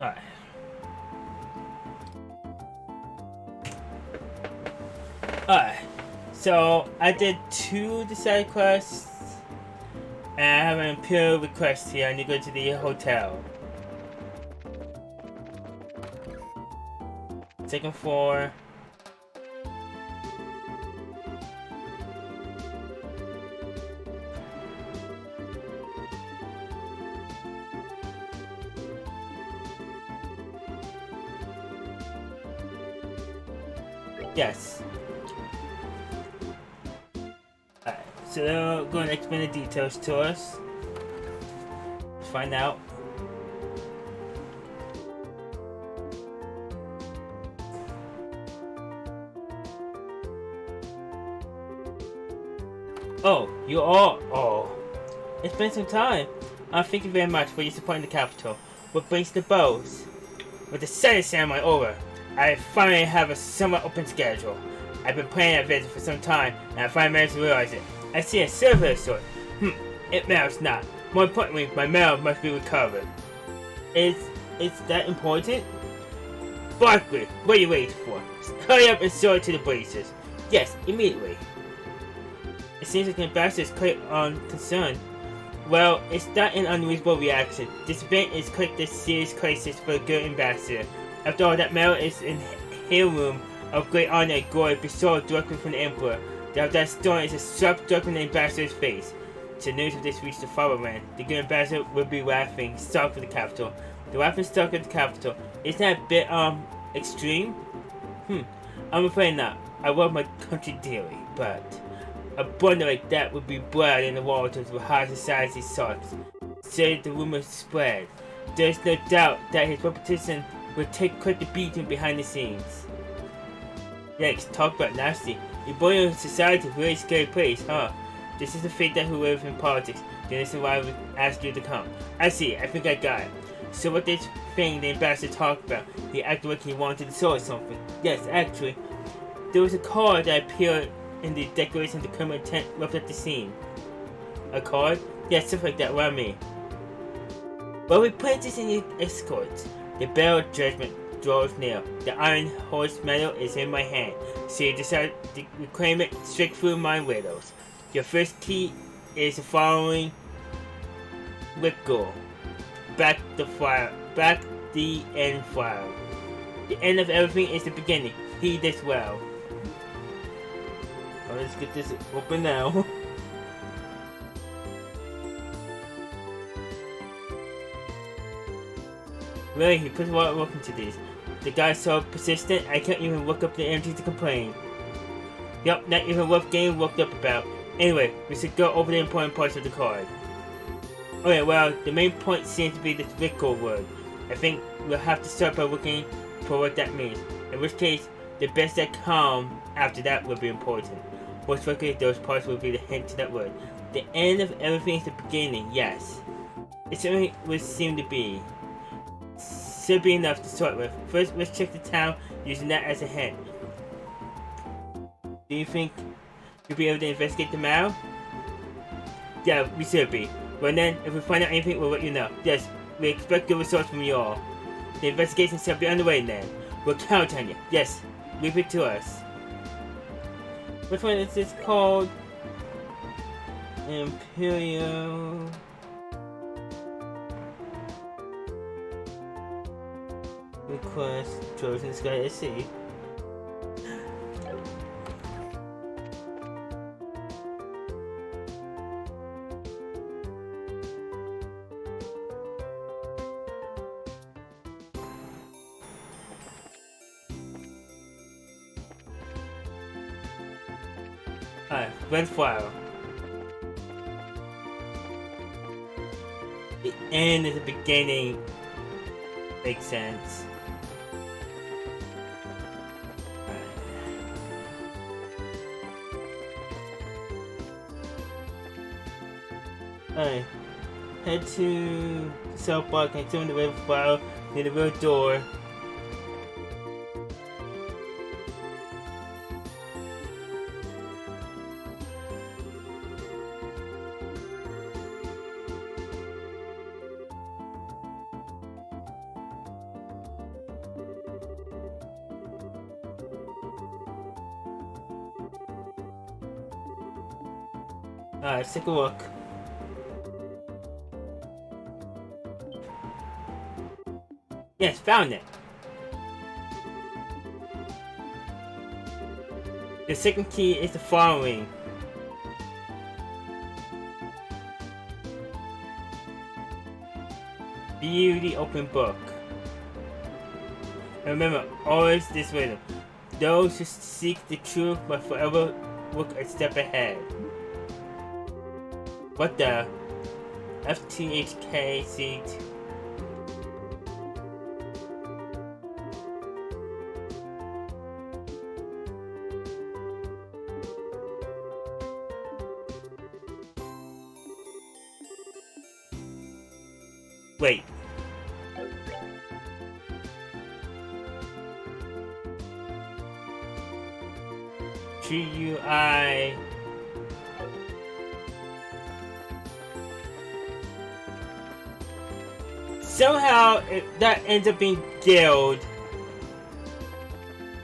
Alright. Alright. So I did 2 side quests, and I have an imperial request here. I need to go to the hotel. Second floor. Yes. Alright, so they're going to explain the details to us. Let's find out. Oh, you all. Oh. It's been some time. Thank you very much for your support in the capital. What brings the bows? With the setting ceremony over, I finally have a somewhat open schedule. I've been planning that visit for some time, and I finally managed to realize it. I see a silver of sort. It matters not. More importantly, my mail must be recovered. Is that important? Barkley, what are you waiting for? Hurry up and show it to the Blazers. Yes, immediately. It seems like the ambassador is quite concerned. Well, it's not an unreasonable reaction. This event is quite a serious crisis for a good ambassador. After all, that mail is in heirloom of great honor and glory bestowed directly from the Emperor. That stone is a sharp stroke in the ambassador's face. To news of this reached the fatherland, the good ambassador will be laughing stock of the capital. The laughing stock of the capital. Isn't that a bit extreme? I'm afraid not. I love my country dearly, but a blunder like that would be blood in the waters of high society sucks. So the rumors spread. There's no doubt that his reputation would take quite the beating behind the scenes. Yikes, talk about nasty. You're born in a society, a really scary place, huh? This is the fate that who live in politics. This is why I would ask you to come. I see, I think I got it. So what this thing the ambassador talked about, he acted like he wanted to sell something. Yes, actually, there was a card that appeared in the decoration of the criminal tent left at the scene. A card? Yes, stuff like that, what I mean. Well, we put this in your escorts. The bell of judgment draws near. The iron horse medal is in my hand, so you decide to reclaim it straight through my widows. Your first key is the following ritual. Back the end file. The end of everything is the beginning. Heed this well. Let's get this open now. Really, he puts a lot of work into these. The guy's so persistent, I can't even look up the energy to complain. Yup, not even worth getting worked up about. Anyway, we should go over the important parts of the card. Okay, well, the main point seems to be this ritual word. I think we'll have to start by looking for what that means. In which case, the best that come after that will be important. Most likely, those parts will be the hint to that word. The end of everything is the beginning, yes. It certainly would seem to be. Should be enough to start with. First, let's check the town using that as a hint. Do you think you'll be able to investigate the mail? Yeah, we should be. Well then, if we find out anything, we'll let you know. Yes, we expect good results from you all. The investigation shall be underway then. We'll count on you. Yes, leave it to us. Which one is this called? Imperial... Request chosen sky. Let's see. Alright, red file. The end is the beginning. Makes sense. Alright, head to South Park and turn the red file near the rear door. Let's take a look. Yes, found it. The second key is the following. View the open book. And remember, always this rhythm. Those who seek the truth must forever look a step ahead. What the? FTHK seat. Wait. GUI. Somehow that ends up being Guild.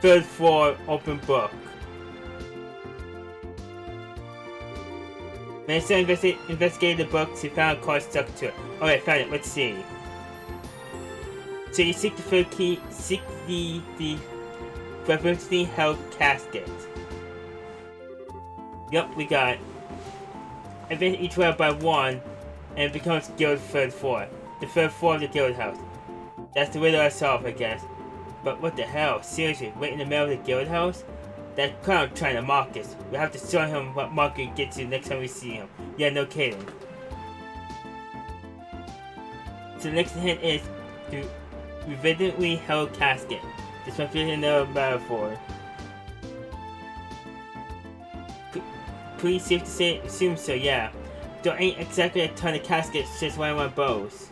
Third floor open book. When I still investigated the books, he found a card stuck to it. Alright, found it. Let's see. So you seek the third key, seek the reverently held casket. Yep, we got it. Advance each round by one, and it becomes Guild third floor. The third floor of the Guild house. That's the riddle I solved, I guess. But what the hell? Seriously, right in the middle of the Guild house? That clown trying to mock us. We have to show him what Marco gets to next time we see him. Yeah, no kidding. So the next hint is the reverently held casket. This might be another metaphor. Pretty safe to say, assume so, yeah. There ain't exactly a ton of caskets, just one bows.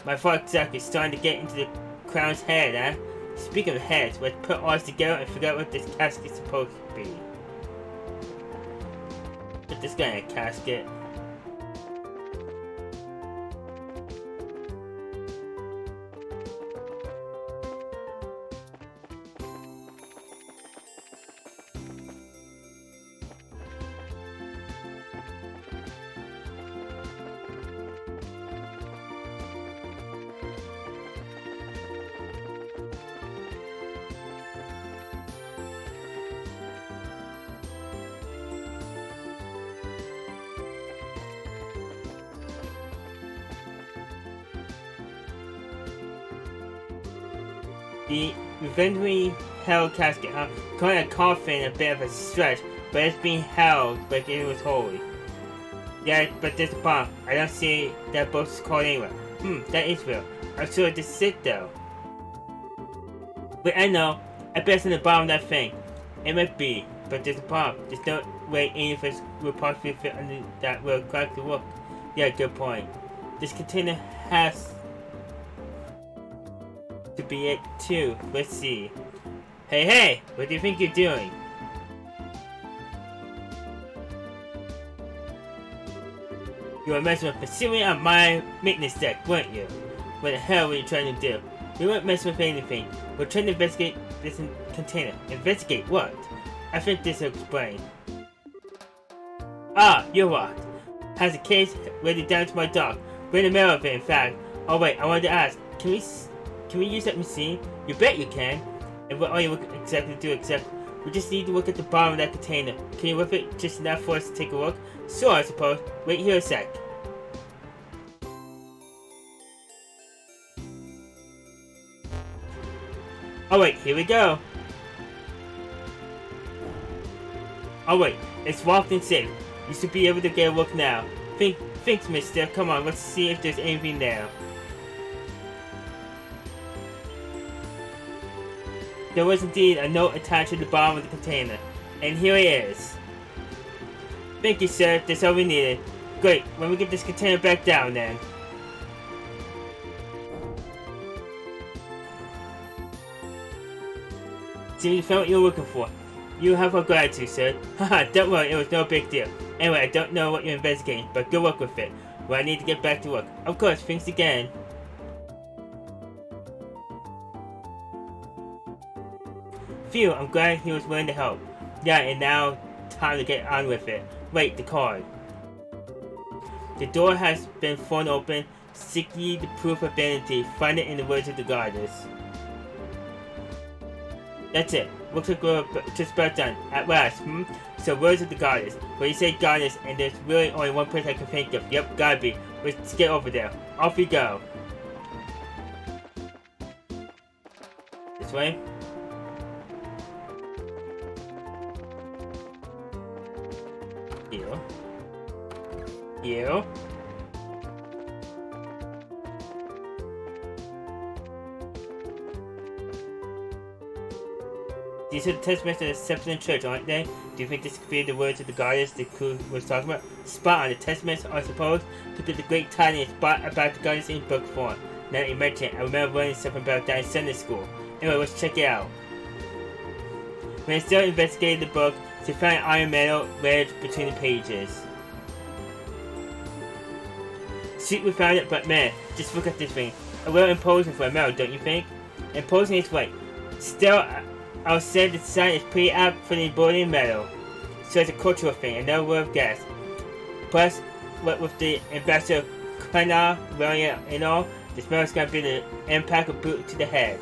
My thought exactly starting to get into the crown's head, eh? Speaking of heads, let's put ours together and figure out what this casket's supposed to be. Put this guy in a casket. The reverently held casket, calling a coffin a bit of a stretch, but it's being held like it was holy. Yeah, but there's a problem. I don't see that boat is called anywhere. That is real. I'm sure this is it though. But I know, I bet it's in the bottom of that thing. It might be, but there's a problem. There's no way any of us will possibly fit under that little crack to look. Yeah, good point. This container has to be it too. Let's see. Hey, what do you think you're doing? You were messing with pursuing on my maintenance deck, weren't you? What the hell were you trying to do? We weren't messing with anything. We're trying to investigate this container. Investigate what? I think this will explain. Ah, you're locked. Has a case ready down to my dock. We're in the middle of it, in fact. Oh wait, I wanted to ask. Can we use that machine? You bet you can. And what are you exactly do exactly? We just need to look at the bottom of that container. Can you whip it just enough for us to take a look? Sure, I suppose. Wait here a sec. Oh wait, here we go. Oh wait, it's locked and safe. You should be able to get a look now. Thanks, mister. Come on, let's see if there's anything there. There was indeed a note attached to the bottom of the container. And here it is. Thank you, sir. That's all we needed. Great. When we get this container back down, then. So you found what you were looking for. You have our gratitude, sir. Haha, don't worry, it was no big deal. Anyway, I don't know what you're investigating, but good luck with it. Well, I need to get back to work. Of course, thanks again. Phew, I'm glad he was willing to help. Yeah, and now, time to get on with it. Wait, the card. The door has been thrown open. Seek ye the proof of vanity. Find it in the words of the goddess. That's it. Looks like we're just about done. At last, So words of the goddess. When you say goddess, and there's really only one place I can think of. Yep, gotta be. Let's get over there. Off we go. This way. Here. Here. These are the testaments of the Septon Church, aren't they? Do you think this could be the words of the goddess the crew was talking about? Spot on. The testaments, I suppose, could be the great tiny spot about the goddess in book form. Now that you mention it, I remember learning something about that in Sunday school. Anyway, let's check it out. When I still investigated the book, they found an iron medal wedged between the pages. Sweet, we found it, but man, just look at this thing. A little imposing for a medal, don't you think? Imposing is right. Still, I'll say the design is pretty apt for the embroidered medal. So it's a cultural thing, another word of guess. Plus, what with the Ambassador Kana wearing it and all, this medal's gonna be the impact of boot to the head.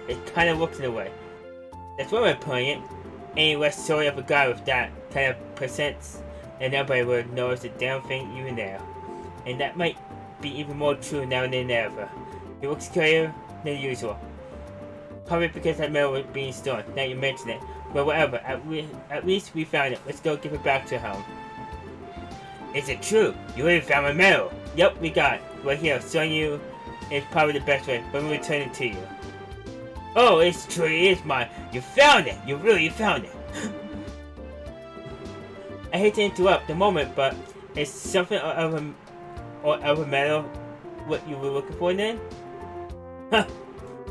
It kinda looks in a way. That's one way of putting it. Any less sorry of a guy with that kind of presence, and nobody would notice the damn thing even there. And that might be even more true now than ever. It looks scarier than usual. Probably because that medal was being stolen, now you mention it. But whatever, at least we found it. Let's go give it back to him. Is it true? You really found my medal? Yep, we got it. Right here, showing you is probably the best way, but we'll return it to you. Oh, it's true, it is mine. You found it! You really found it! I hate to interrupt the moment, but is something of a medal what you were looking for then? Huh!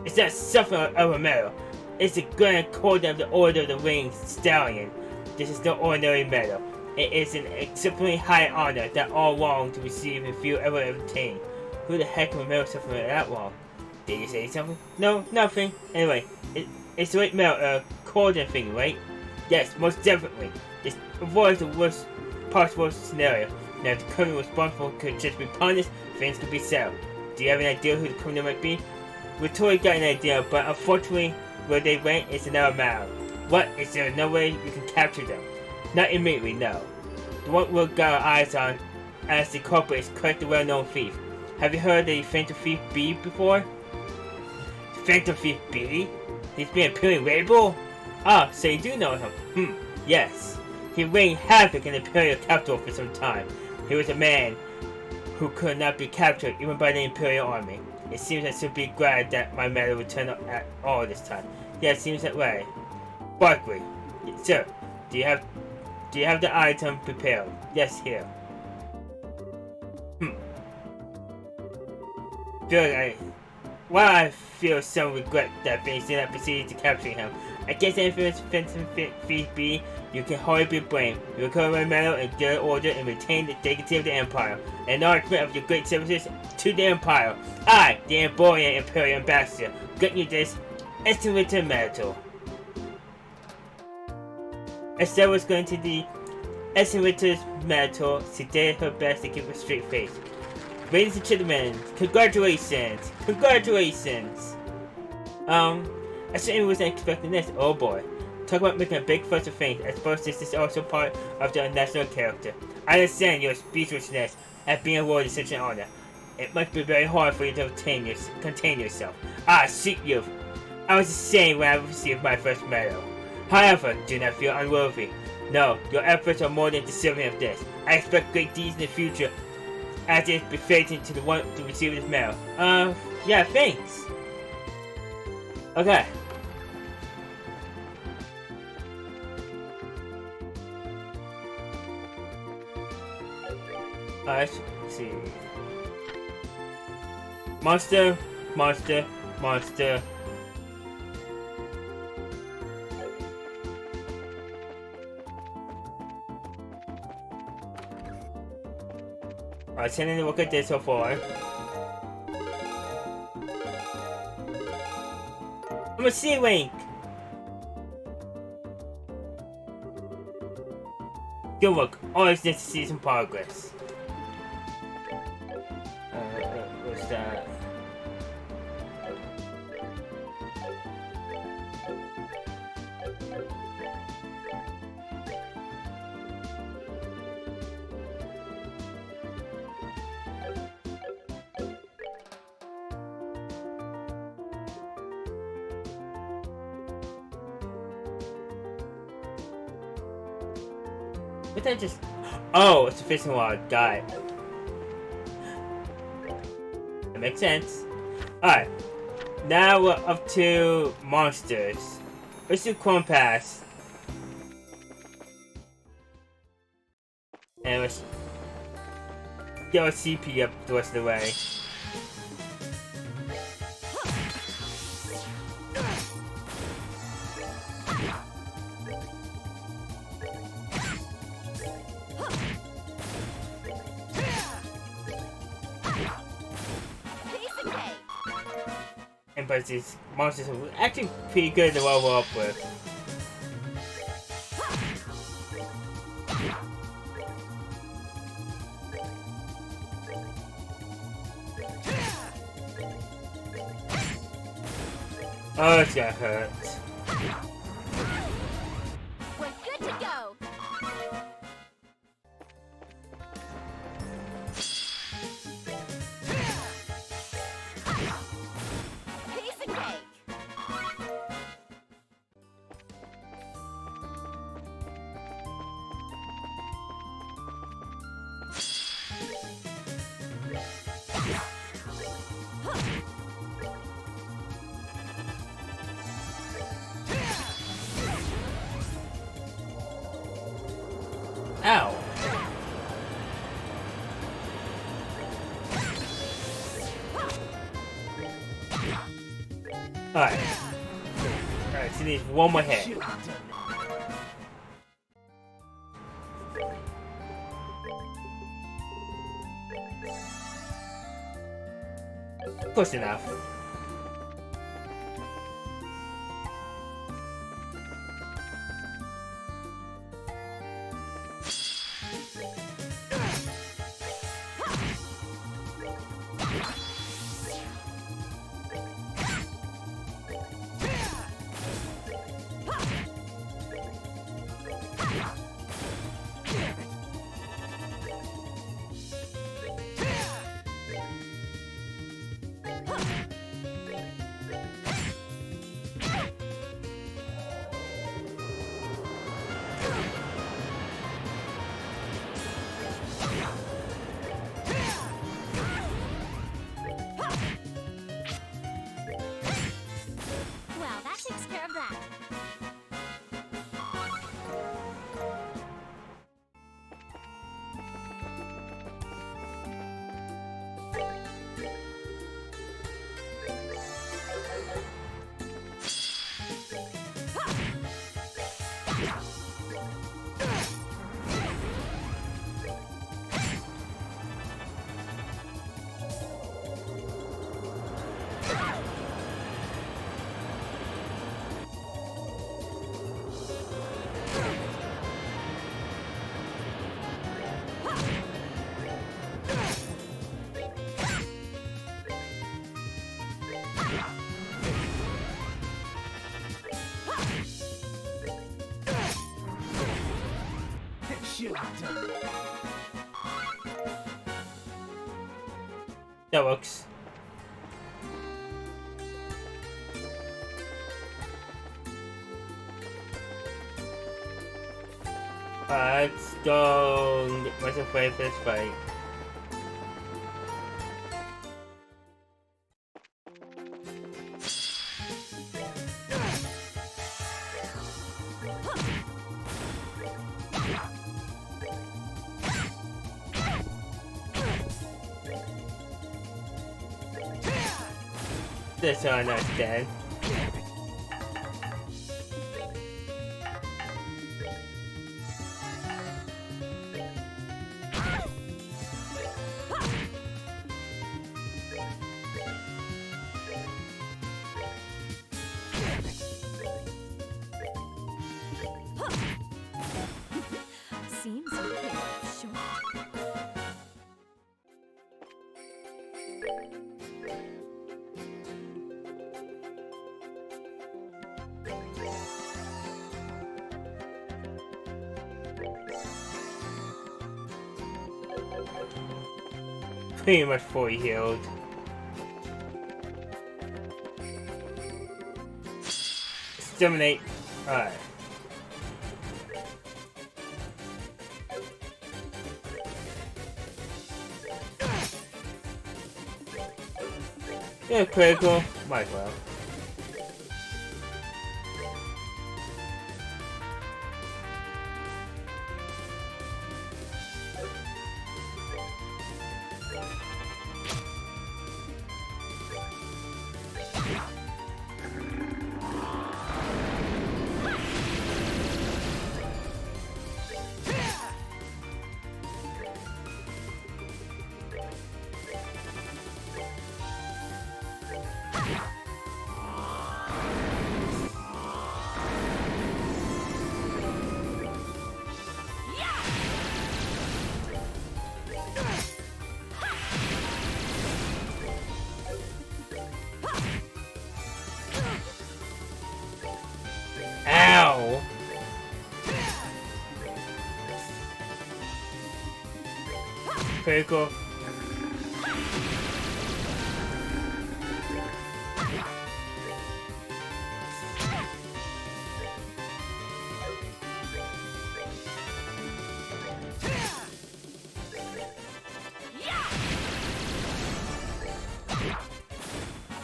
It's not something of a medal. It's the Grand Code of the Order of the Winged Stallion. This is no ordinary medal. It is an exceptionally high honor that all long to receive if you ever obtain. Who the heck would medal something like that long? Did you say something? No, nothing. Anyway, it's the right medal, cauldron thing, right? Yes, most definitely. This avoids the worst possible scenario. Now, if the criminal responsible could just be punished, things could be settled. Do you have an idea who the criminal might be? We totally got an idea, but unfortunately, where they went is another matter. What? Is there no way you can capture them? Not immediately, no. The one we've got our eyes on as the culprit is quite the well-known thief. Have you heard of the Phantom Thief B before? Phantom Thief B? He's been appearing label? Ah, so you do know him. Yes. He reigned havoc in the Imperial capital for some time. He was a man who could not be captured even by the Imperial army. It seems I should be glad that my medal returned up at all this time. Yeah, it seems that way. Barkley. Sir, do you have the item prepared? Yes, here. While I feel some regret that things did not proceed to capturing him, I guess the infamous Phantom Thief B, you can hardly be blamed. You recover my medal in good order and retain the dignity of the Empire. An acknowledgement of your great services to the Empire. I, the Emborian Imperial Ambassador, grant you this estimated medal. Estelle was going to the estimated medal. She did her best to keep a straight face. Ladies and gentlemen, congratulations! Congratulations! I certainly wasn't expecting this. Oh boy. Talk about making a big fuss of things. I suppose this is also part of the national character. I understand your speechlessness at being awarded such an honor. It must be very hard for you to contain yourself. Ah, sweet youth. I was the same when I received my first medal. However, do not feel unworthy. No, your efforts are more than deserving of this. I expect great deeds in the future, as it is befitting to the one to receive this medal. Yeah, thanks. Okay. Let's see. Monster. Alright, taking a look at this so far. I'm a Sea Link! Good luck. Always need to see some progress. What's that? What did I just... Oh, it's a fishing rod. Got it. That makes sense. Alright. Now we're up to monsters. Let's do Chrome Pass. And let's get our CP up the rest of the way. But these monsters are actually pretty good to level up with. Oh, it's gonna hurt. We're good to go. Ow. Alright. Alright, so needs one more hit. Close enough. That works. Let's go get myself ready for this fight. This one is dead. Seems okay, short. Pretty much fully healed. Exterminate. Alright. Yeah, critical. Might as well. Ow! Critical.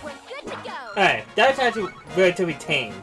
We're good to go. Alright, that's actually relatively tamed.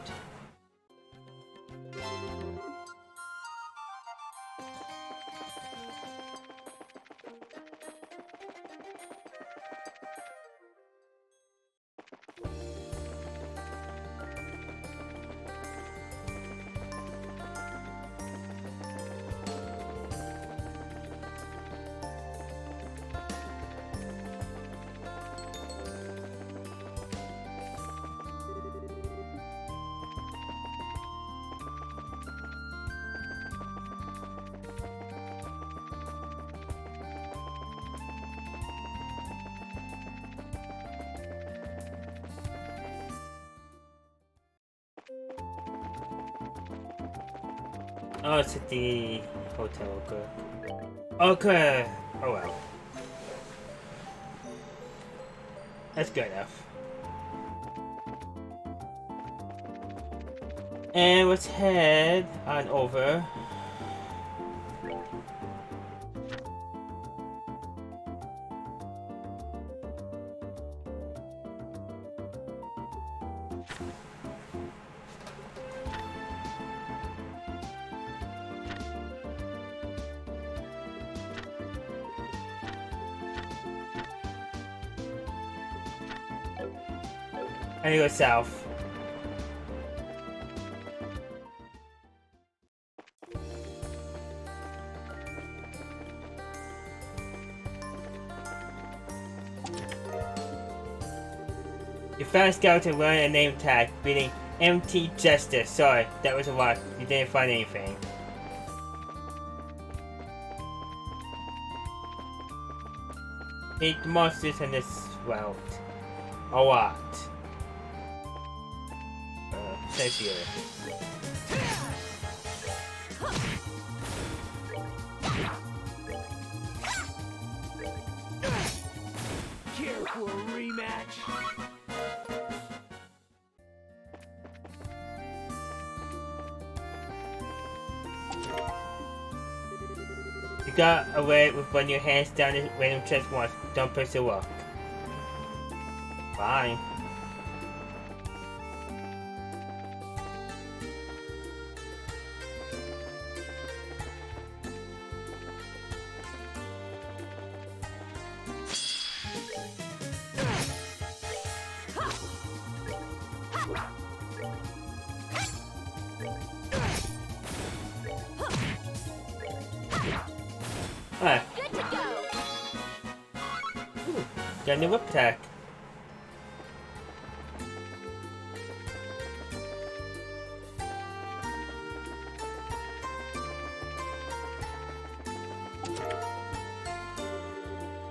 Oh, it's at the hotel, okay. Okay. Oh well. That's good enough. And let's head on over. I need to go south. You found a skeleton wearing a name tag, reading MT Jester. Sorry, that was a lot. You didn't find anything. Hate the monsters in this route. A lot. Says here. Care for a rematch? You got away with running your hands down the random chest once. Don't push the luck. Fine. Alright. Good to go. Ooh, got a new whip attack.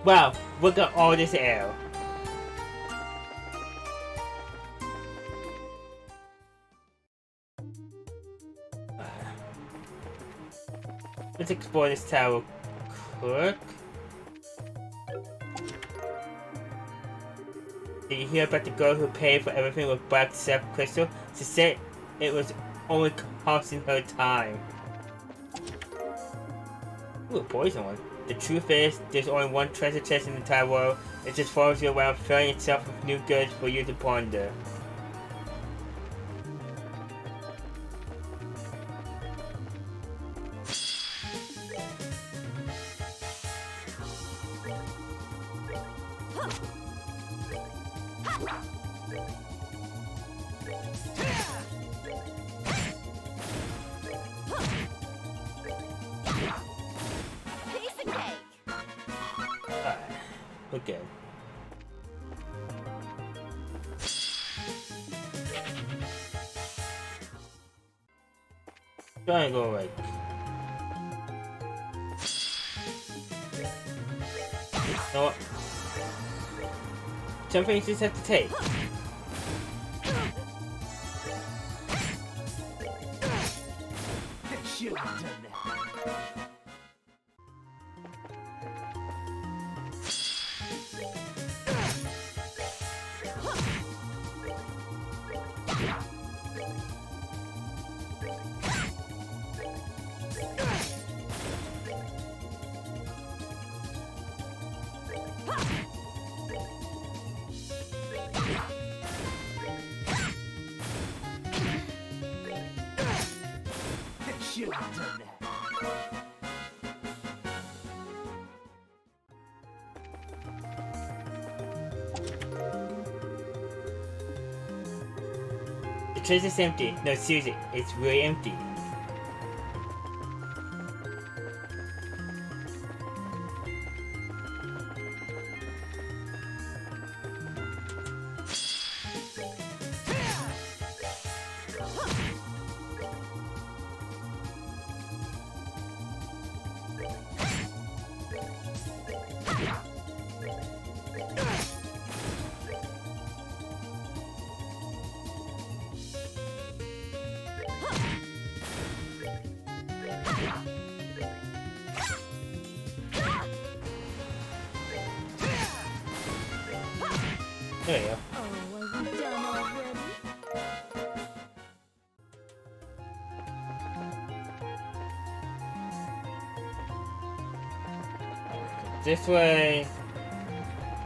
Wow, look at all this air. Let's explore this tower quick. Did you hear about the girl who paid for everything with black Seth crystal? She said it was only costing her time. Ooh, a poison one. The truth is, there's only one treasure chest in the entire world. It just follows you around, filling itself with new goods for you to ponder. Piece of cake. Alright, we're good. Triangle Lake. You know what? Some things you just have to take. They should have done that. They should have done that. The treasure's empty. No, seriously, it's really empty. There you go. Oh, are we done already? This way.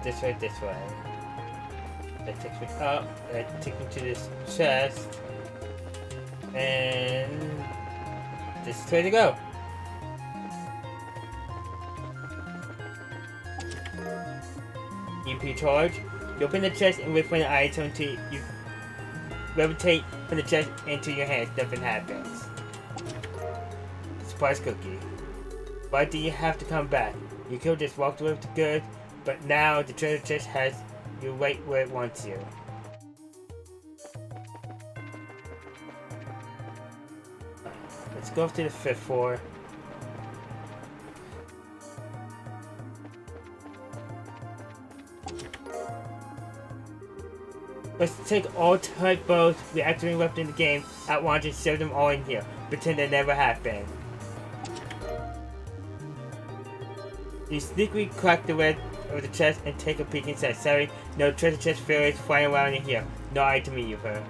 This way, this way. That takes me up. That takes me to this chest. And this is the way to go. EP charge. You open the chest and wait for the item until you levitate from the chest into your hands. Nothing happens. Surprise cookie. Why do you have to come back? You could have just walked away with the goods, but now the treasure chest has you right where it wants you. Let's go up to the 5th floor. Let's take all type bows, reactivating weapons in the game at once and save them all in here. Pretend they never happened. You sneakily crack the lid of the chest and take a peek inside. Sorry, no treasure chest fairies flying around in here. No item either.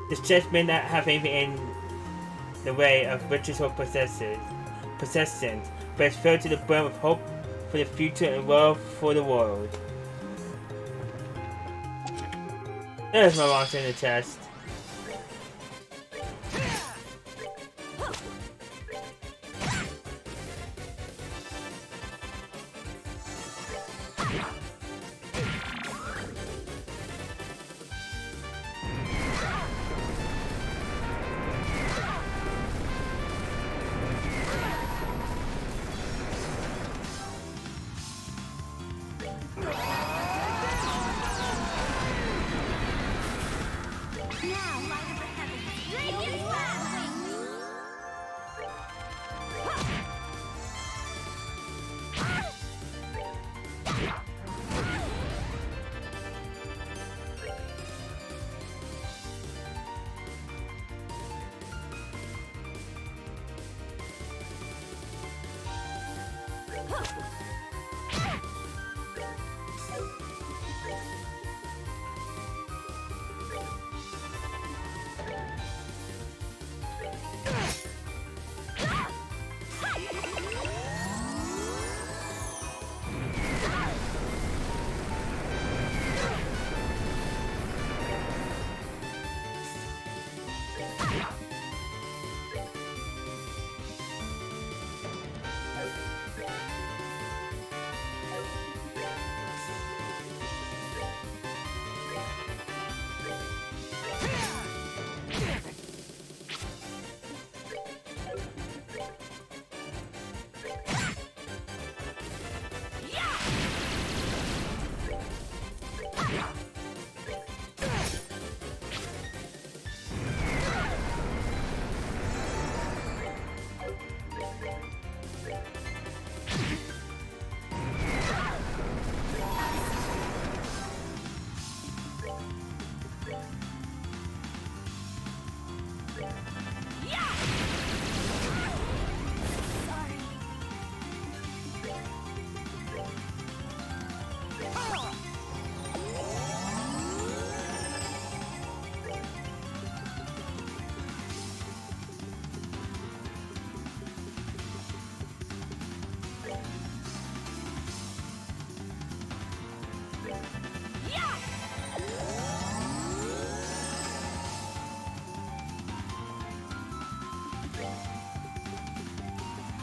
This chest may not have anything in the way of riches or possessions, but it's filled to the brim with hope for the future and love for the world. There's my monster in the chest.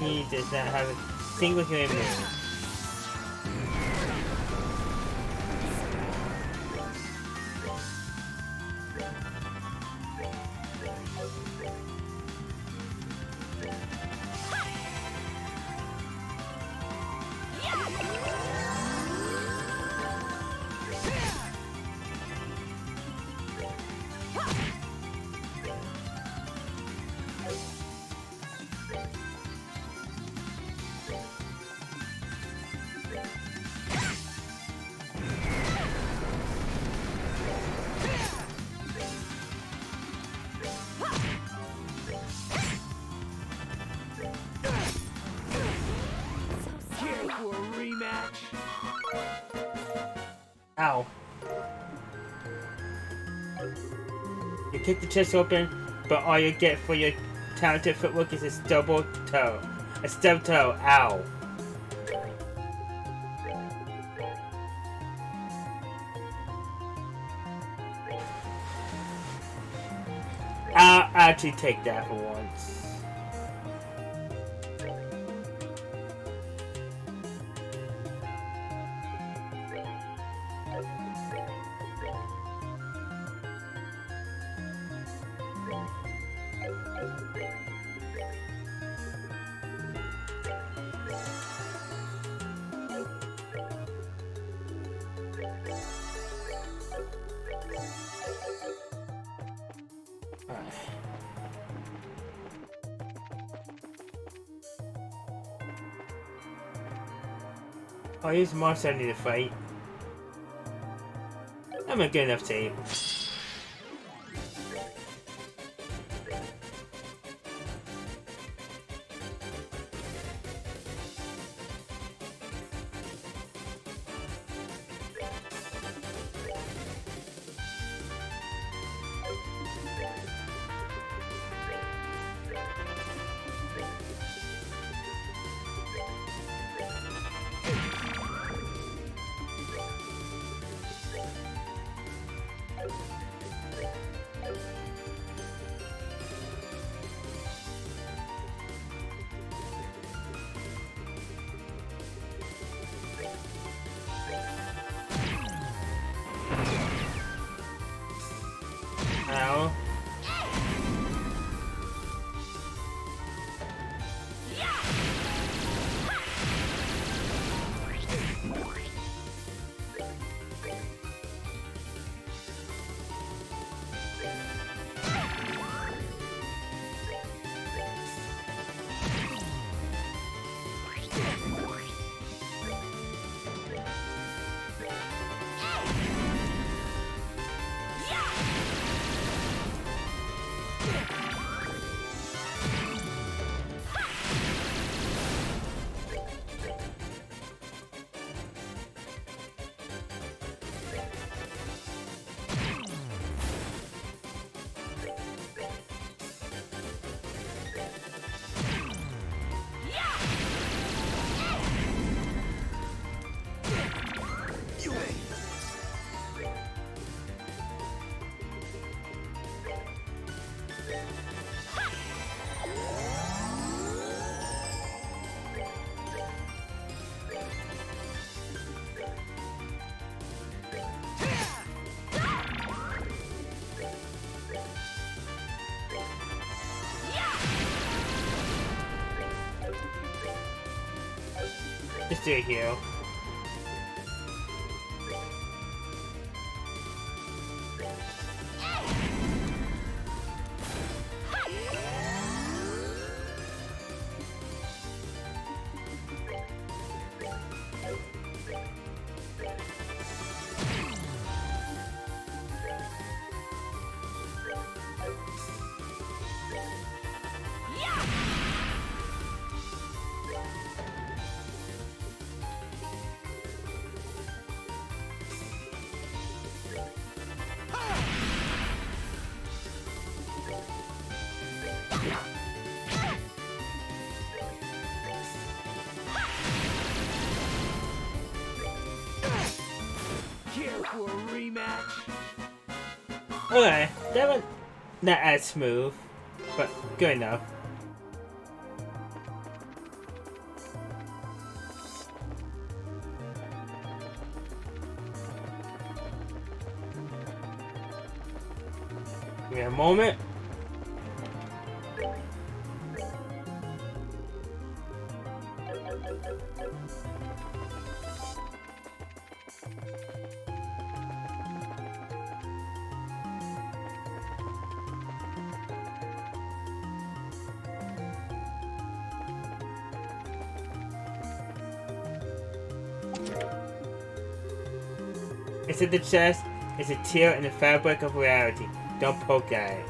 he does not have a single human move. Care for a rematch? Ow. You kick the chest open, but all you get for your talented footwork is a stubble toe. A stub toe. Ow. I'll actually take that for once. I'll use Mars Sunday to fight. I'm a good enough team. Ow. Just do a heal. Care for a rematch? Okay, that was not as smooth, but good enough. Give me a moment. Inside the chest is a tear in the fabric of reality. Don't poke at it.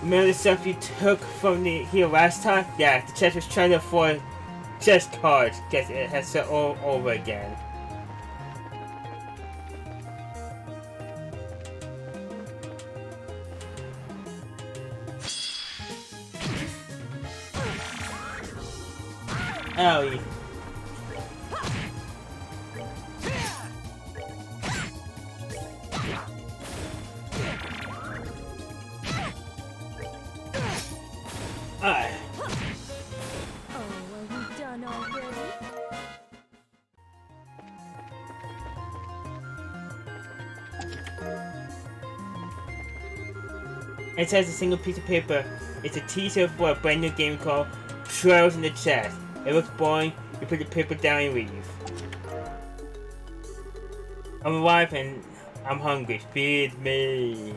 Remember the stuff you took from here last time? Yeah, the chest was trying to afford chest cards. Guess it has to all over again. Owie. Ah. Oh, are we done already? It has a single piece of paper. It's a teaser for a brand new game called Trails in the Chest. It looks boring. You put the paper down and leave. I'm alive and I'm hungry. Feed me.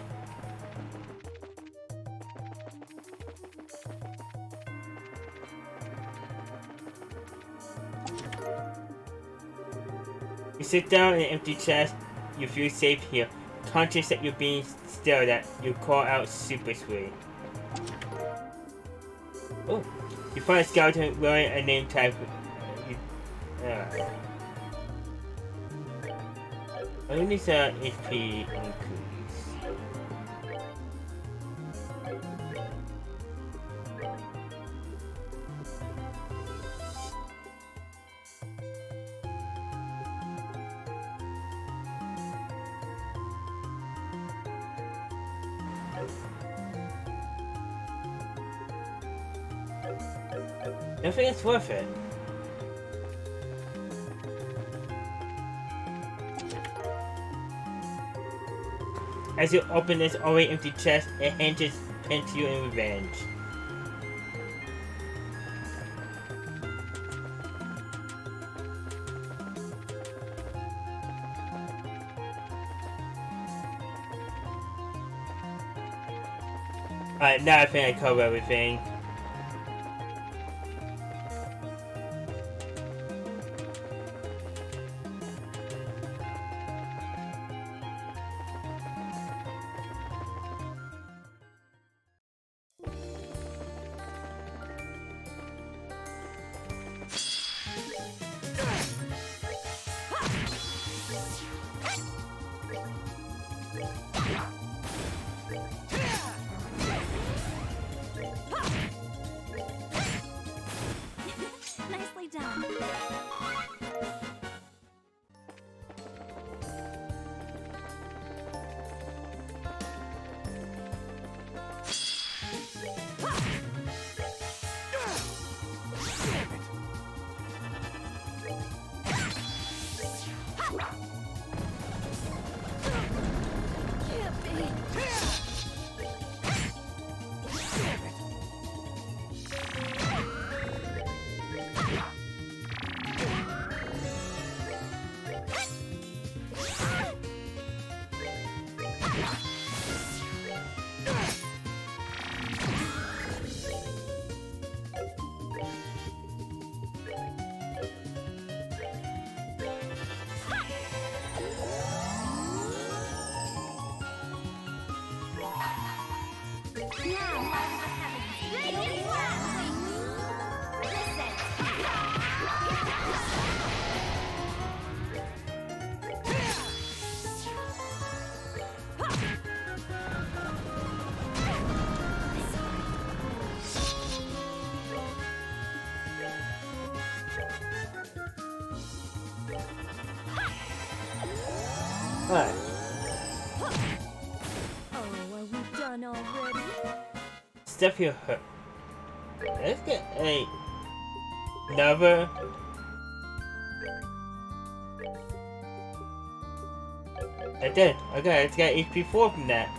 You sit down in an empty chest. You feel safe here. Conscious that you're being stared at. You call out super sweet. Oh. You find a skeleton wearing a name tag. I need a HP increase. I think it's worth it. As you open this already empty chest, it hinges pinned to you in revenge. Alright, now I think I covered everything. Nicely done. Can't be. Alright. Oh, are we done already? Step here hurt. Let's get another. I did. Okay, let's get HP 4 from that.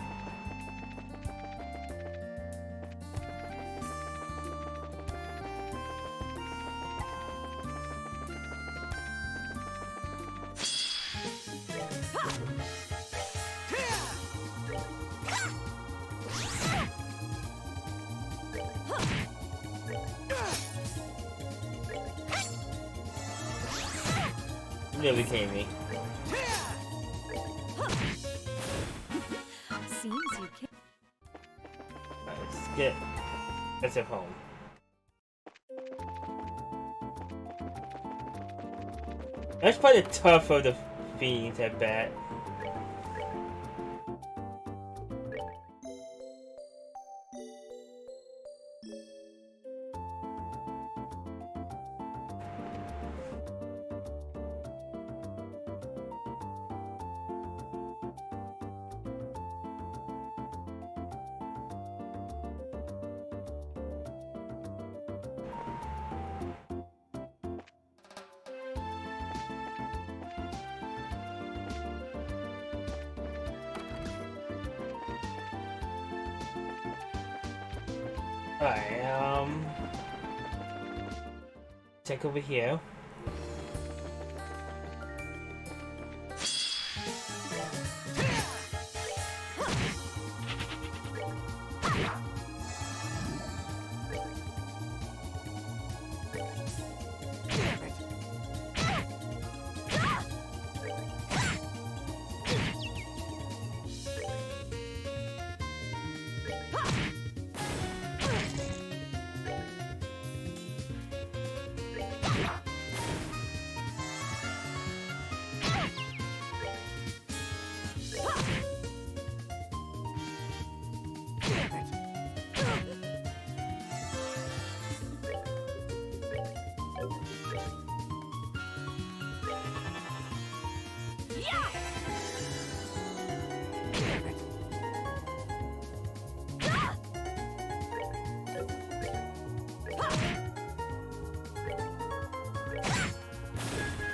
Nearly came me. Seems you can. Let's get. Let's head home. That's probably the tough of the fiends at bat. Alright, check over here.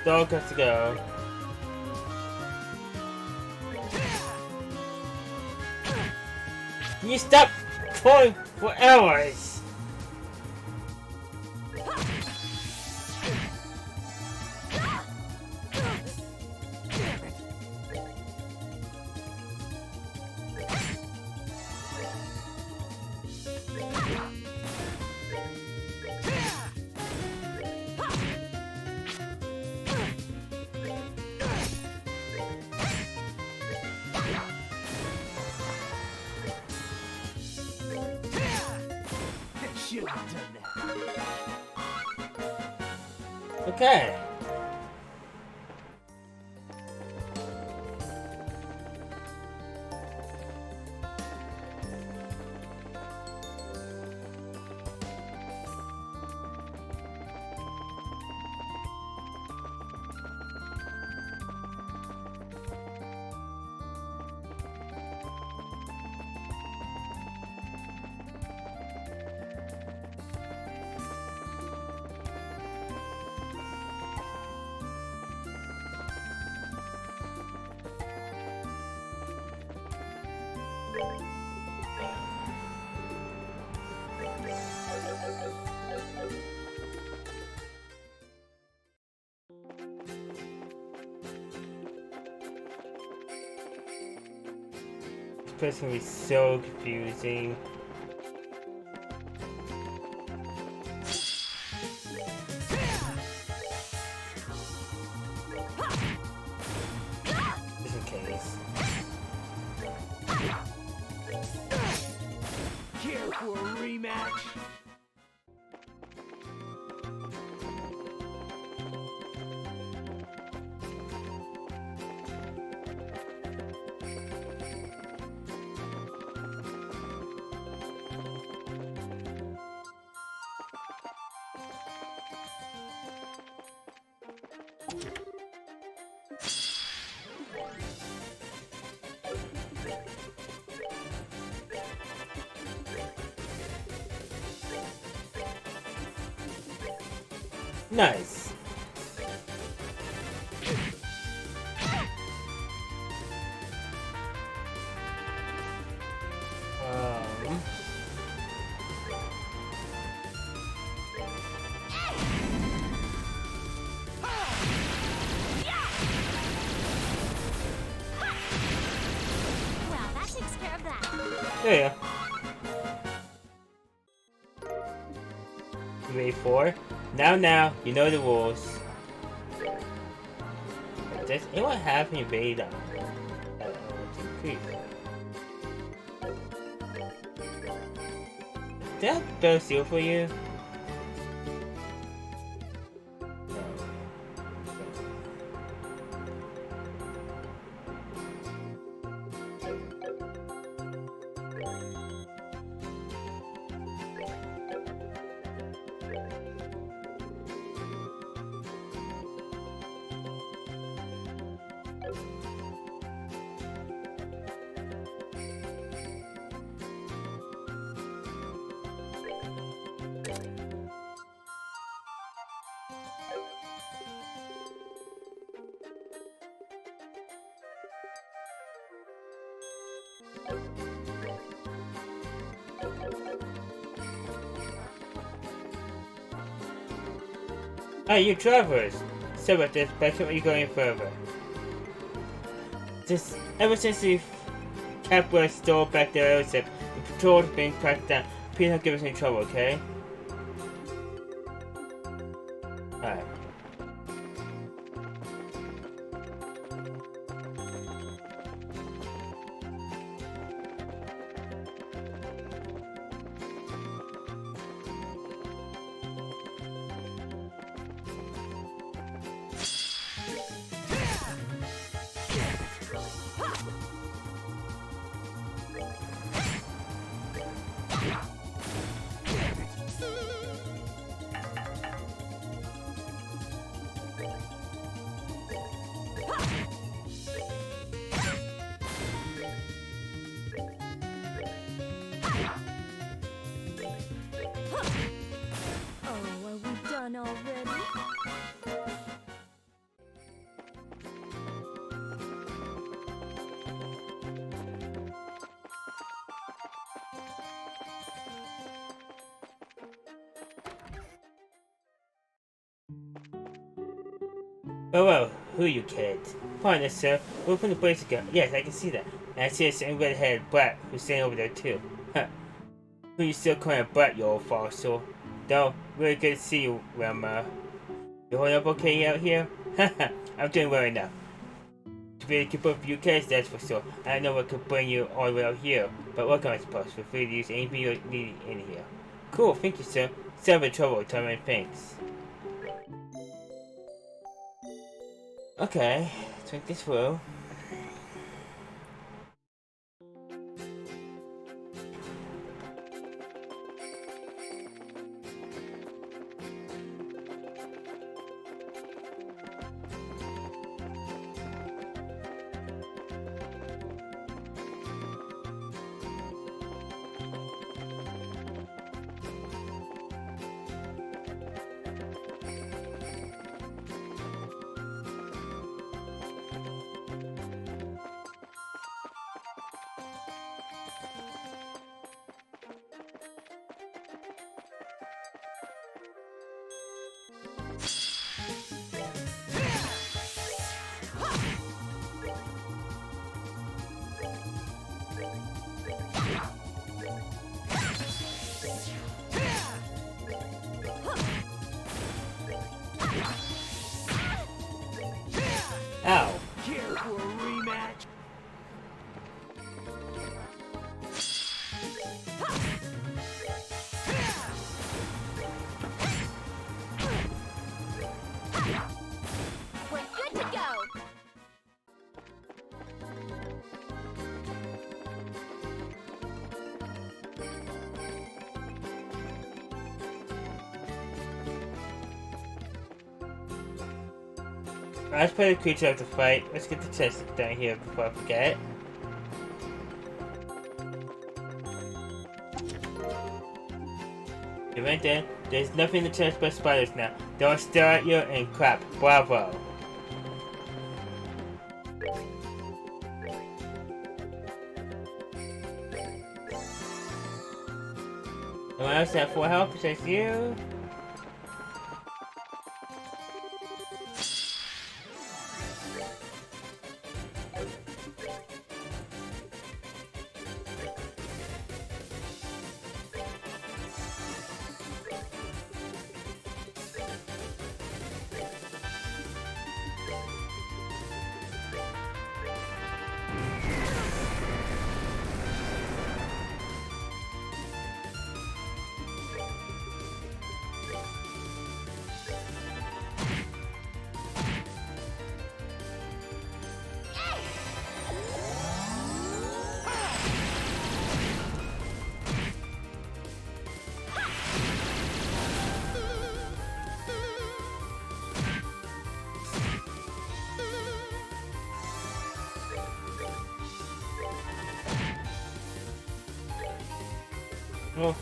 Dog has to go. You stop pulling for hours. Should have done that. Okay. This gonna be so confusing. Just in case. Care for a rematch? Nice. Well, that takes care of that. There you go. You ready for? Now, you know the rules. Does anyone have any beta? Did I have a better seal for you? Hey, you travelers! Sorry about this, but I can't let you go any further. Ever since the Kepler stole back their airship, the patrol has been cracked down. Please don't give us any trouble, okay? Alright. Oh, are we done already? Oh well, who are you kids? Pardon us, sir. We're from the place again. Yes, I can see that. And I see a certain red-headed brat who's standing over there too. Huh. Who you still calling a brat, you old fossil? Though, really good to see you, Wilma. You holding up okay out here? Haha, I'm doing well enough. To be able to keep up with you kids, that's for sure. I don't know what could bring you all the way out here, but welcome I suppose. Feel free to use anything you need in here. Cool, thank you, sir. Sorry for trouble, tell me thanks. Okay, drink this through. Ow. Care for a rematch? We're good to go. Let's play the creature of the fight. Let's get the chest down here before I forget. You went in. There's nothing to touch but spiders now. They'll stare at you and crap. Bravo. Anyone else have full health besides you? Oh.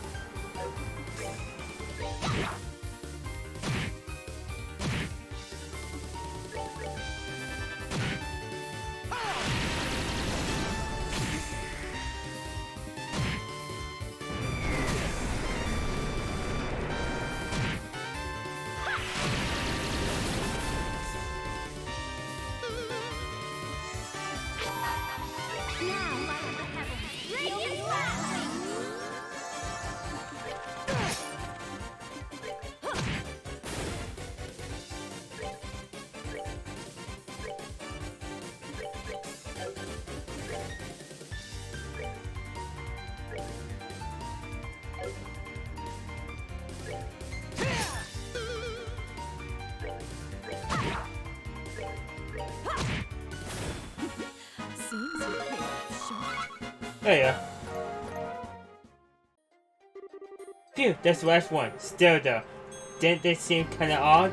Seems you came up short. There you are. Phew, that's the last one. Still though, didn't they seem kinda odd?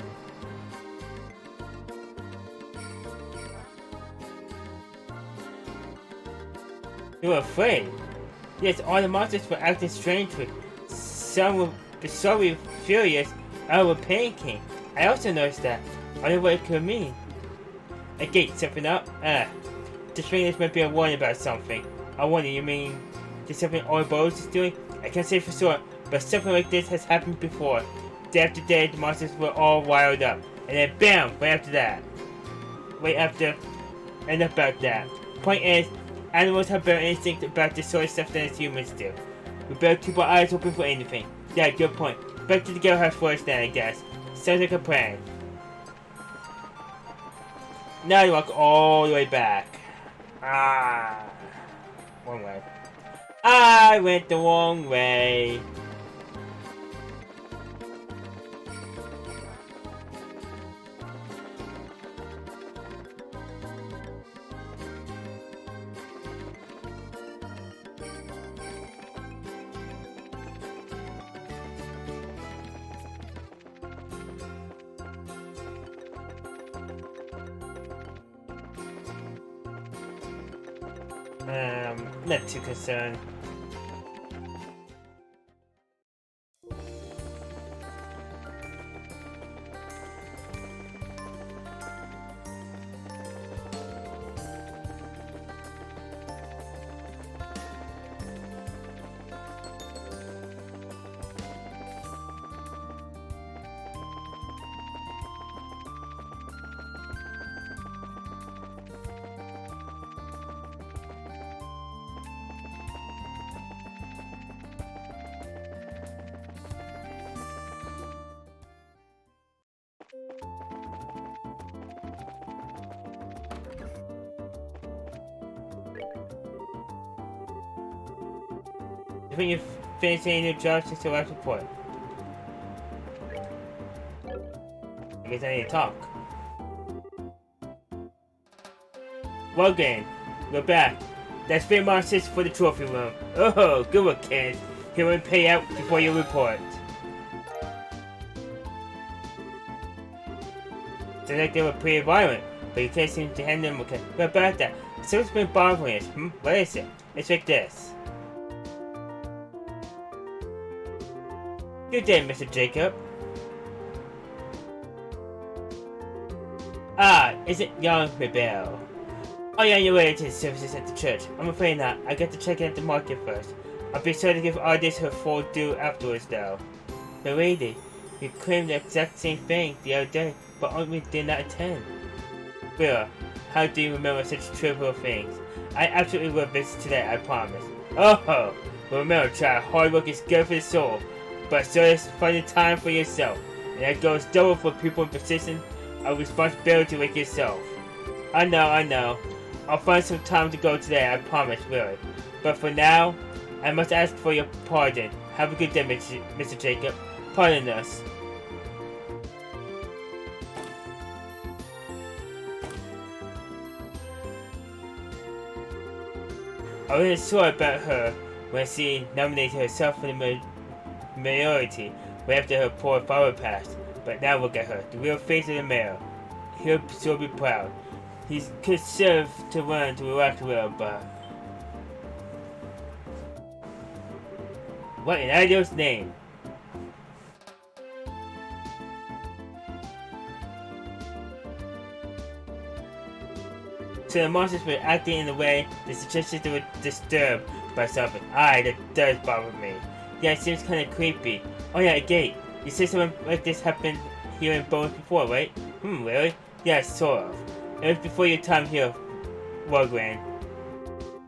You were afraid? Yes, all the monsters were acting strangely. Some were so furious, others were panicking. I also noticed that. I wonder what it could mean. A gate, something up? This thing might be a warning about something. I wonder, you mean there's something Ouroboros is doing? I can't say for sure, but something like this has happened before. Day after day, the monsters were all wired up. And then BAM! Right after that. Right after, and about that. Point is, animals have better instinct about this sort of stuff than humans do. We better keep our eyes open for anything. Yeah, good point. Back to the Gale House first then, I guess. Sounds like a plan. Now you walk all the way back. Wrong way. I went the wrong way. Not too concerned. I think you've finished any new jobs since the last report. I guess I need to talk. Well then, we're back. That's 3 monsters for the trophy room. Oh, good work, kids. Here will pay out before you report. Sounds like they were pretty violent, but you can't seem to handle them okay. What about that? Something's been bothering us. What is it? It's like this. Good day, Mr. Jacob. Ah, is it young Rebel? Oh yeah, you're way to the services at the church. I'm afraid not. I got to check out the market first. I'll be sure to give Ardis her full due afterwards though. But lady, you claimed the exact same thing the other day, but only did not attend. Vera, how do you remember such trivial things? I absolutely will visit today, I promise. Oh ho! But remember, child, hard work is good for the soul, but so is finding time for yourself. And that goes double for people in positions of responsibility like yourself. I know. I'll find some time to go today, I promise, really. But for now, I must ask for your pardon. Have a good day, Mr. Jacob. Pardon us. I was sure about her when she nominated herself for the mayoralty right after her poor father passed. But now look at her, the real face of the mayor. He'll sure be proud. He could serve to learn to react well, but... What in Idol's name? So the monsters were acting in a way that suggested they were disturbed by something. Aye, that does bother me. Yeah, it seems kinda creepy. Oh yeah, a gate. You said something like this happened here in Bones before, right? Really? Yeah, sort of. It was before your time here, Wogran.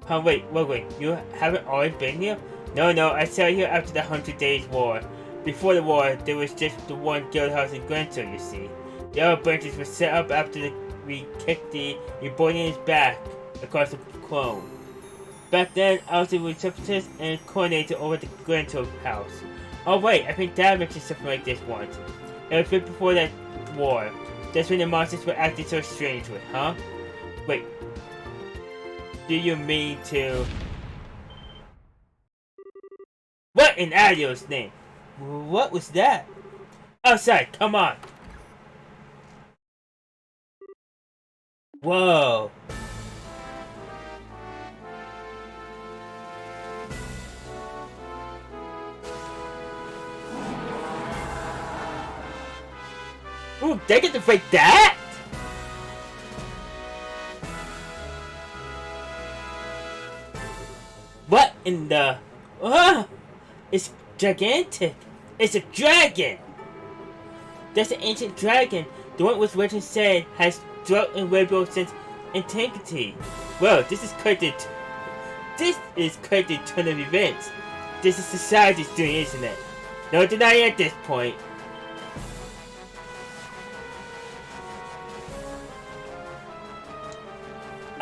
Huh, wait, Wogran, you haven't always been here? No, I settled here after the 100 Days War. Before the war, there was just the one guild house in Granto, you see. The other branches were set up after we kicked the Ebonians back across the clone. Back then, I was the receptionist and coordinator over the Granto house. Oh wait, I think Dad mentioned something like this once. It was right before that war. That's when the monsters were acting so strangely, huh? Wait. Do you mean to... What in Adio's name? What was that? Outside, come on! Whoa! Ooh, they get to fight that? What in the... It's gigantic! It's a dragon! That's an ancient dragon. The one which legend said has dwelt in Rainbow since antiquity. Well, this is quite the turn of events. This is society's doing, isn't it? No denying at this point.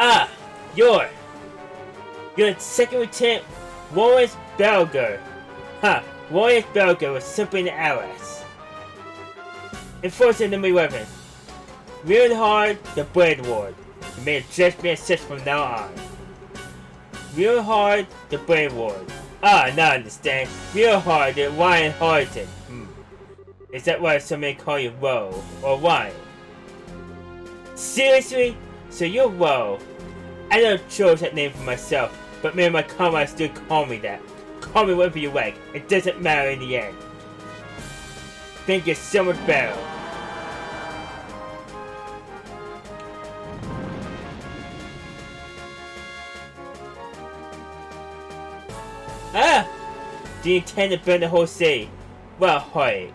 Ah, you're second lieutenant Wallace Belger. Huh, Wallace Belger was simply an alias. Enforcer number 11. Real hard, the Blade Ward. You may address me as such from now on. Real hard, the Blade Ward. Ah, now I understand. Real hard, the Ryan Harton. Is that why somebody call you Ro or Ryan? Seriously? So you're Ro. I don't choose that name for myself, but me and my comrades still call me that. Call me whatever you like. It doesn't matter in the end. Think you're so much better. Ah! Do you intend to burn the whole city? Well, hoy.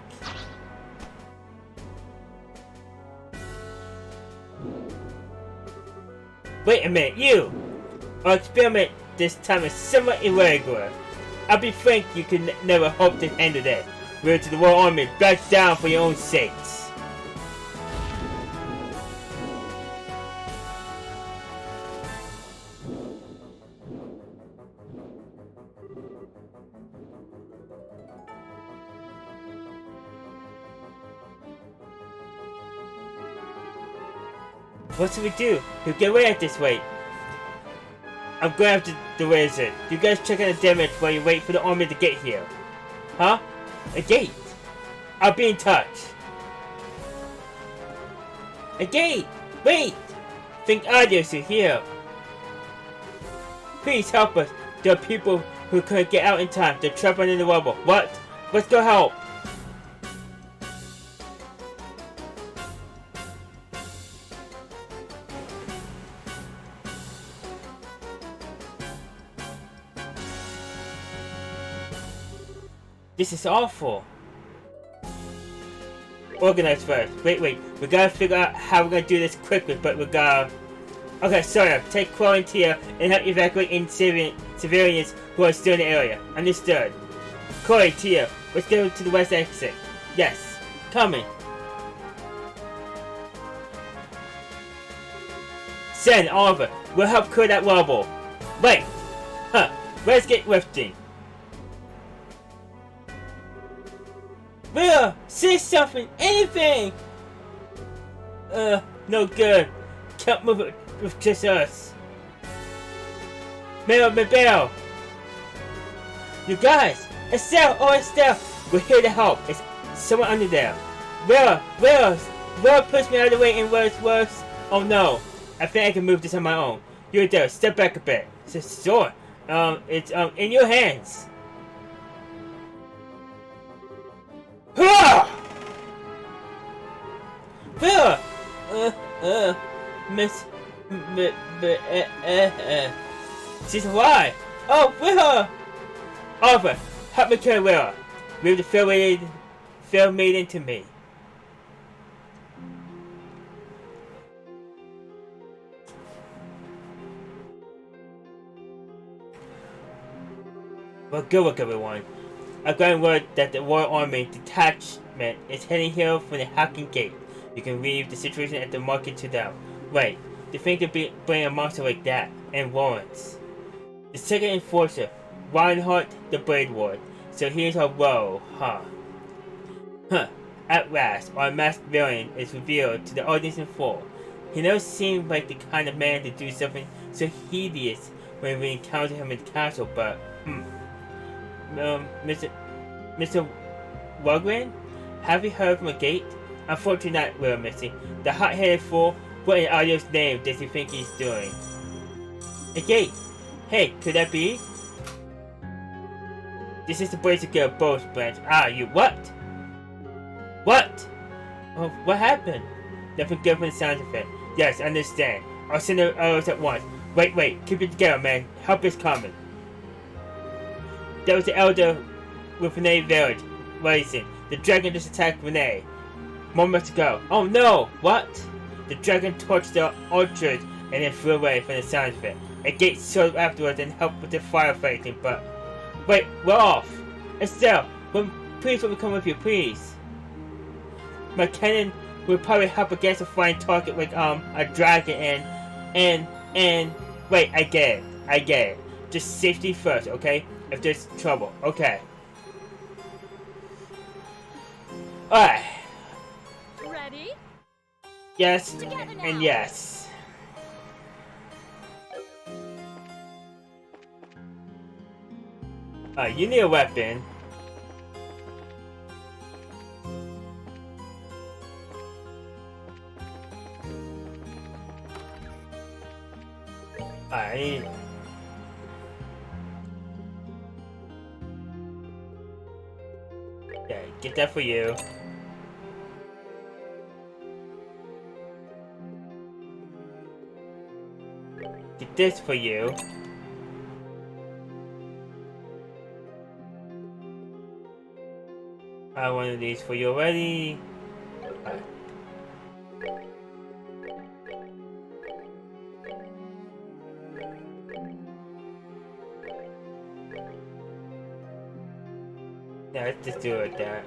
Wait a minute, you! Our experiment this time is somewhat irregular. I'll be frank, you could never hope to handle that. We're to the Royal Army, back down for your own sakes. What should we do? He'll get away at this rate. I'm going after the wizard. You guys check out the damage while you wait for the army to get here. Huh? A gate? I'll be in touch. A gate! Wait! Think Adios is here. Please help us. There are people who couldn't get out in time. They're trapped under the rubble. What? Let's go help. This is awful. Organize first. Wait. We gotta figure out how we're gonna do this quickly, but we gotta... Okay, Sawyer, take Chloe and Tia and help evacuate any civilians who are still in the area. Understood. Chloe, Tia, let's go to the west exit. Yes, coming. Sen, Oliver, we'll help clear that rubble. Wait. Huh. Let's get lifting. Will, say something, anything! No good. Can't move it with just us. Mabel! You guys! Estelle! We're here to help. It's someone under there. Will push me out of the way and worse. Oh no. I think I can move this on my own. You're there. Step back a bit. It's a sword. It's in your hands. She's alive. Oh, Will! Oliver, help me carry Will. Move the field maiden to me. Well, good work, everyone. I've gotten word that the Royal Army detachment is heading here from the Hacking Gate. You can leave the situation at the market to them. Wait, they think to bring a monster like that, and Lawrence. The second enforcer, Reinhardt the Blade Ward. So here's our role, huh? At last, our masked villain is revealed to the audience in full. He never seemed like the kind of man to do something so hideous when we encountered him in the castle, but, Mr. Wugren? Have you heard from a gate? Unfortunately not, Little Missy. The hot-headed fool, what in Audio's name does he think he's doing? A gate? Hey, could that be? This is the place to get a boast, Blanche. Ah, you what? What? Oh, what happened? Nothing good from the sounds of it. Yes, understand. I'll send the others at once. Wait, keep it together, man. Help is coming. That was the elder with Renee Village. Listen, the dragon just attacked Renee. Moments ago. Oh no! What? The dragon torched the orchard and then flew away from the sounds of it. A gate showed up afterwards and helped with the firefighting, but... Wait, we're off! Estelle, please let me come with you, please. My cannon will probably help against a flying target like, a dragon and... Wait, I get it. Just safety first, okay? If there's trouble, okay. Alright. Ready? Yes, Together now. and yes. You need a weapon. Alright. Yeah, get that for you. Get this for you. I have one of these for you already. Alright. Yeah, let's just do it like that.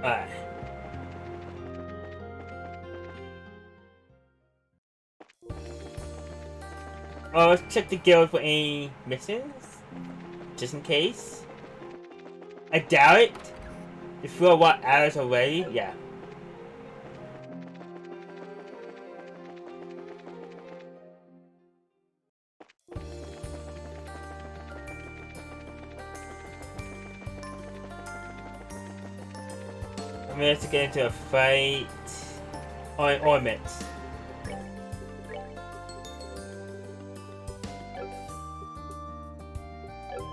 Alright. Oh, let's check the guild for any missions. Just in case. I doubt it. If we're what hours already? Yeah. I'm going to get into a fight on Ormits.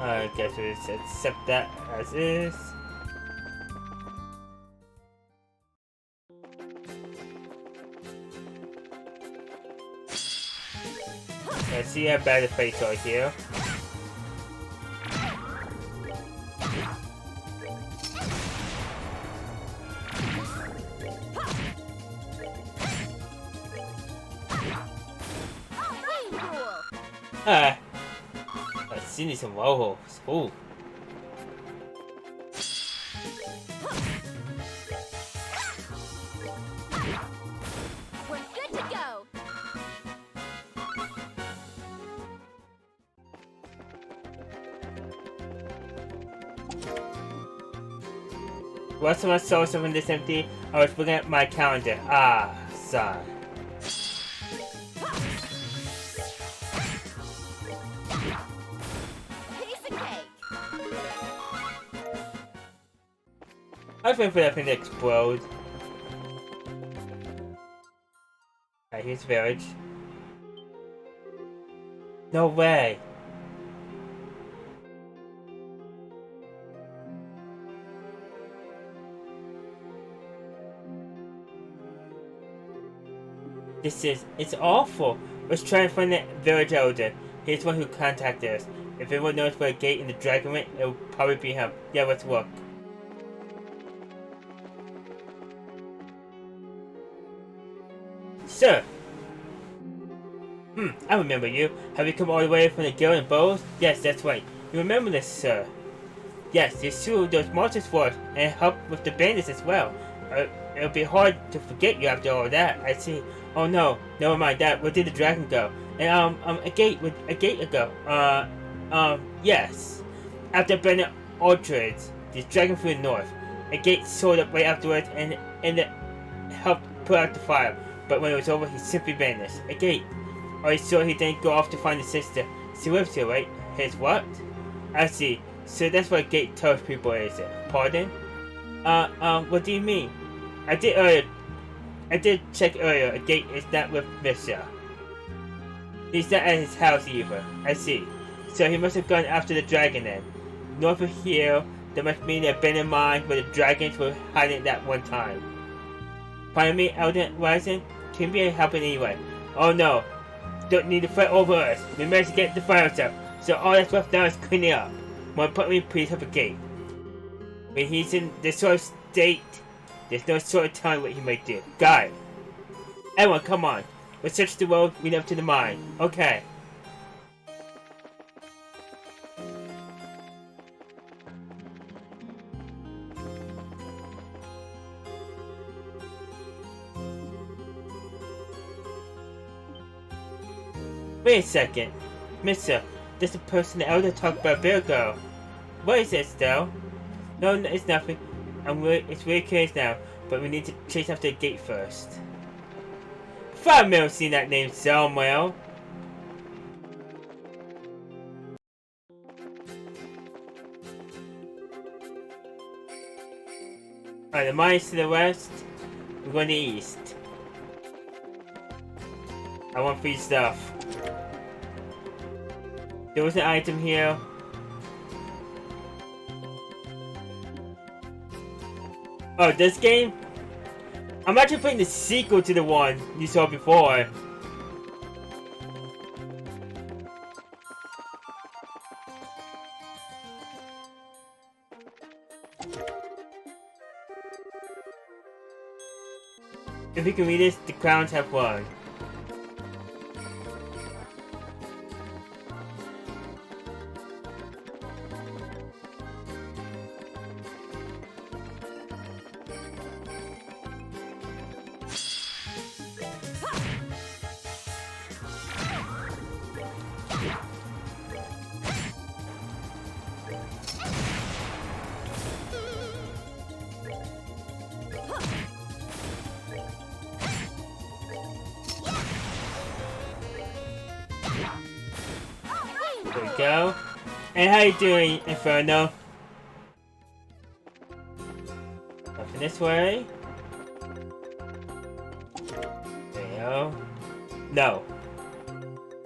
I guess we just accept that as is. I see a better face right here. Ah, I've seen some whoa. Ooh. We're good to go. Once someone saw something this empty, I was looking at my calendar. Ah, sigh. Piece of cake. I was waiting for that thing to explode. Alright, here's the village. No way. It's awful. Let's try and find the village elder. He's the one who contacted us. If anyone knows where a gate in the dragon went, it'll probably be him. Yeah, let's look. Sir! I remember you. Have you come all the way from the guild and bows? Yes, that's right. You remember this, sir. Yes, you slew those monsters for us and helped with the bandits as well. It'll be hard to forget you after all that. I see. Oh no, never mind that. Where did the dragon go? And a gate ago. Yes. After burning orchards, the dragon flew north. A gate soared up right afterwards and it helped put out the fire. But when it was over, he simply vanished. A gate. Are you sure he didn't go off to find his sister? She lives here, right? His what? I see. So that's what a gate tells people, is it? Pardon? What do you mean? I did check earlier. A gate is not with Misha. He's not at his house either. I see. So he must have gone after the dragon then. North of here, that must mean they've been in mind where the dragons were hiding that one time. Pardon me, Elden Rising? Can be helping anyway. Oh no. Don't need to fight over us. We managed to get the fire out. So all that's left now is cleaning up. More importantly, please have a gate. When he's in this sort of state, there's no sort of telling what he might do. Got it. Everyone, come on. Let's search the world, lead up to the mine. Okay. Wait a second. Mister, that's the person the elder talked about a bit ago. What is this, though? No, it's nothing. It's really curious now, but we need to chase after the gate first. I've never seen that name somewhere. Alright, the mine's to the west. We're going to the east. I want free stuff. There was an item here. Oh, this game? I'm actually playing the sequel to the one you saw before. If you can read this, the crowns have won. There we go. And how you doing, Inferno? Nothing this way. There you go. No.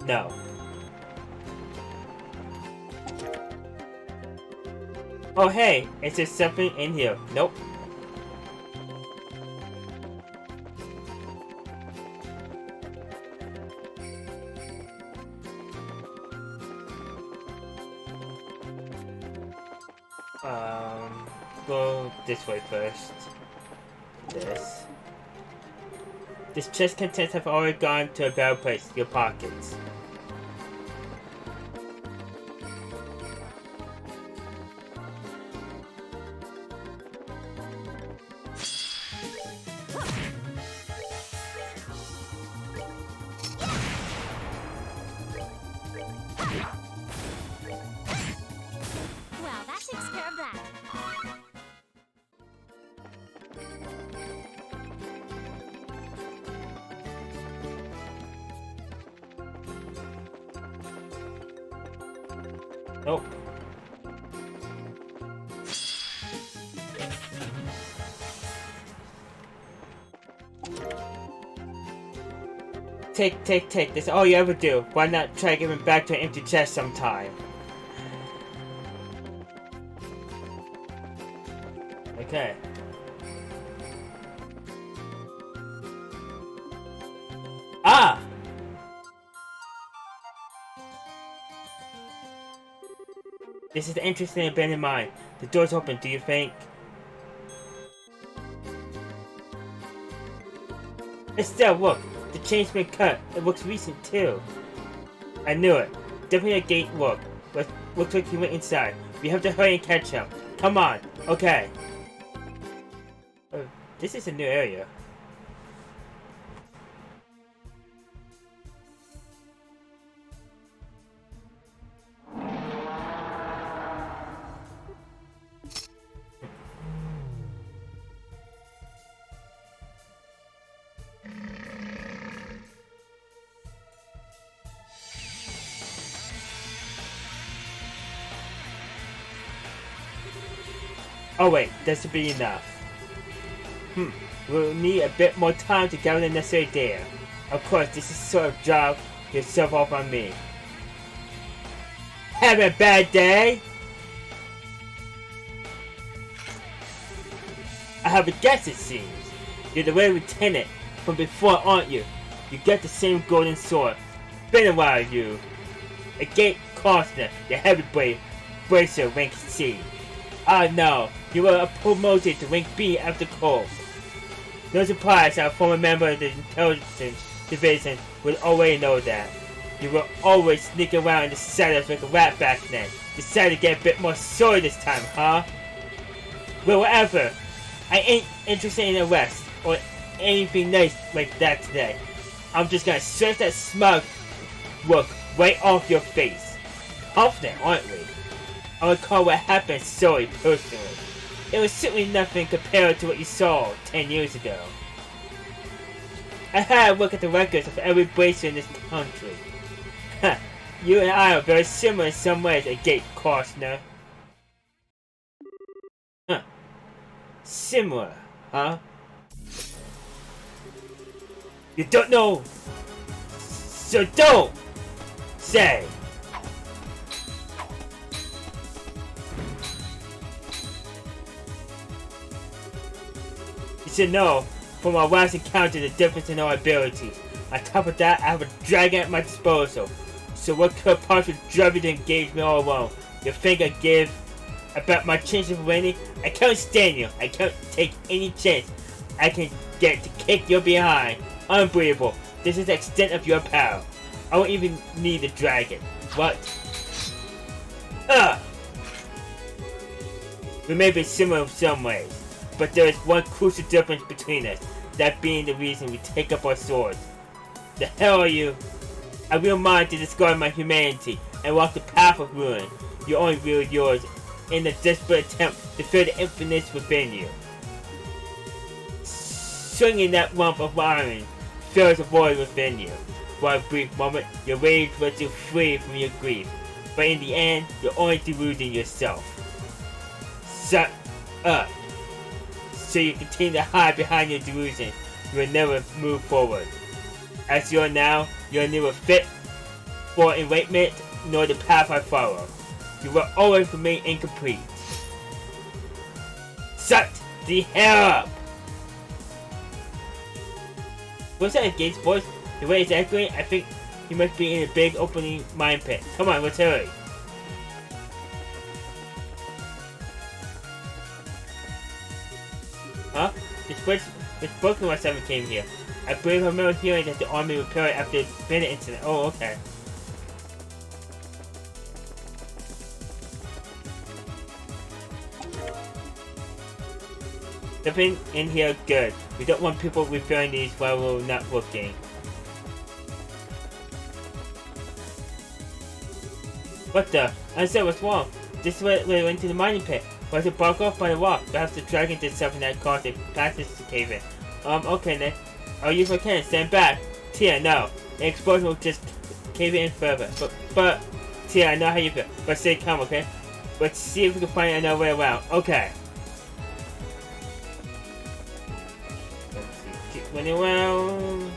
No. Oh hey, is there something in here? Nope. Go this way first. This. This chest contents have already gone to a better place, your pockets. Well, that takes care of that. Nope. Take. That's all you ever do. Why not try giving back to an empty chest sometime? Okay. Ah! This is the entrance to the abandoned mine. The door's open, do you think? Estelle, look! The chain's been cut. It looks recent, too. I knew it. Definitely a gate look. But looks like he went inside. We have to hurry and catch him. Come on. Okay. This is a new area. Oh wait, that should be enough. We'll need a bit more time to gather the necessary data. Of course, this is sort of job yourself off on me. Have a bad day? I have a guess, it seems. You're the Red Lieutenant from before, aren't you? You got the same golden sword. Been a while, you. A Gate Costner, the heavyweight bracer rank C. Ah no, you were promoted to rank B after Cole. No surprise, our former member of the intelligence division would already know that. You were always sneaking around in the shadows like a rat back then. Decided to get a bit more sorry this time, huh? Well, whatever. I ain't interested in arrest or anything nice like that today. I'm just gonna search that smug look right off your face. Confident, aren't we? I recall what happened sorry personally. It was certainly nothing compared to what you saw 10 years ago. I had a look at the records of every bracer in this country. You and I are very similar in some ways, a Gate Costner. Similar, huh? You don't know, so don't say. You should know from our last encounter the difference in our abilities. On top of that, I have a dragon at my disposal. So what could possibly drive you to engage me all alone? You think I give about my chances of winning? I can't stand you. I can't take any chance I can get to kick your behind. Unbelievable. This is the extent of your power. I don't even need the dragon. What? We may be similar in some ways, but there is one crucial difference between us. That being the reason we take up our swords. The hell are you? I will mind to discard my humanity and walk the path of ruin. You only wield yours in a desperate attempt to fill the emptiness within you. Swinging that lump of iron fills a void within you. For a brief moment, your rage lets you free from your grief, but in the end, you're only deluding yourself. Shut up. So you continue to hide behind your delusion. You will never move forward. As you are now, you are neither fit for enlightenment nor the path I follow. You will always remain incomplete. Shut the hell up! Was that a Gate's voice? The way it's echoing, I think he must be in a big opening mine pit. Come on, let's hurry. which broken when someone came here. I believe I remember hearing that the army repaired after the Bennett incident. Oh, okay. Something in here good. We don't want people repairing these while we're not working. What the? I said what's wrong. This is where we went to the mining pit. Was it blocked off by the rock? Perhaps the dragon did something that caused the passage to cave in. Okay then. I'll use my cannon. Stand back. Tia, no. The explosion will just cave in further. But, Tia, I know how you feel. But stay calm, okay? Let's see if we can find another way around. Okay. Let's see. Keep running around.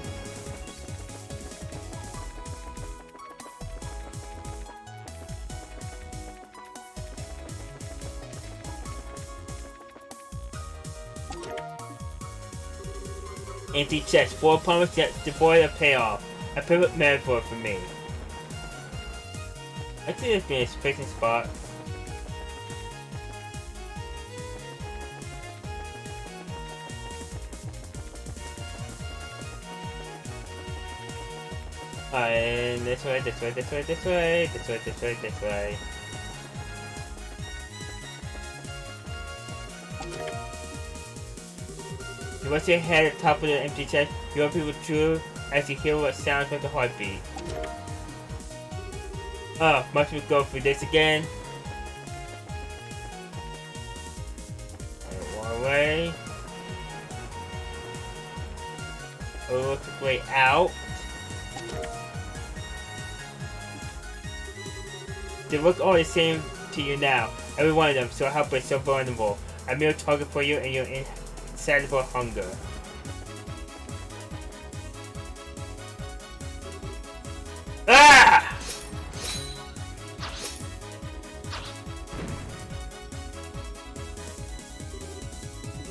Empty chest, 4 promise yet devoid of payoff. A perfect metaphor for me. I see this being a spacing spot. And this way, this way, this way, this way, this way, this way, this way. Once you head at the top of the empty chest, you open people true as you hear what sounds like a heartbeat. Oh, must we go through this again? One way. Oh, the way out. They look all the same to you now. Every one of them, so helpless, so vulnerable. A mere target for you and your insatiable hunger. Ah!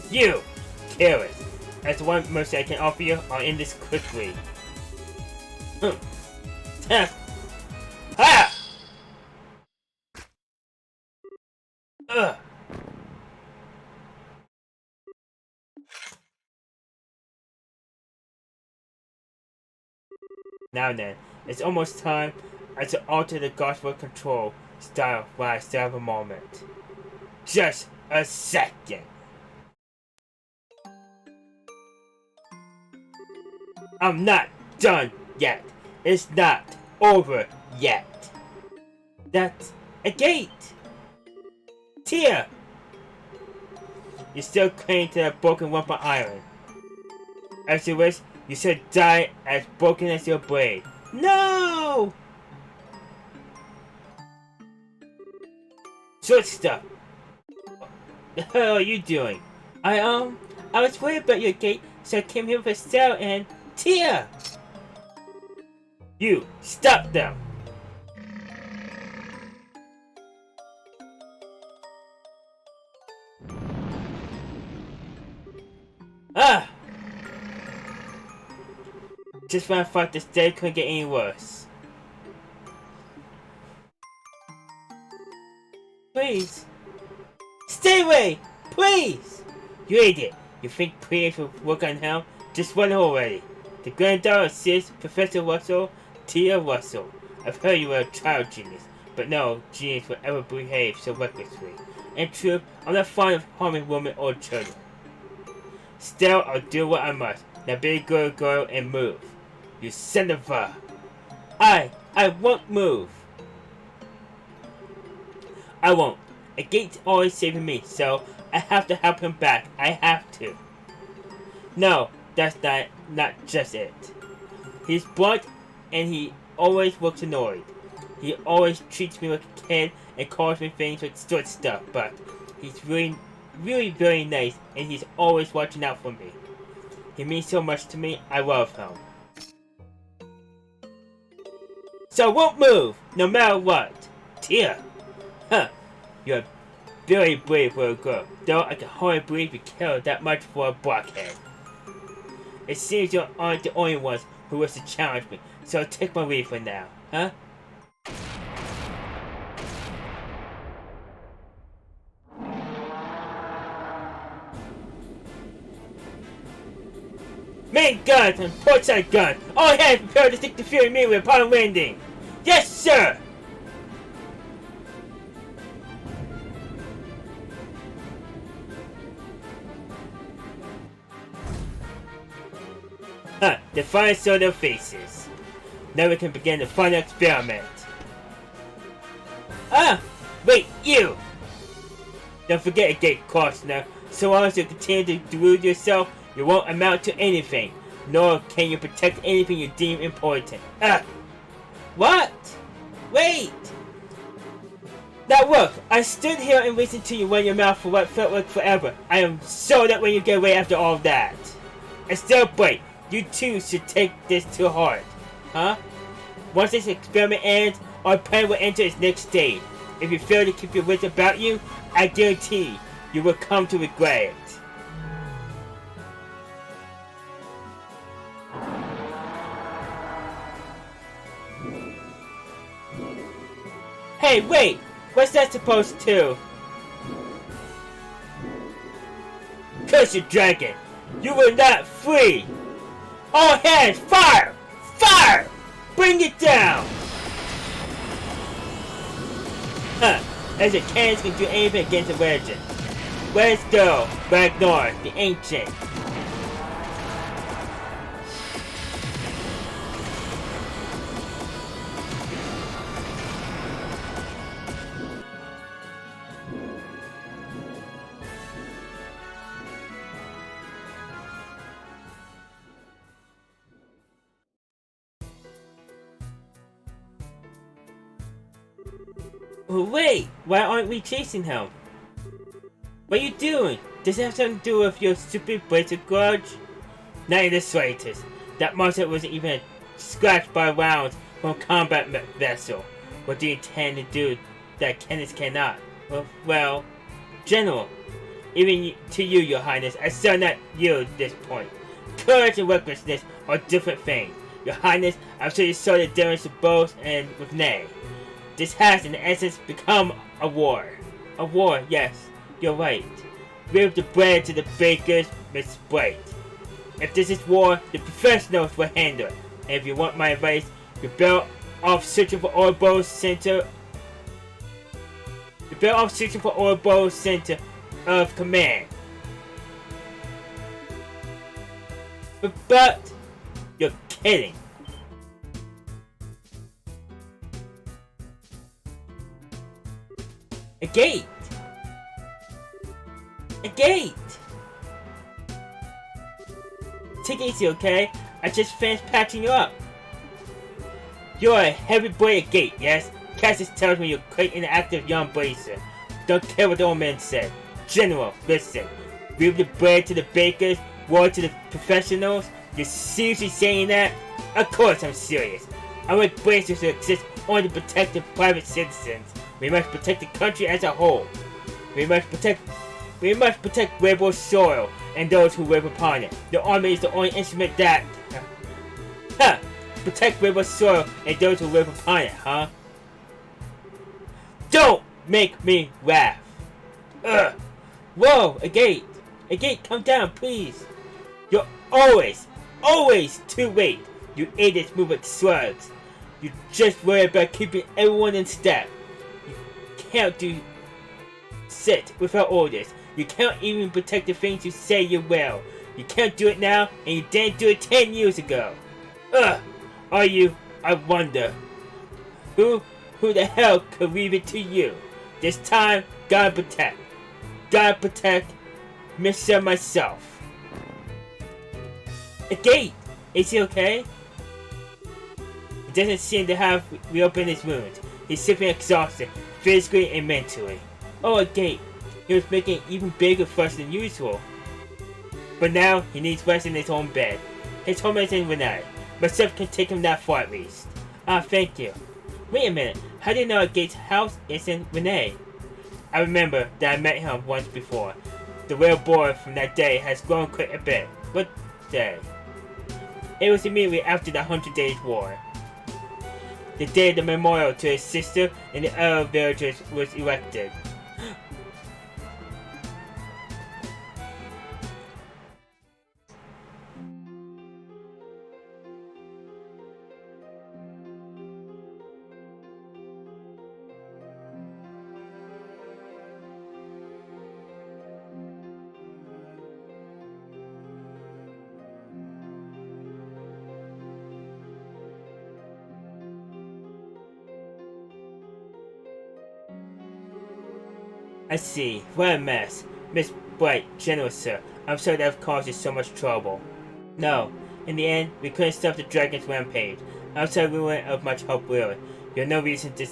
You! Kill it. That's the one mercy I can offer you. I'll end this quickly. Ha! Ugh. Now then, it's almost time to alter the gospel control style while I still have a moment. Just a second. I'm not done yet. It's not over yet. That's a gate. Tia! You're still clinging to that broken Wumpa Island. As you wish, you should die as broken as your blade. No! Short stuff. What the hell are you doing? I was worried about your gate, so I came here for sale and Tia! You, stop them! Ah! Just when I thought this day couldn't get any worse. Please! Stay away! Please! You idiot! You think prayers will work on him? Just run already. The granddaughter of Sis, Professor Russell, Tia Russell. I've heard you were a child genius, but no genius will ever behave so recklessly. In truth, I'm not fond of harming women or children. Still, I'll do what I must. Now be a good girl and move. You son of a... I won't move. I won't. A gate's always saving me, so I have to help him back. I have to. No, that's not just it. He's blunt and he always looks annoyed. He always treats me like a kid and calls me things like short stuff, but he's really very nice and he's always watching out for me. He means so much to me, I love him. So I won't move, no matter what. Tia. Huh. You're very brave for a girl, though I can hardly believe you cared that much for a blockhead. It seems you aren't the only ones who wish to challenge me, so I'll take my leave for now, huh? Main guns and portside guns. All hands prepare to stick the Fury immediately upon landing. Yes, sir! The fire saw their faces. Now we can begin the final experiment. Wait, you! Don't forget a gate, Costner. So long as you continue to delude yourself, you won't amount to anything. Nor can you protect anything you deem important. What? Wait! Now look, I stood here and listened to you run your mouth for what felt like forever. I am so that when you get away after all that. Estelle Blake, you too should take this to heart. Huh? Once this experiment ends, our plan will enter its next stage. If you fail to keep your wits about you, I guarantee you will come to regret it. Hey, wait! What's that supposed to? Curse your dragon! You will not flee! All hands, fire! Fire! Bring it down! As your cannons can do anything against a legend. Let's go, Ragnar, the Ancient. Wait, why aren't we chasing him? What are you doing? Does it have something to do with your stupid Blazer grudge? Not in the slightest. That monster wasn't even scratched by rounds from a combat vessel. What do you intend to do that Kenneth cannot? Well, General, even to you, Your Highness, I still not yield at this point. Courage and recklessness are different things. Your Highness, I'm sure you saw the difference with Bose and with Ney. This has, in essence, become a war. A war, yes, you're right. Give the bread to the bakers, Miss Bright. If this is war, the professionals will handle it. And if you want my advice, you better off searching for Orbo's center. You better off searching for Orbo's center of command. But you're kidding. A gate! A gate! Take it easy, okay? I just finished patching you up. You're a heavy-bladed gate, yes? Cassius tells me you're quite an active young blazer. Don't care what the old man said. General, listen. Give the bread to the bakers, war to the professionals. You're seriously saying that? Of course I'm serious. I want blazers to exist only to protect the private citizens. We must protect the country as a whole. We must protect Rebel soil and those who live upon it. The army is the only instrument that... Protect Rebel soil and those who live upon it, huh? Don't make me laugh. Ugh. Whoa, a gate. A gate, come down, please. You're always too late. You idiots move like slugs. You just worry about keeping everyone in step. Can't sit without orders. You can't even protect the things you say you will. You can't do it now, and you didn't do it 10 years ago. Are you? I wonder. Who the hell could leave it to you? This time, gotta protect. Gotta protect Mr. myself. A gate! Is he okay? He doesn't seem to have reopened his wounds. He's simply exhausted. Physically and mentally. Oh, a gate. He was making an even bigger fuss than usual. But now, he needs rest in his own bed. His home is in Renai. Myself can take him that far at least. Thank you. Wait a minute. How do you know a gate's house is in Renai? I remember that I met him once before. The real boy from that day has grown quite a bit. What day? It was immediately after the 100 Days War. The day the memorial to his sister and the other villagers was erected. I see. What a mess. Miss Bright, General Sir, I'm sorry that I've caused you so much trouble. No. In the end, we couldn't stop the dragon's rampage. I'm sorry we weren't of much help really. You have no reason to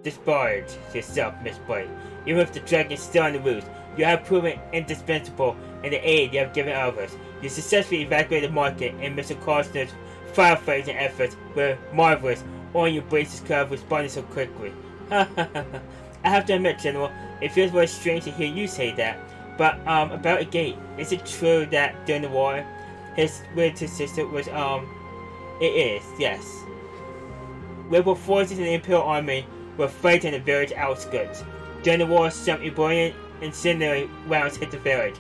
disparage yourself, Miss Bright. Even if the dragon is still on the loose, you have proven indispensable in the aid you have given others. You successfully evacuated the market, and Mr. Costner's firefighting efforts were marvelous. All your braces could have responded so quickly. I have to admit, General, it feels very strange to hear you say that. But, about a gate, is it true that during the war, his relative sister was, it is, yes. Rebel forces in the Imperial Army were fighting in the village outskirts. During the war, some Ebonian incendiary rounds hit the village.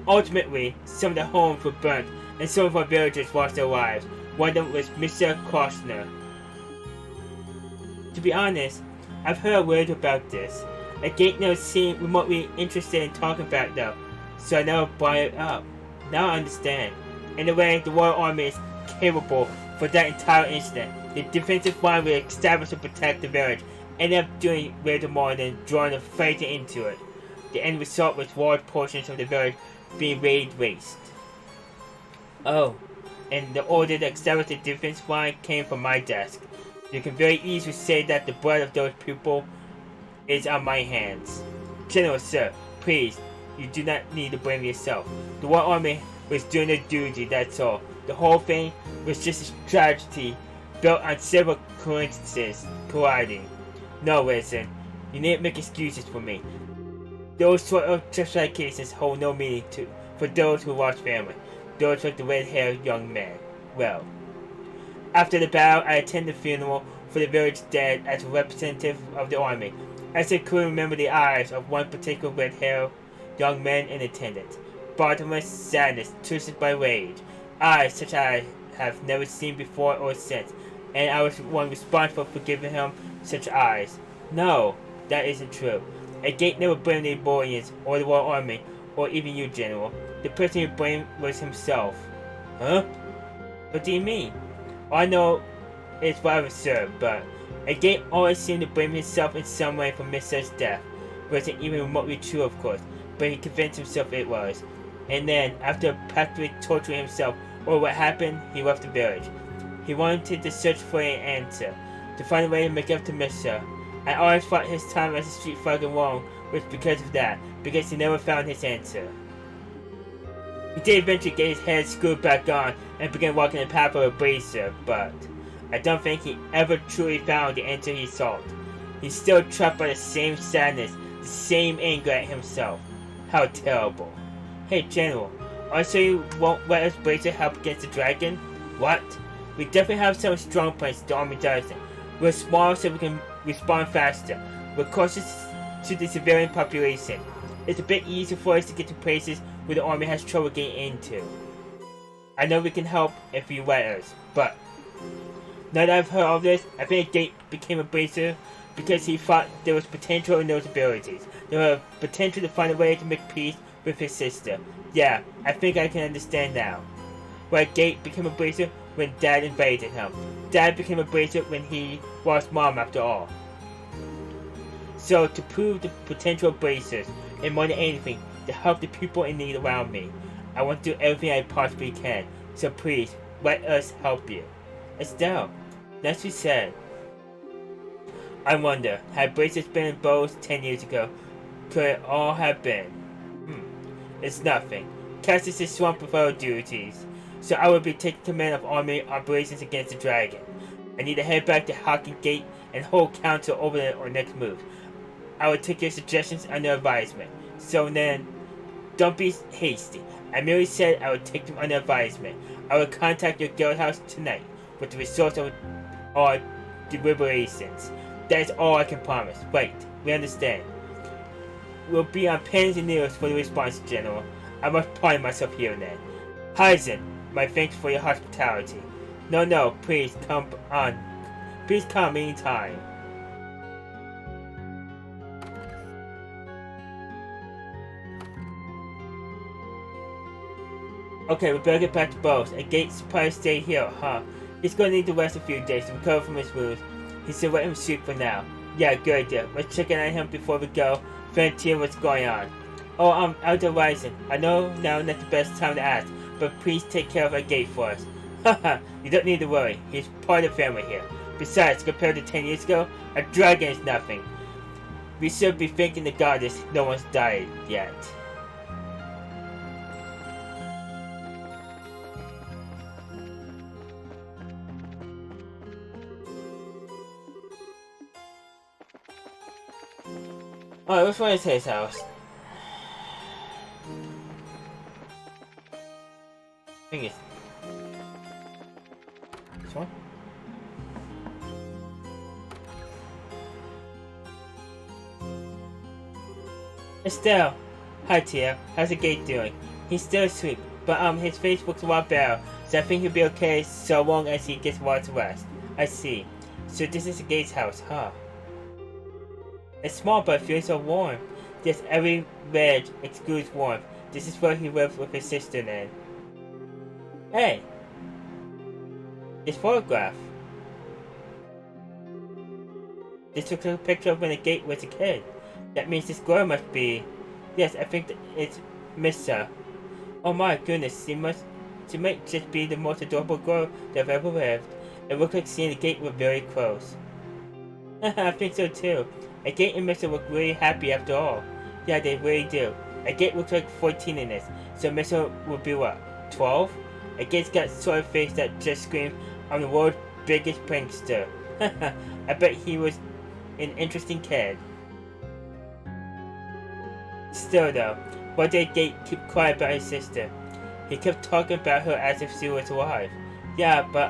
Ultimately, some of the homes were burnt, and some of our villagers lost their lives. One of them was Mr. Costner. To be honest, I've heard a little about this. A gate never seemed remotely interested in talking about it though, so I never brought it up. Now I understand. In a way, the Royal Army is capable for that entire incident. The defensive line we established to protect the village ended up doing little more than drawing the fighting into it. The end result was large portions of the village being laid waste. Oh, and the order to establish the defense line came from my desk. You can very easily say that the blood of those people is on my hands. General Sir, please, you do not need to blame yourself. The Royal Army was doing their duty, that's all. The whole thing was just a tragedy built on several coincidences colliding. No, listen, you needn't make excuses for me. Those sort of justified cases hold no meaning for those who lost family. Those like the red-haired young man. Well, after the battle, I attended the funeral for the village dead as a representative of the army. I still could remember the eyes of one particular red-haired young man in attendance. Bottomless sadness, twisted by rage. Eyes such I have never seen before or since, and I was one responsible for giving him such eyes. No, that isn't true. A gate never blamed the Ebonians or the Royal Army, or even you, General. The person you blamed was himself. Huh? What do you mean? I know it's rather absurd, but a gate always seemed to blame himself in some way for Mr.'s death. Wasn't even remotely true, of course, but he convinced himself it was. And then, after practically torturing himself over what happened, he left the village. He wanted to search for an answer, to find a way to make up to Mr. I always thought his time as a street thug in Rome was because of that, because he never found his answer. He did eventually get his head screwed back on and began walking the path of a bracer, but I don't think he ever truly found the answer he sought. He's still trapped by the same sadness, the same anger at himself. How terrible. Hey General, are you sure you won't let us bracer help against the dragon? What? We definitely have some strong points the army doesn't. We're small so we can respond faster. We're cautious to the civilian population. It's a bit easier for us to get to places where the army has trouble getting into. I know we can help if you let us, but now that I've heard all this, I think Gate became a bracer because he thought there was potential in those abilities. There was potential to find a way to make peace with his sister. Yeah, I think I can understand now. Why Gate became a bracer when Dad invaded him. Dad became a bracer when he lost Mom after all. So to prove the potential bracers, and more than anything, to help the people in need around me, I want to do everything I possibly can. So please, let us help you. Estelle, nicely said. I wonder, had bracers been in bows 10 years ago, could it all have been? It's nothing. Cassius is swamped with other duties, so I will be taking command of army operations against the dragon. I need to head back to Hawking Gate and hold council over our next move. I will take your suggestions under advisement. So then, don't be hasty. I merely said I would take them under advisement. I will contact your guild house tonight with the results of our deliberations. That is all I can promise. Right, we understand. We'll be on pins and needles for the response, General. I must pardon myself here and then. Hyzen, my thanks for your hospitality. No, please come on. Please come anytime. Okay, we better get back to Bose. A Gate's probably stay here, huh? He's gonna need to rest a few days to recover from his wounds. He said let him sleep for now. Yeah, good idea. Let's check in on him before we go friend Tia, what's going on? Oh, Elder Rising. I know now not the best time to ask, but please take care of our gate for us. Haha, you don't need to worry. He's part of the family here. Besides, compared to 10 years ago, a dragon is nothing. We should be thanking the goddess no one's died yet. Alright, which one is his house? I think it's this one. Estelle, hi Tia. How's the gate doing? He's still asleep, but his face looks a lot better, so I think he'll be okay so long as he gets lots of rest. I see. So this is the gate's house, huh? It's small but it feels so warm. Just every red exudes warmth. This is where he lives with his sister then. Hey! This photograph. This looks like a picture of when the gate was a kid. That means this girl must be... Yes, I think that it's Missa. Oh my goodness, she might just be the most adorable girl that I've ever lived. It looks like seeing the gate were very close. I think so too. A gate and Missa look really happy after all. Yeah, they really do. A gate looks like 14 in this, so Missa will be what, 12? A gate's got sort of face that just screams, I'm the world's biggest prankster. I bet he was an interesting kid. Still though, why did Gate keep quiet about his sister? He kept talking about her as if she was alive. Yeah, but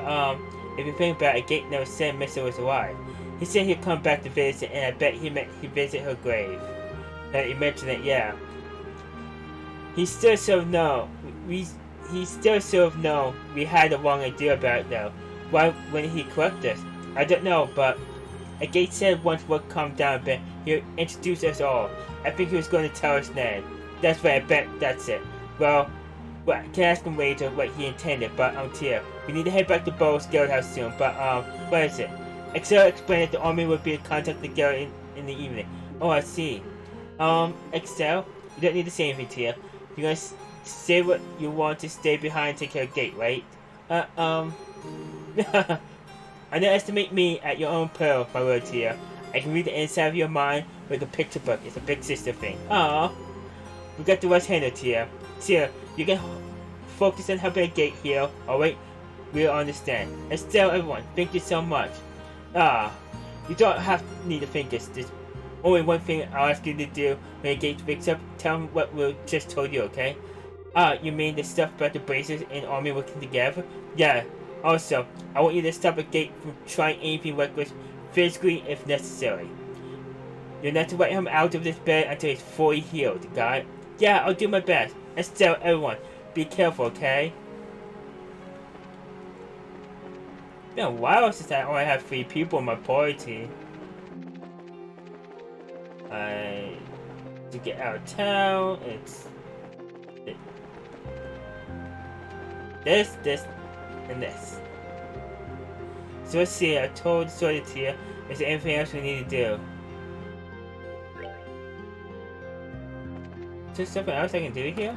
if you think about it, Gate never said Missa was alive. He said he'd come back to visit, and I bet he meant he'd visit her grave. Now that you mention it, yeah. He still sort of know. He still sort of know we had the wrong idea about it though. Why wouldn't he correct us? I don't know, but a Gate said once we'll calm down a bit, he'll introduce us all. I think he was going to tell us then. That's right, I bet that's it. Well, I can ask him later what he intended, but Tia, we need to head back to Bo's Guild House soon, but what is it? Excel explained that the army would be in contact with the Guild in the evening. Oh, I see. Excel, you don't need to say anything, Tia. You're gonna say what you want to stay behind and take care of Gate, right? Underestimate me at your own peril, my little Tia. I can read the inside of your mind with a picture book. It's a big sister thing. Aww. We got the rest handled, Tia. Tia, you can focus on helping Gate heal, alright? We'll understand. And still, everyone, thank you so much. You don't need to thank us. There's only one thing I'll ask you to do when Gate wakes up. Tell him what we just told you, okay? You mean the stuff about the bracers and army working together? Yeah. Also, I want you to stop a Gate from trying anything reckless, physically if necessary. You're not to let him out of this bed until he's fully healed, got it? Yeah, I'll do my best. And still, everyone, be careful, okay? It's been a while since I only have 3 people in my party. To get out of town, it's... This, and this. So let's see, I told Sorted Tia, is there anything else we need to do? Is there something else I can do here?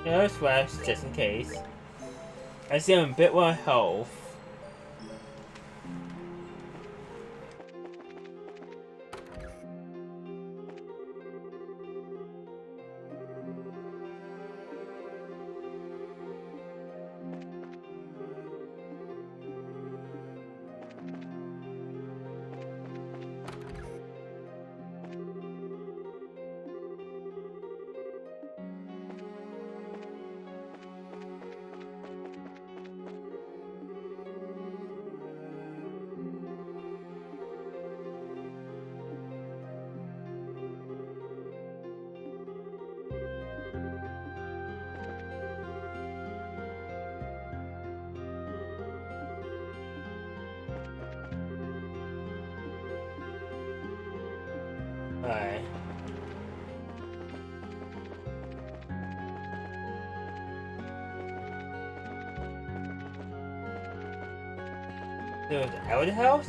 Let's rest just in case. I see I'm a bit more health. Alright. There's the outhouse?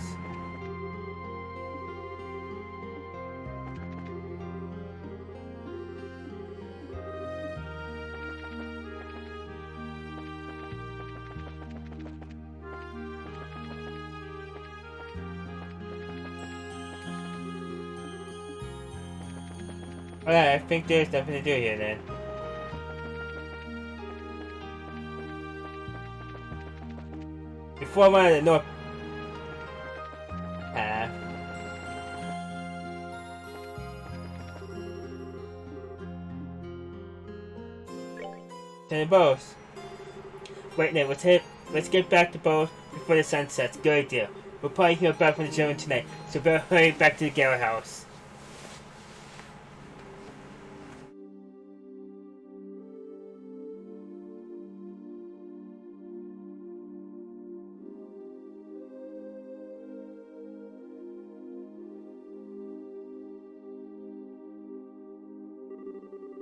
Alright, I think there's nothing to do here then. Before I went to the north path. To the bows. Wait, now let's get back to bows before the sun sets. Good idea. We'll probably hear back from the German tonight, so better hurry back to the Gale house.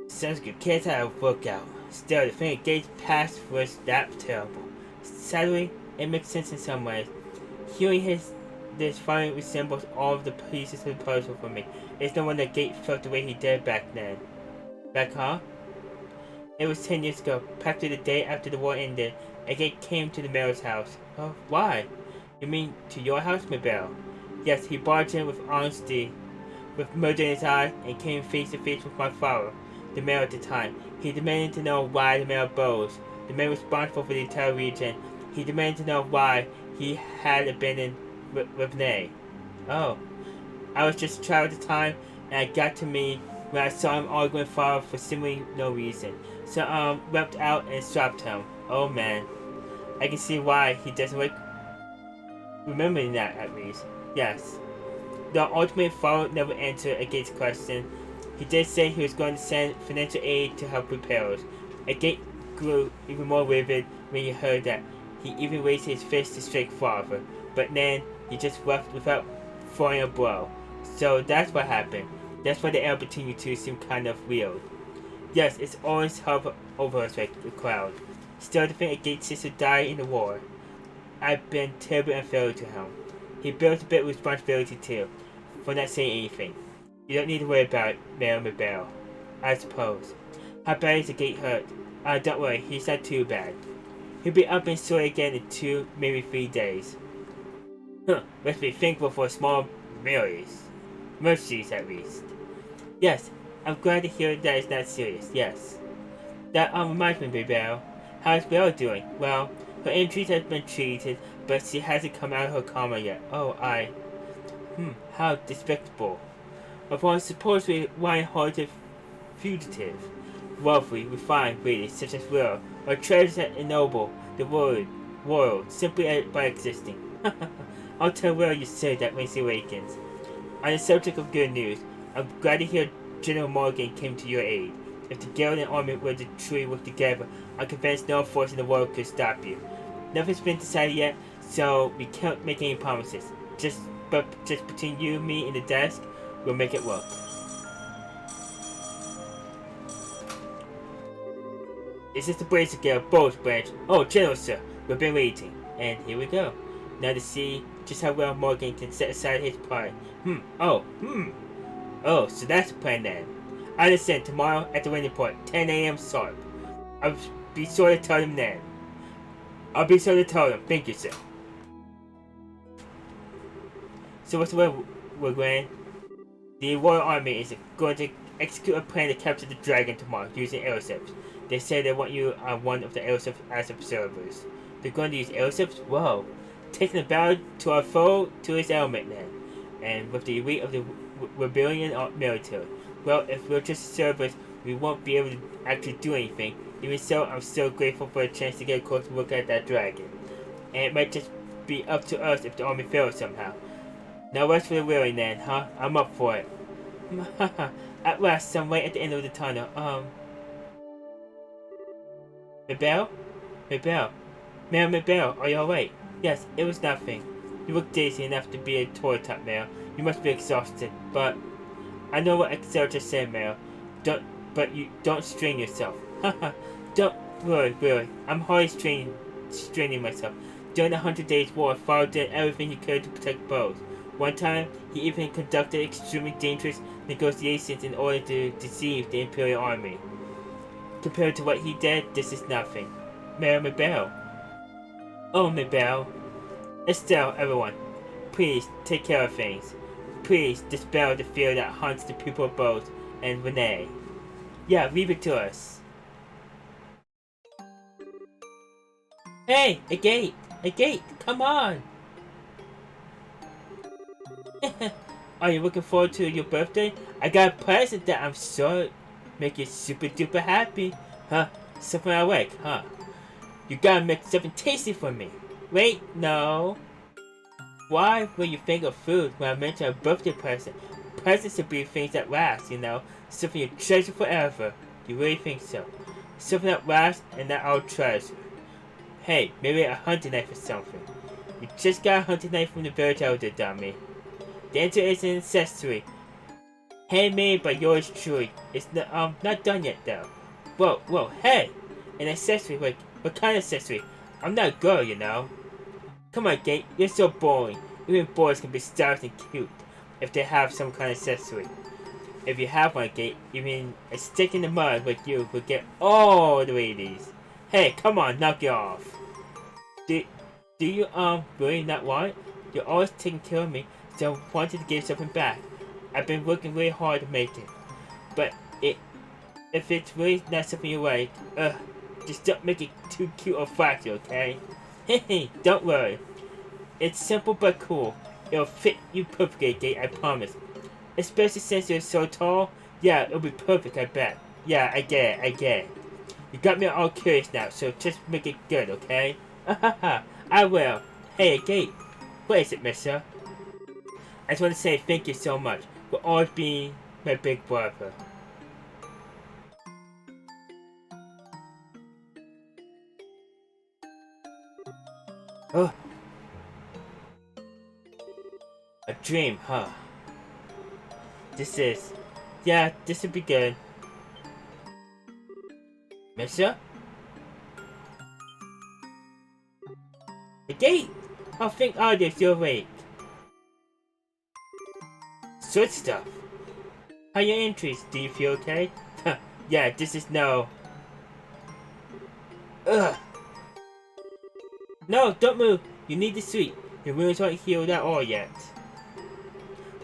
Sounds good. Can't have a workout. Still, the thing Gates past was that terrible. Sadly, it makes sense in some ways. Hearing this finally resembles all of the pieces of the puzzle for me. It's no wonder Gates felt the way he did back then. Back, huh? It was 10 years ago, practically the day after the war ended, and Gates came to the mayor's house. Oh, why? You mean to your house, Mabel? Yes, he barged in with honesty, with murder in his eyes, and came face to face with my father, the mayor at the time. He demanded to know why the mayor Bowes, the man responsible for the entire region, he demanded to know why he had abandoned Renee. Oh, I was just a child at the time, and it got to me when I saw him arguing with father for simply no reason. So wept out and stopped him. Oh man, I can see why he doesn't like remembering that at least. Yes, the ultimate father never answered Agate's question. He did say he was going to send financial aid to help repairs. Agate grew even more vivid when he heard that. He even raised his fist to strike father, but then he just left without throwing a blow. So that's what happened. That's why the air between you two seemed kind of weird. Yes, it's always held over us like the cloud. Still, the thing Agate's sister died in the war. I've been terribly unfair to him. He bears a bit of responsibility too, for not saying anything. You don't need to worry about it, Mayor Mabel, I suppose. How bad is the Gate hurt? Don't worry, he's not too bad. He'll be up and sore again in 2, maybe 3 days. Huh, let's be thankful for small mercies at least. Yes, I'm glad to hear that it's not serious, yes. That reminds me, Mabel. How's Belle doing? Well, her injuries have been treated, but she hasn't come out of her coma yet. Oh, how despicable. Of one supposedly lion-hearted fugitive, wealthy, refined ladies such as Will, or treasures that ennoble the world simply by existing. I'll tell Will you said that when she awakens. On the subject of good news, I'm glad to hear General Morgan came to your aid. If the Guild and Army were to truly work together, I'm convinced no force in the world could stop you. Nothing's been decided yet, so we can't make any promises. Just between you, me, and the desk, we'll make it work. Is this the Blazer Guild Bows branch? Oh, General, sir, we've been waiting. And here we go. Now to see just how well Morgan can set aside his pride. Oh, so that's the plan then. I understand, tomorrow at the landing port, 10 a.m. sharp. I'll be sure to tell them then. Thank you, sir. So what's the way we're going? The Royal Army is going to execute a plan to capture the dragon tomorrow using airships. They say they want you on one of the airships as observers. They're going to use airships? Whoa. Taking the battle to our foe to his element then. And with the elite of the rebellion military. Well, if we're just observers, we won't be able to actually do anything. Even so, I'm still grateful for the chance to get a closer look at that dragon. And it might just be up to us if the army fails somehow. Now rest for the weary then, huh? I'm up for it. At last, some light at the end of the tunnel. Mabel? Mayor Mabel, are you alright? Yes, it was nothing. You look dizzy enough to be a toy top, Mayor. You must be exhausted, but I know what Excel just said, Mel. But you don't strain yourself. Haha, don't worry. I'm always straining myself. During the 100 Days War, Father did everything he could to protect Bose. One time, he even conducted extremely dangerous negotiations in order to deceive the Imperial Army. Compared to what he did, this is nothing. Mayor Mabel. Oh, Mabel. Estelle, everyone. Please, take care of things. Please, dispel the fear that haunts the people of Bose and Renee. Yeah, leave it to us. Hey, a gate, come on. Are you looking forward to your birthday? I got a present that I'm sure make you super duper happy. Huh? Something I like, huh? You gotta make something tasty for me. Wait, no. Why will you think of food when I mention a birthday present? Presents should be things that last, you know? Something you treasure forever. You really think so? Something that lasts and that I'll treasure. Hey, maybe a hunting knife or something. You just got a hunting knife from the village elder, dummy. The answer is an accessory. Handmade by yours truly. It's not done yet though. Whoa, hey! An accessory, like, what kind of accessory? I'm not a girl, you know. Come on, Gate, you're so boring. Even boys can be stylish and cute if they have some kind of accessory. If you have one, Gate, even a stick in the mud like you will get all the ladies. Hey, come on, knock it off. Do you really not want it? You're always taking care of me, so I wanted to give something back. I've been working really hard to make it. But if it's really not something you like, just don't make it too cute or flashy, okay? Hey, don't worry. It's simple but cool. It'll fit you perfectly, Gate, I promise. Especially since you're so tall. Yeah, it'll be perfect, I bet. Yeah, I get it. You got me all curious now, so just make it good, okay? I will. Hey, Gate. What is it, mister? I just want to say thank you so much for always being my big brother. Oh. A dream, huh? This would be good. Mister? The Gate! I think August, you're awake. Sweet stuff. How are your entries? Do you feel okay? Yeah, this is no. Ugh. No, don't move. You need to sleep. Your wounds aren't healed at all yet.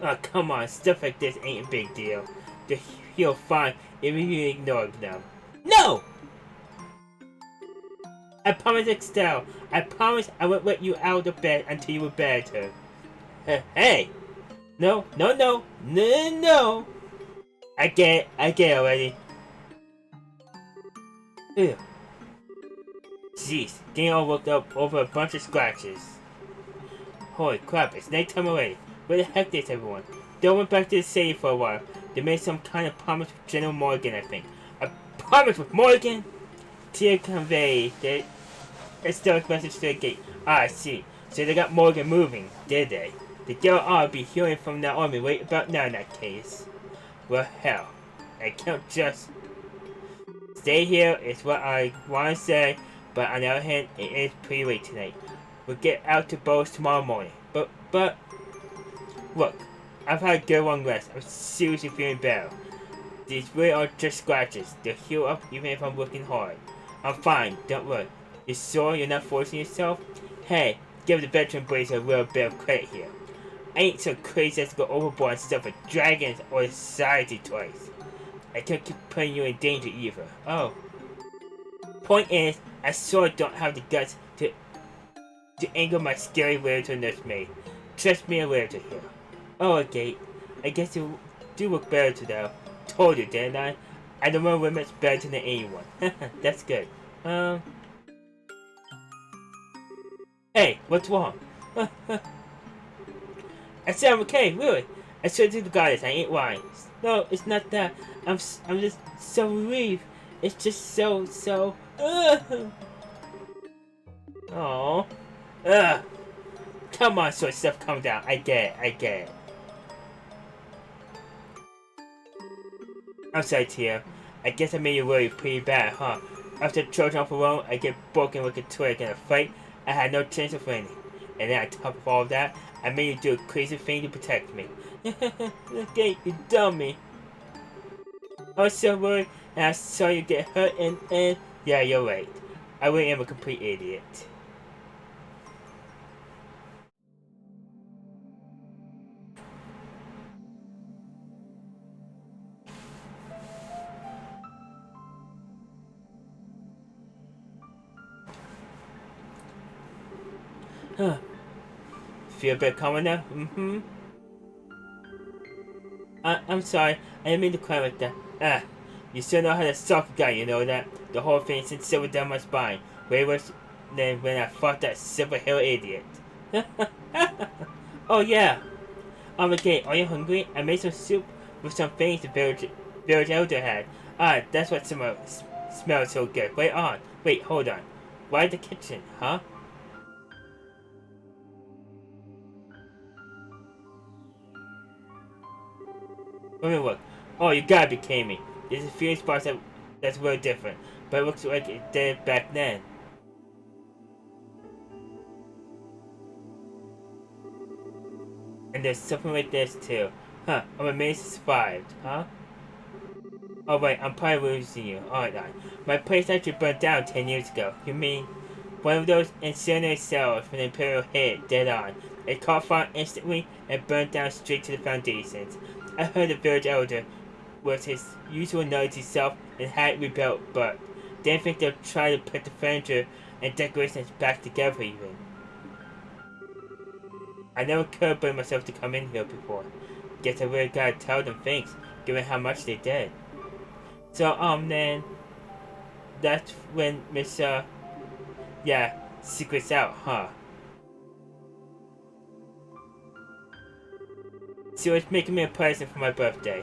Oh, come on. Stuff like this ain't a big deal. They'll heal fine if you ignore them. No! I promise, Estelle. I promise I won't let you out of bed until you were better. Hey! No. I get it already. Ew. Jeez, getting all worked up over a bunch of scratches. Holy crap, it's nighttime already. Where the heck is everyone? They went back to the city for a while. They made some kind of promise with General Morgan, I think. A promise with Morgan? Tia conveyed Estelle's message to the Gate. Ah, I see. So they got Morgan moving, did they? The girl ought to be hearing from the army right about now in that case. Well, hell. I can't just stay here is what I want to say, but on the other hand, it is pretty late tonight. We'll get out to Bose tomorrow morning. But, look, I've had a good long rest. I'm seriously feeling better. These really are just scratches. They'll heal up even if I'm working hard. I'm fine, don't worry. You're sure you're not forcing yourself? Hey, give the veteran blazer a little bit of credit here. I ain't so crazy as to go overboard and stuff with dragons or society twice. I can't keep putting you in danger either. Oh. Point is, I sure don't have the guts to anger my scary little nursemaid. Trust me a little here. Oh, Gate. I guess you do look better today. Told you, didn't I? I don't know women's better than anyone. That's good. Hey, what's wrong? I said I'm okay, really. I swear to the goddess, I ain't lying. No, it's not that. I'm just so relieved. It's just so. Oh. Come on, sort of stuff, calm down. I get it. I'm sorry, Tia. I guess I made you worry pretty bad, huh? After trudging off alone, I get broken like a twig in a fight. I had no chance of winning. And then on top of all of that, I made you do a crazy thing to protect me. Okay, you dummy. I was so worried, and I saw you get hurt, and yeah, you're right. I really am a complete idiot. Huh. Feel a bit calmer now? Mm-hmm. I'm sorry. I didn't mean to cry like that. You still know how to suck a guy, you know that? The whole thing since silver down my spine. Way worse than when I fought that Silver Hill idiot. Oh yeah. Okay, are you hungry? I made some soup with some things the village elder had. That's what smells so good. Wait, hold on. Why the kitchen, huh? Let me look. Oh, you gotta be kidding me. There's a few spots that's really different, but it looks like it did back then. And there's something like this too. Huh, I'm amazed it survived, huh? Oh wait, I'm probably losing you. Alright, my place actually burned down 10 years ago. You mean one of those incendiary cells when the Imperial hit it dead on? It caught fire instantly and burned down straight to the foundations. I heard the village elder was his usual noisy self and had it rebuilt, but didn't think they'd try to put the furniture and decorations back together even. I never could bring myself to come in here before. Guess I really gotta tell them thanks, given how much they did. So, then, that's when Miss, secrets out, huh? She was making me a present for my birthday.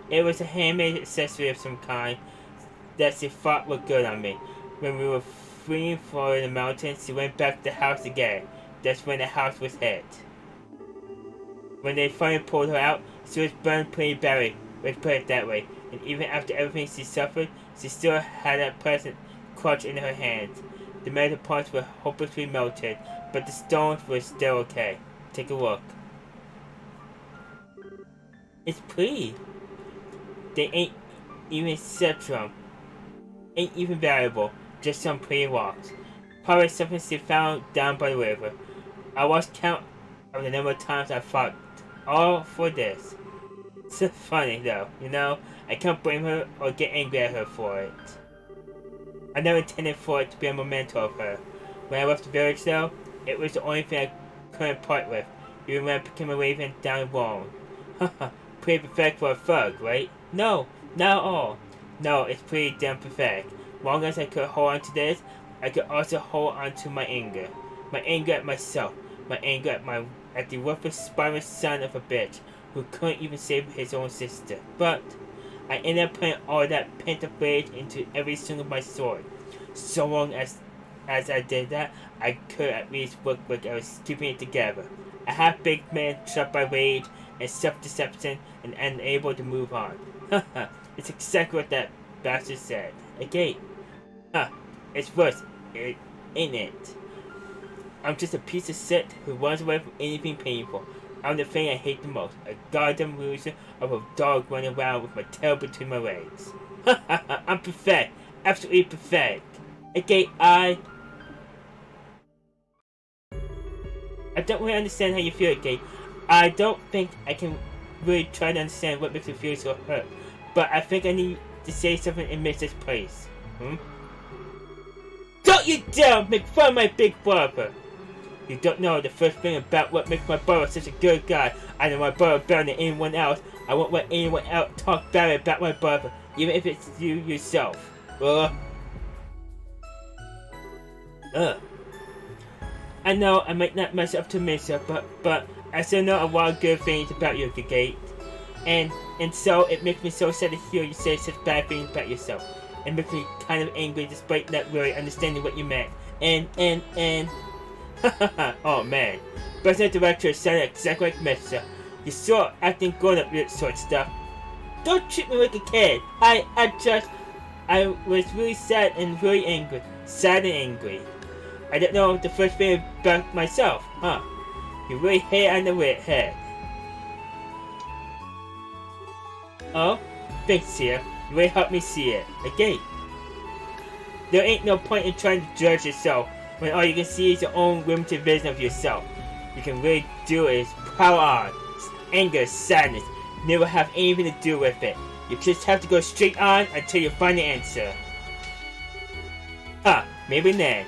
It was a handmade accessory of some kind that she thought looked good on me. When we were fleeing for the mountains, she went back to the house again. That's when the house was hit. When they finally pulled her out, she was burned pretty badly, let's put it that way. And even after everything she suffered, she still had that present clutched in her hands. The metal parts were hopelessly melted, but the stones were still okay. Take a look. It's pretty. They ain't even Cetrum. Ain't even valuable. Just some pretty rocks. Probably something she found down by the river. I lost count of the number of times I fought all for this. It's funny though, you know? I can't blame her or get angry at her for it. I never intended for it to be a memento of her. When I left the village though, it was the only thing I couldn't part with, even when I became a raven down the wrong. Haha. Pretty pathetic for a thug, right? No, not at all. No, it's pretty damn pathetic. Long as I could hold on to this, I could also hold on to my anger. My anger at myself. My anger at the worthless spineless son of a bitch who couldn't even save his own sister. But I ended up putting all that pent-up rage into every swing of my sword. So long as I did that, I could at least look like I was keeping it together. A half-baked man trapped by rage and self-deception and unable to move on. Haha, it's exactly what that bastard said. A gate. It's worse, ain't it? I'm just a piece of shit who runs away from anything painful. I'm the thing I hate the most. A goddamn loser of a dog running around with my tail between my legs. I'm pathetic. Absolutely pathetic. Okay, I don't really understand how you feel, okay? I don't think I can really try to understand what makes you feel so hurt. But I think I need to say something in Mrs. Place. Don't you dare make fun of my big brother! You don't know the first thing about what makes my brother such a good guy. I know my brother better than anyone else. I won't let anyone else talk bad about my brother, even if it's you yourself. I know I might not mess up to Misa, but I still know a lot of good things about you, Gate. And so it makes me so sad to hear you say such bad things about yourself. It makes me kind of angry despite not really understanding what you meant. And oh man. President Director sounded exactly like Mr. You're still acting grown up with that sort of stuff. Don't treat me like a kid. I was really sad and really angry. Sad and angry. I don't know the first thing about myself, huh? You really hit on the head. Oh, thanks, Tia. You really helped me see it. Again. There ain't no point in trying to judge yourself when all you can see is your own limited vision of yourself. You can really do is power on. Anger, sadness, never have anything to do with it. You just have to go straight on until you find the answer. Maybe then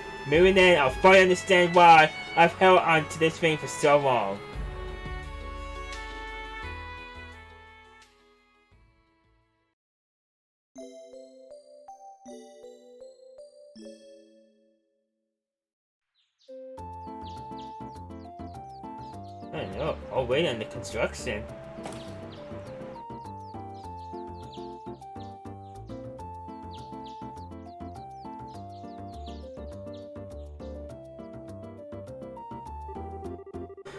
I'll finally understand why I've held on to this thing for so long. I don't know. I'll wait on the construction.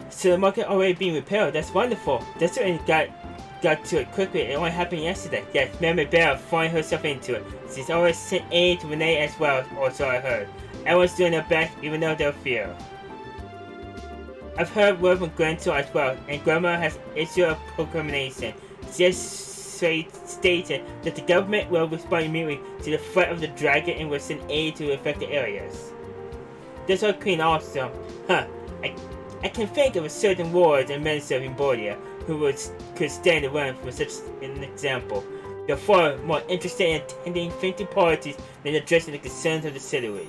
So the market already being repaired. That's wonderful. That's really got to it quickly. It only happened yesterday. Yes, Mary Bell throwing herself into it. She's always sent aid to Renee as well, or so I heard. Everyone's doing their best, even though they're fear. I've heard word from Grantor as well, and Grandma has issued a proclamation. She has stated that the government will respond immediately to the threat of the dragon and will send aid to affected areas. That's all Queen also. I can think of a certain wards and minister in Bordia who could stand around for such an example. They're far more interested in attending fainting parties than addressing the concerns of the city.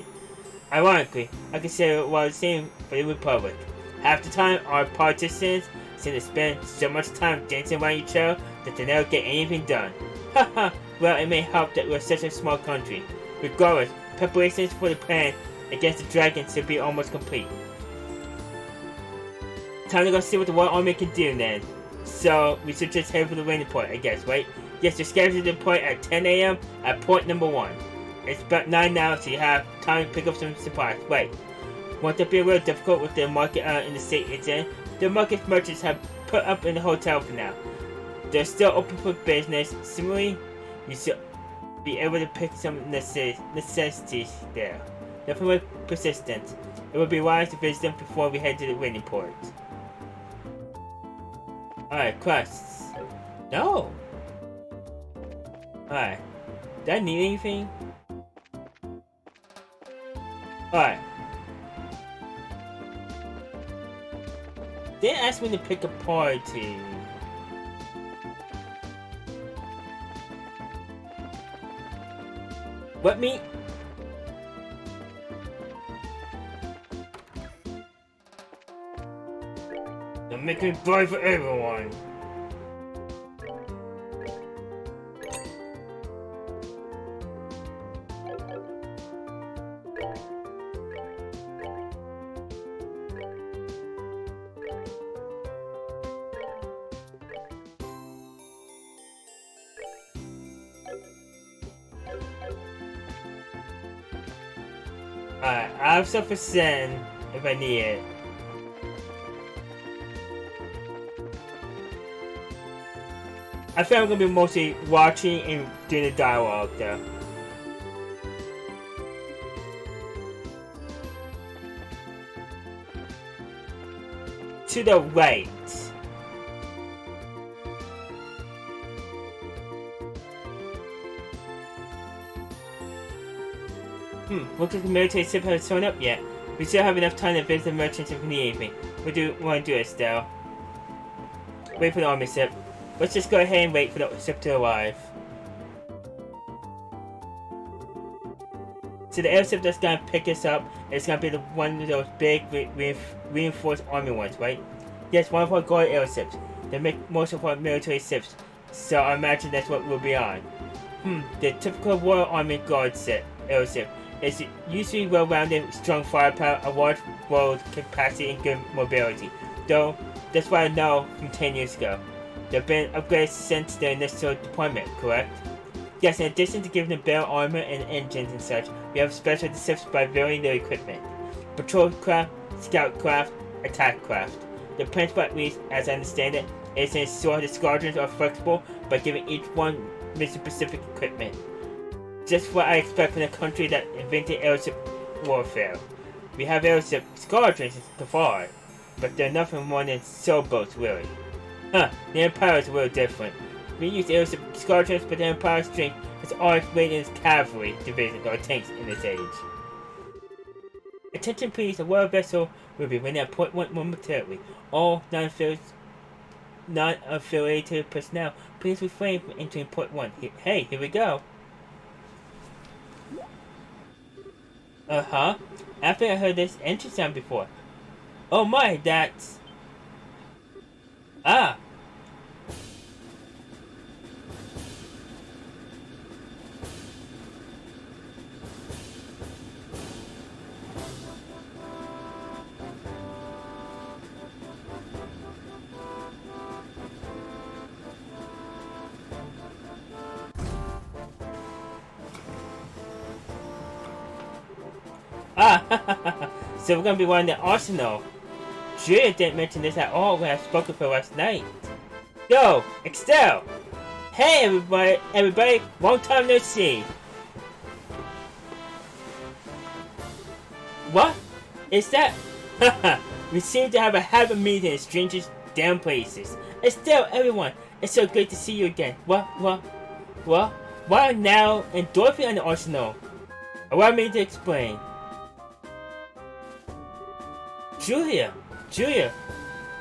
Ironically, I consider it was the same for the Republic. Half the time, our politicians seem to spend so much time dancing around each other that they never get anything done. Haha, well, it may help that we're such a small country. Regardless, preparations for the plan against the dragon should be almost complete. Time to go see what the Royal Army can do then. So, we should just head for the landing point, I guess, right? Yes, you're scheduled to deploy at 10 AM at point number 1. It's about 9 now, so you have time to pick up some supplies. Wait. Won't that be a little difficult with the market in the state it's in? The market merchants have put up in the hotel for now. They're still open for business. Similarly, you should be able to pick some necessities there. Nothing more persistent. It would be wise to visit them before we head to the landing port. Alright, quests. No! Alright. Do I need anything? Alright. They asked me to pick a party. What me? They're making me buy for everyone. Alright, I have stuff for Sen if I need it. I think I'm gonna be mostly watching and doing the dialogue though. To the right. Looks like the military ship hasn't shown up yet. We still have enough time to visit the merchants if we need anything. We do want to do this though. Wait for the army ship. Let's just go ahead and wait for the ship to arrive. So the airship that's gonna pick us up is gonna be the one of those big reinforced army ones, right? Yes, one of our guard airships. They make most of our military ships, so I imagine that's what we'll be on. The typical Royal Army Guard airship is usually well-rounded, strong firepower, a large world capacity, and good mobility. Though, that's what I know from 10 years ago. They've been upgraded since their initial deployment, correct? Yes, in addition to giving them better armor and engines and such, we have special ships by varying their equipment. Patrol craft, scout craft, attack craft. The principle, at least as I understand it, is to ensure the squadrons are flexible by giving each one mission-specific equipment. Just what I expect from a country that invented airship warfare. We have airship squadrons so far, but they're nothing more than sailboats, really. The Empire is a little different. We use airship squadrons, but the Empire's strength has always made in its cavalry divisions or tanks in this age. Attention please, the war vessel will be landing at Point 1 momentarily. All non-affiliated personnel, please refrain from entering Point 1. Hey, here we go. I think I heard this engine sound before. Oh my, that's... Ah! So we're gonna be running the arsenal. Julia didn't mention this at all when I spoke with her last night. Yo, Excel! Hey everybody, long time no see. What? Is that? We seem to have a habit of meeting in strangers' damn places. Estelle, everyone, it's so great to see you again. What? Why are now and Dorothy on the arsenal? Allow me to explain. Julia,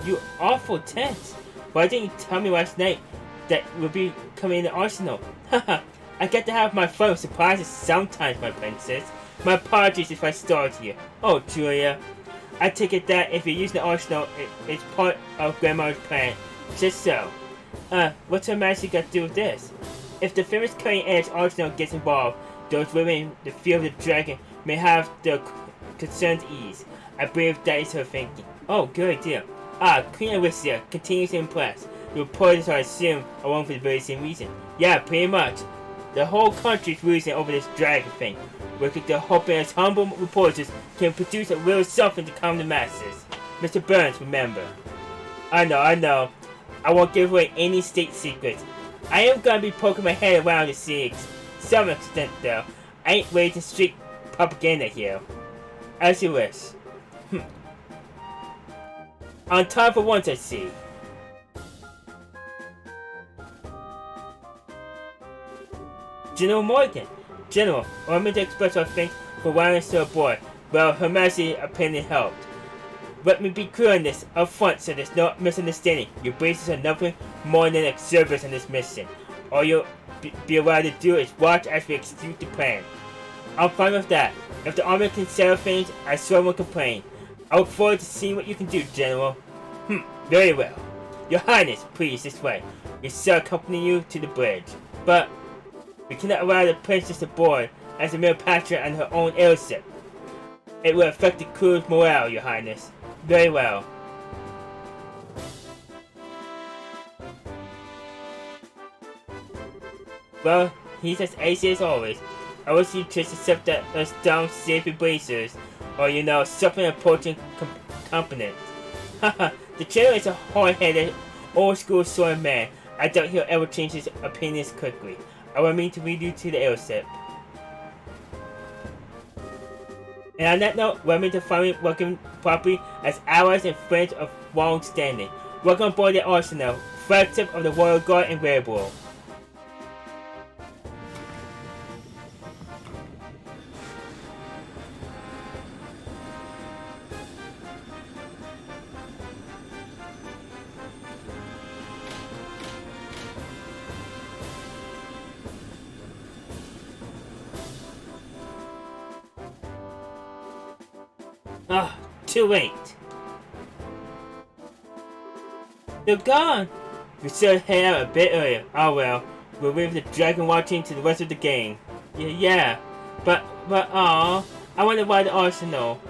you awful tense. Why didn't you tell me last night that we'll be coming in the arsenal? I get to have my fun with surprises sometimes, my princess. My apologies if I startled you. Oh, Julia, I take it that if you're using the arsenal, it's part of Grandma's plan. Just so. What's her majesty got to do with this? If the famous cutting-edge arsenal gets involved, those living in the field of the dragon may have their concerns eased. I believe that is her thinking. Oh, good idea. Queen Alicia continues to impress. The reporters are assumed along for the very same reason. Yeah, pretty much. The whole country's losing over this dragon thing. We're hoping as humble reporters can produce a little something to calm the masses. Mr. Burns, remember. I know. I won't give away any state secrets. I am gonna be poking my head around to see some extent though. I ain't waiting street propaganda here. As you wish. On time for once, I see. General Morgan. General, allow me to express our thanks for allowing us to aboard. Well, Her Majesty's opinion helped. Let me be clear on this up front so there's no misunderstanding. Your bases are nothing more than observers on this mission. All you'll be allowed to do is watch as we execute the plan. I'm fine with that. If the army can settle things, I sure won't complain. I look forward to seeing what you can do, General. Very well. Your Highness, please, this way. We shall accompany you to the bridge. But we cannot allow the princess aboard as a mere passenger on her own airship. It will affect the crew's morale, Your Highness. Very well. Well, he's as acy as always. I wish you just accept that us down safety bracers, or something approaching competent. The general is a hard-headed, old-school sort of man. I doubt he'll ever change his opinions quickly. Allow me to lead you to the airship. And on that note, let me to finally welcome properly as allies and friends of long standing. Welcome aboard the Arsenal, flagship of the Royal Guard in Wereborough. Too late. They're gone. We should head out a bit earlier. Oh well. We'll leave the dragon watching to the rest of the game. Yeah. But I wonder why the arsenal.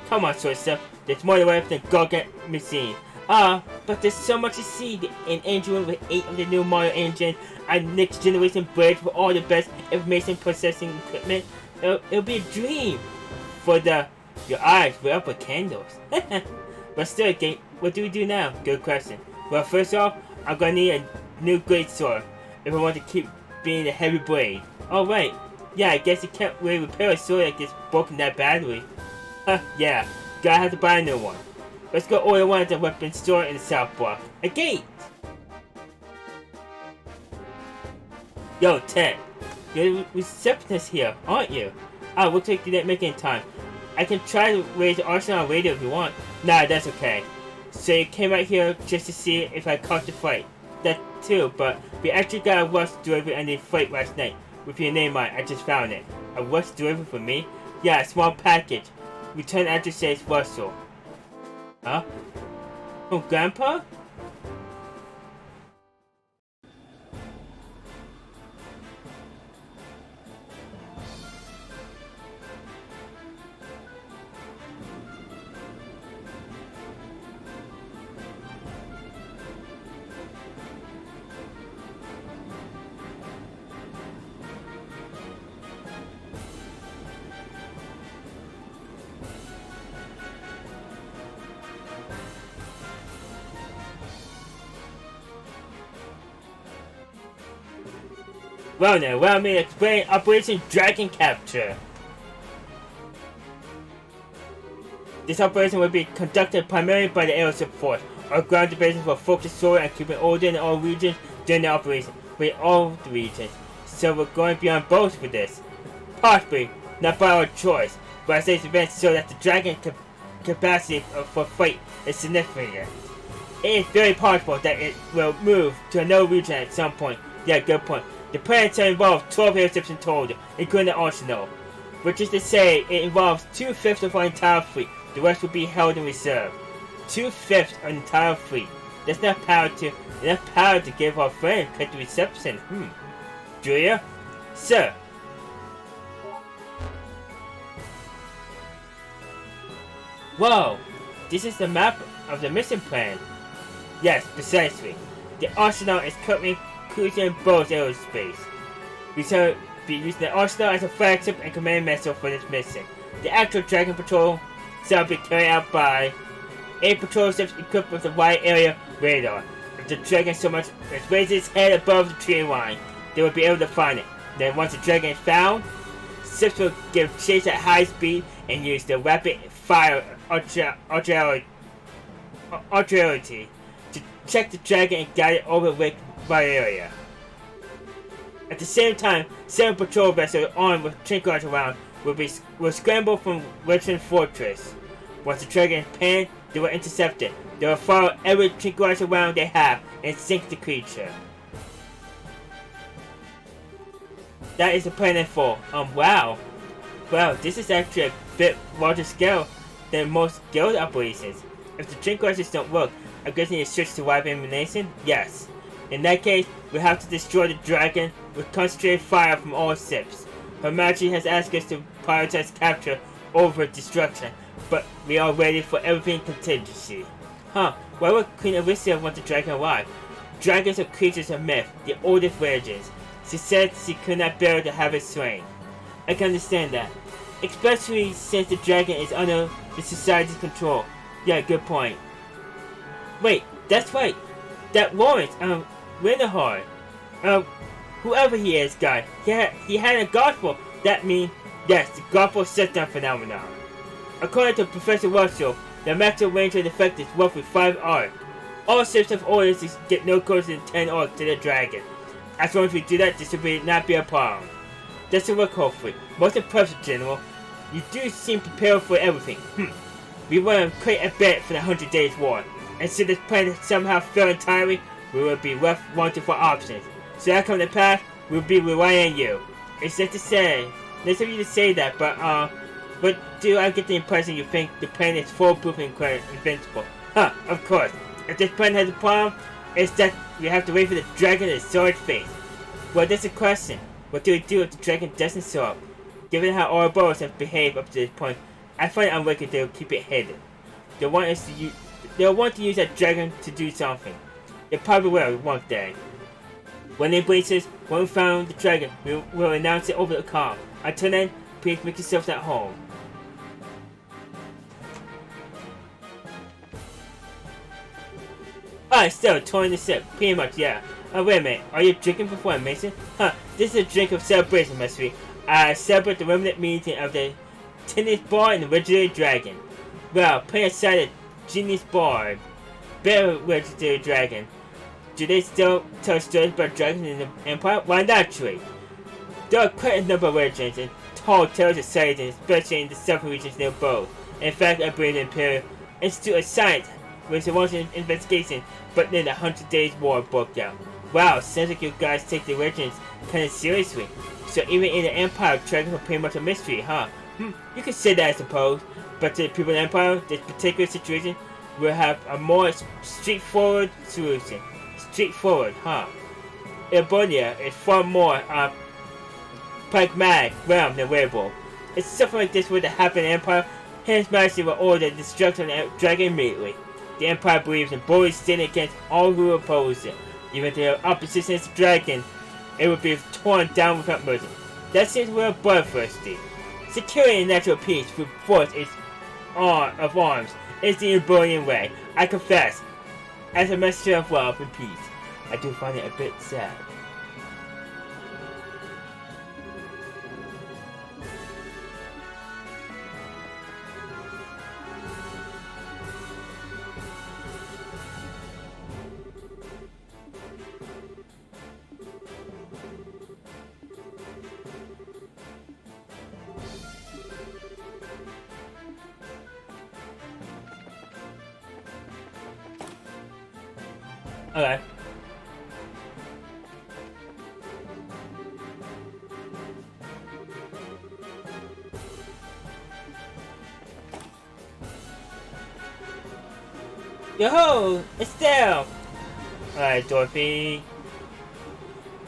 Come on, Sorcerer. There's more than one than Gargant machine. But there's so much to see. An engine with 8 of the new Mario engine, a next generation bridge with all the best information processing equipment. It'll be a dream for your eyes were up with candles. But still, what do we do now? Good question. Well, first off, I'm gonna need a new great sword if I want to keep being a heavy blade. Oh wait, yeah, I guess you can't really repair a sword that gets broken that badly. Yeah, gotta have to buy a new one. Let's go order one at the weapons store in the South Block. A gate! Yo, Ted, you're the receptionist here, aren't you? Oh, looks like you didn't make any time. I can try to raise the arsenal on radio if you want. Nah, that's okay. So you came out here just to see if I caught the fight. That too, but we actually got a rush delivery on the fight last night. With your name on it, I just found it. A rush delivery for me? Yeah, a small package. Return address says Russell. Huh? From Grandpa? Well now, allow me to explain Operation Dragon Capture. This operation will be conducted primarily by the Airship Force. Our ground divisions will focus solely on keeping order in all regions during the operation, with all the regions. So we're going beyond both for this. Possibly, not by our choice, but as these events show that the Dragon capacity for fight is significant. It is very possible that it will move to another region at some point. Yeah, good point. The plan to involve 12 airships in total, including the arsenal, which is to say it involves 2/5 of our entire fleet. The rest will be held in reserve. 2/5 of the entire fleet. That's enough power to give our friend cut the reception. Julia? Sir. Whoa! This is the map of the mission plan. Yes, precisely. The arsenal is currently cruising both aerospace. We shall be using the arsenal as a flagship and command vessel for this mission. The actual Dragon Patrol shall be carried out by 8 patrol ships equipped with a wide area radar. If the Dragon so much as raises its head above the tree line, they will be able to find it. Then once the Dragon is found, ships will give chase at high speed and use the rapid fire artillery to check the Dragon and guide it over the area. At the same time, 7 patrol vessels armed with tranquilizer rounds will scramble from Richmond Fortress. Once the Dragon is panned, they will intercept it. They will follow every tranquilizer round they have and sink the creature. That is the plan in full. Wow. Well, this is actually a bit larger scale than most guild operations. If the tranquilizers don't work, I'm guessing you switch to wide ammunition? Yes. In that case, we have to destroy the Dragon with concentrated fire from all ships. Her Majesty has asked us to prioritize capture over destruction, but we are ready for everything contingency. Why would Queen Alicia want the Dragon alive? Dragons are creatures of myth, the oldest legends. She said she could not bear to have it slain. I can understand that, especially since the Dragon is under the society's control. Yeah, good point. Wait, that's right. That Lawrence, Winterhard, whoever he is, guy, he had a gospel. That means, yes, the gospel shutdown phenomenon. According to Professor Russell, the maximum range of effect is roughly 5 arc. All ships have orders to get no closer than 10 arc to the Dragon. As long as we do that, this will not be a problem. That's a work, hopefully. Most impressive, General. You do seem prepared for everything. We want to create a bet for the 100 Days War. And should this plan somehow fail entirely, we will be left wanting for options. Should that come to pass, we'll be relying on you. It's just to say, nice of you to say that, but do I get the impression you think the plan is foolproof and invincible? Of course. If this plan has a problem, it's that we have to wait for the Dragon to show its face. Well, that's a question. What do we do if the Dragon doesn't show up? Given how Ouroboros have behaved up to this point, I find it unlikely they will keep it hidden. They'll want to use that Dragon to do something. They probably will one day. When it breaches, when we found the Dragon, we will announce it over the comm. Until then, please make yourselves at home. Alright, so, touring the ship. Pretty much, yeah. Wait a minute. Are you drinking before I mention? This is a drink of celebration, must be. I celebrate the remnant meeting of the Tennis Bar and the Legendary Dragon. Well, putting aside the Genius Bar, better Legendary Dragon. Do they still tell stories about dragons in the Empire? Why not, tree? There are quite a number of legends and tall tales of sightings, especially in the southern regions near both. In fact, I believe the Imperial Institute of Science was launching an investigation, but then the 100 Days War broke out. Wow, sounds like you guys take the legends kinda seriously. So even in the Empire, dragons are pretty much a mystery, huh? You could say that, I suppose. But to the people of the Empire, this particular situation will have a more straightforward solution. Straightforward, huh? Ebonia is far more pragmatic realm than werewolf. If something like this were to happen in the Empire, His Majesty will order the destruction of the dragon immediately. The Empire believes in boldly standing against all who oppose it. Even if they are opposition to the dragon, it would be torn down without mercy. That seems well bloodthirsty. Securing natural peace through force of arms is the Ebonian way. I confess, as a messenger of love and peace, I do find it a bit sad. Okay. Yo-ho! Estelle! Alright, Dorothy.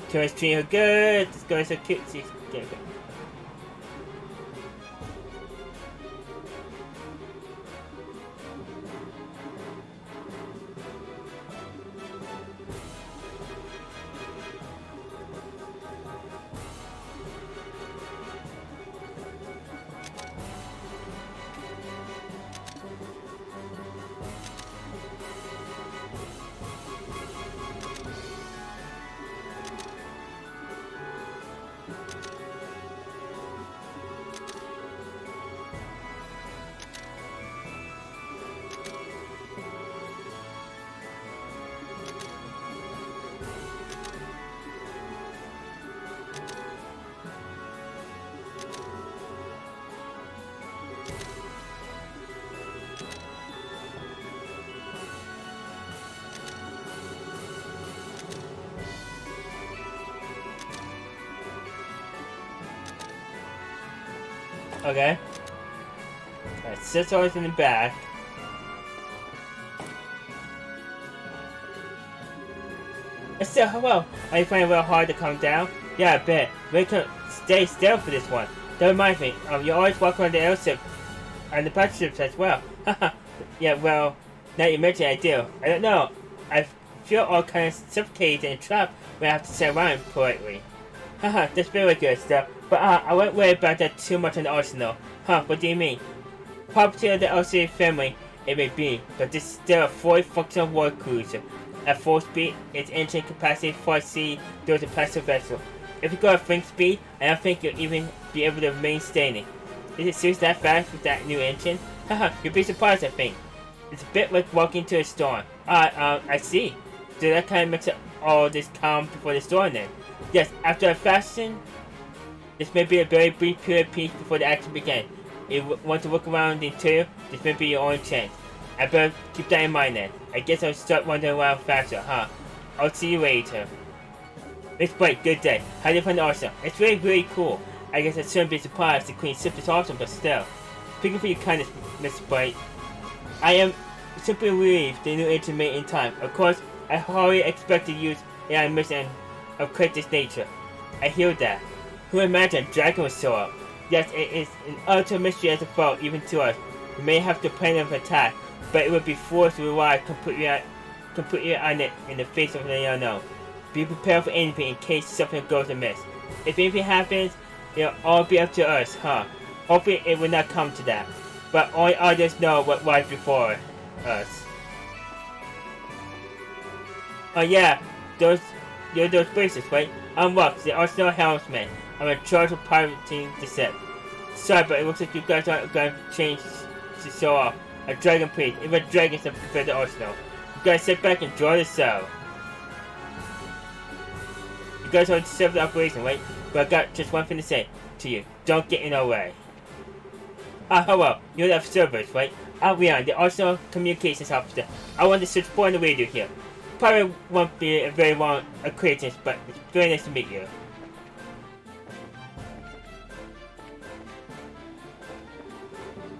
Tourist treating her good. This girl is so cute. She's good. Okay. Alright, Sizzle's in the back. Still, hello. Are you finding it a little hard to calm down? Yeah, I bet. We can stay still for this one. That reminds me, you always walk around the airship and the battleships as well. Haha. Yeah, well, now you mention it, I do. I don't know. I feel all kind of suffocated and trapped when I have to sit around politely. Haha, that's very good stuff. But I won't worry about that too much in the arsenal. Huh, what do you mean? Property of the LCA family, it may be, but this is still a fully functional war cruiser. At full speed, its engine capacity far exceeds those of a passenger vessel. If you go at flank speed, I don't think you'll even be able to remain standing. Is it seriously that fast with that new engine? Haha, you'll be surprised, I think. It's a bit like walking into a storm. I see. So that kind of makes it all this calm before the storm then. Yes, after a fashion, this may be a very brief period of peace before the action begins. If you want to look around the interior, this may be your only chance. I better keep that in mind then. I guess I'll start wandering around faster, huh? I'll see you later. Miss Bright, good day. How do you find the arsenal? It's really cool. I guess I shouldn't be surprised the Queen sipped this awesome, but still. Speaking for your kindness, Miss Bright, I am simply relieved the new engine made in time. Of course, I hardly expect to use AI mission of quite this nature. I hear that. Who imagined Dragon would show up? Yes, it is an utter mystery as a foe, even to us. We may have to plan an attack, but it would be forced to rely completely on it in the face of the unknown. Be prepared for anything in case something goes amiss. If anything happens, it'll all be up to us, huh? Hopefully it will not come to that. But only others know what lies before us. Oh yeah, those braces, right? I'm Rux, the Arsenal helmsman. I'm in charge of piloting the ship. Sorry, but it looks like you guys aren't going to change to show off. A dragon priest, even dragons have prepared the arsenal. You guys sit back and enjoy the show. You guys are to serve the operation, right? But I got just one thing to say to you. Don't get in our way. Ah, hello. You're the observers, right? I'm Leon, the Arsenal Communications Officer. I want to search board on the radio here. Probably won't be a very long acquaintance, but it's very nice to meet you.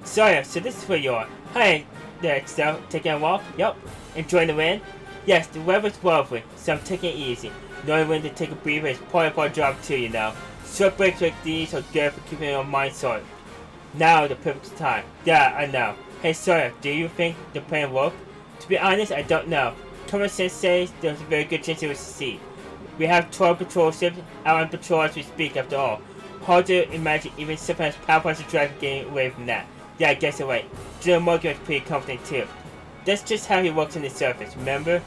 Sorry, so this is where you are. Hi there, Excel. Taking a walk? Yup. Enjoying the wind? Yes, the weather's lovely, so I'm taking it easy. Knowing when to take a breather is part of our job too, you know. Short breaks like these are good for keeping your mind sharp. Now the perfect time. Yeah, I know. Hey Sawyer, do you think the plan worked? To be honest, I don't know. Common sense says there's a very good chance it will succeed. We have 12 patrol ships out on patrol as we speak after all. Hard to imagine even sometimes powerful as a dragon getting away from that. Yeah, I guess you're right. General Morgan was pretty confident too. That's just how he works on the surface, remember?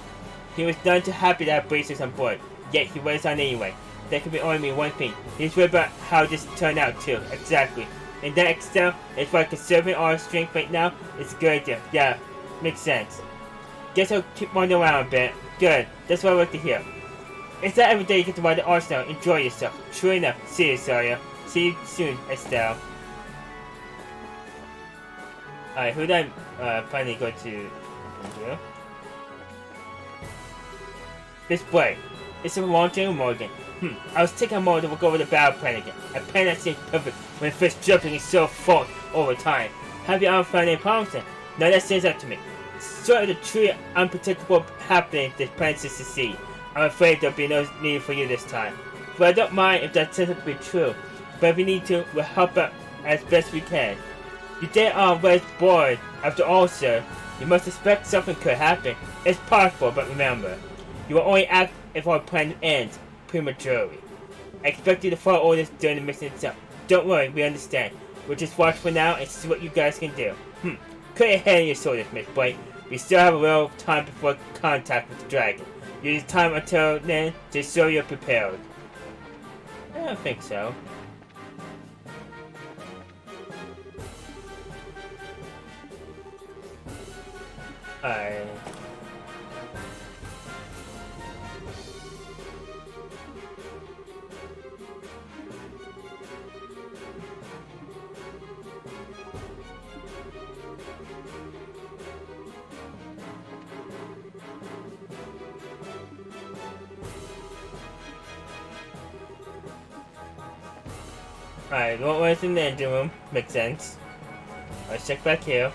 He was none too happy to have bracers on board, yet he was on anyway. That could be only mean one thing. He's worried about how this turned out too, exactly. In that extent, it's why conserving our strength right now is a good idea. Yeah, makes sense. Guess I'll keep wandering around a bit. Good, that's what I like to hear. It's not every day you get to ride the arsenal. Enjoy yourself. True enough. See you, Sawyer. See you soon, Estelle. Alright, who did I finally go to here? This way. It's a long General Morgan. I was taking a moment to look over the battle plan again. A plan that seems perfect when first jumping is so fought over time. Have you ever found any problems then? Now that stands up to me. Sort of the truly unpredictable happening this plan to succeed. I'm afraid there'll be no need for you this time. But I don't mind if that turns out to be true. But if we need to, we'll help out as best we can. You did on West board. After all, sir, you must expect something could happen. It's possible, but remember, you will only act if our plan ends prematurely. I expect you to follow orders during the mission itself. Don't worry, we understand. We'll just watch for now and see what you guys can do. Put your head on your shoulders, Miss Bright. We still have a little time before contact with the dragon. Use time until then to show you're prepared. I don't think so. Alright. Alright, what was in the engine room? Makes sense. Let's check back here.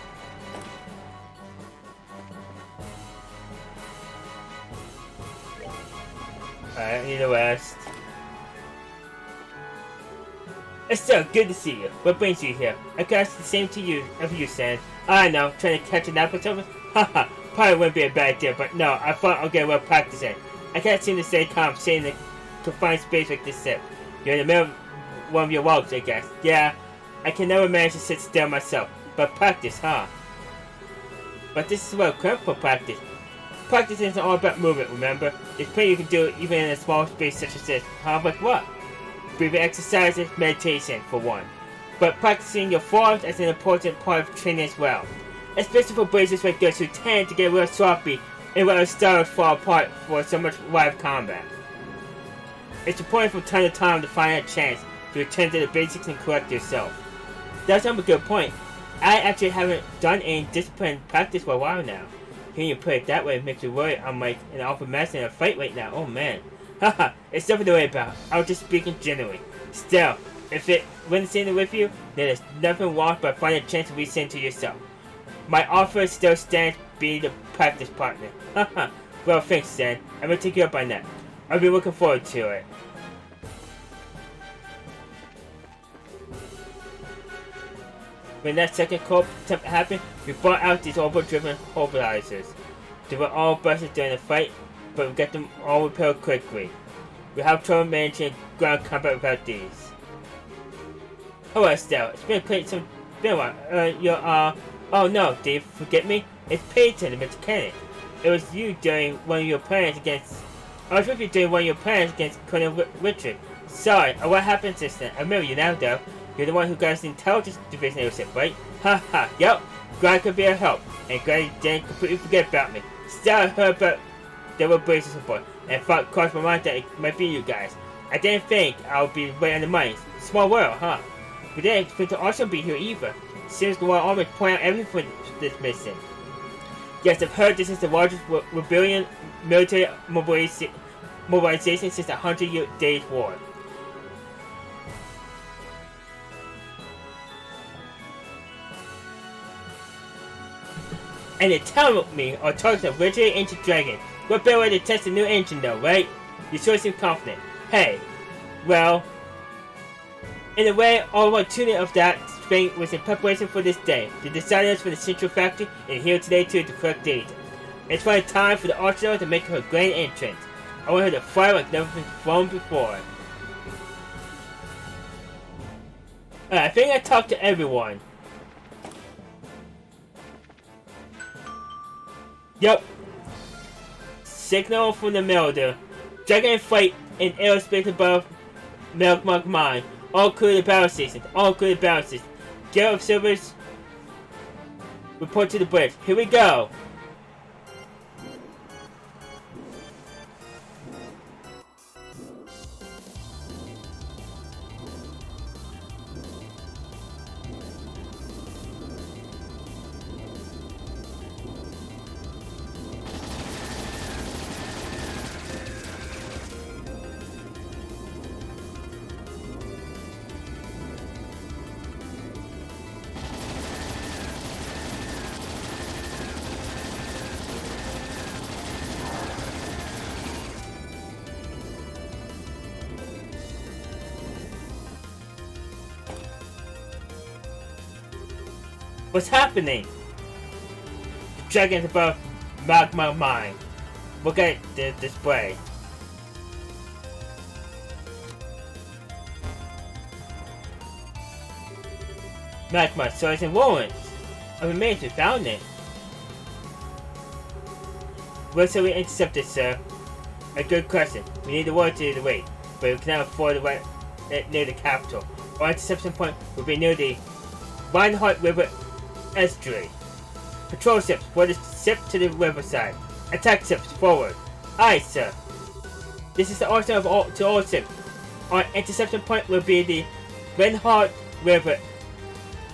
Alright, I need a rest. It's so good to see you. What brings you here? I guess the same to you, of you, Sam. I know, trying to catch a nap or something? Haha, probably wouldn't be a bad idea, but no, I thought I'll get a little practice in. I can't seem to stay calm sitting in a confined space like this ship. You're in the middle of one of your walks, I guess. Yeah, I can never manage to sit still myself. But practice, huh? But this is well equipped for practice. Practice isn't all about movement, remember? There's plenty you can do even in a small space such as this. Huh? Like what? Breathing exercises, meditation, for one. But practicing your forms is an important part of training as well. Especially for blazers like this who tend to get real sloppy and let their styles fall apart for so much live combat. It's important from time to time to find a chance to return to the basics and correct yourself. That's a good point. I actually haven't done any disciplined practice for a while now. Hearing you put it that way makes me worry I'm like an alpha master in a fight right now. Oh man. Haha, it's nothing to worry about. I was just speaking generally. Still, if it resonated with you, then there's nothing wrong but finding a chance to listen to yourself. My offer still stands being the practice partner. Haha. Well, thanks, Stan. I'm gonna take you up on that. I'll be looking forward to it. When that second co-op attempt happened, we brought out these orbital-driven mobilizers. They were all busted during the fight, but we got them all repaired quickly. We have trouble managing ground combat without these. Hello, Estelle. It's been a while. Oh no, did you forget me? It's Peyton, the mechanic. It was you during one of your plans against... I was with you during one of your plans against Colonel Richard. Sorry, what happened since then? I remember you now, though. You're the one who got us the intelligence division airship, right? Ha ha, yep. Glad I could be a help. And glad you didn't completely forget about me. Still, I heard about there were braces support, and thought crossed my mind that it might be you guys. I didn't think I would be right on the money. Small world, huh? We didn't expect to also be here either. Seems the Royal Army point out everything for this mission. Yes, I've heard this is the largest rebellion military mobilization since the 100 Days War. And they tell me our target's a Richard Ancient Dragon. What better way to test a new engine though, right? You sure seem confident. Hey, well, in a way, all my tuning of that thing was in preparation for this day. The designers for the Central Factory are here today to collect data. It's finally time for the Arsenal to make her grand entrance. I want her to fly like never been flown before. I think I talked to everyone. Yup. Signal from the Melder. Dragon flight in aerospace above Melkmog Mine. All clear to battle stations. All clear to battle stations. Get observers. Report to the bridge. Here we go. What's happening? The dragon's above Magma Mine. Look at the display. Magma, soils and ruins. I'm amazed we found it. Where shall we intercept it, sir? A good question. We need the water to the way, but we cannot afford to run it near the capital. Our interception point will be near the Reinhardt River estuary. Patrol ships, board the ship to the riverside. Attack ships, forward. Aye, sir. This is the order to all ships. Our interception point will be the Reinhardt River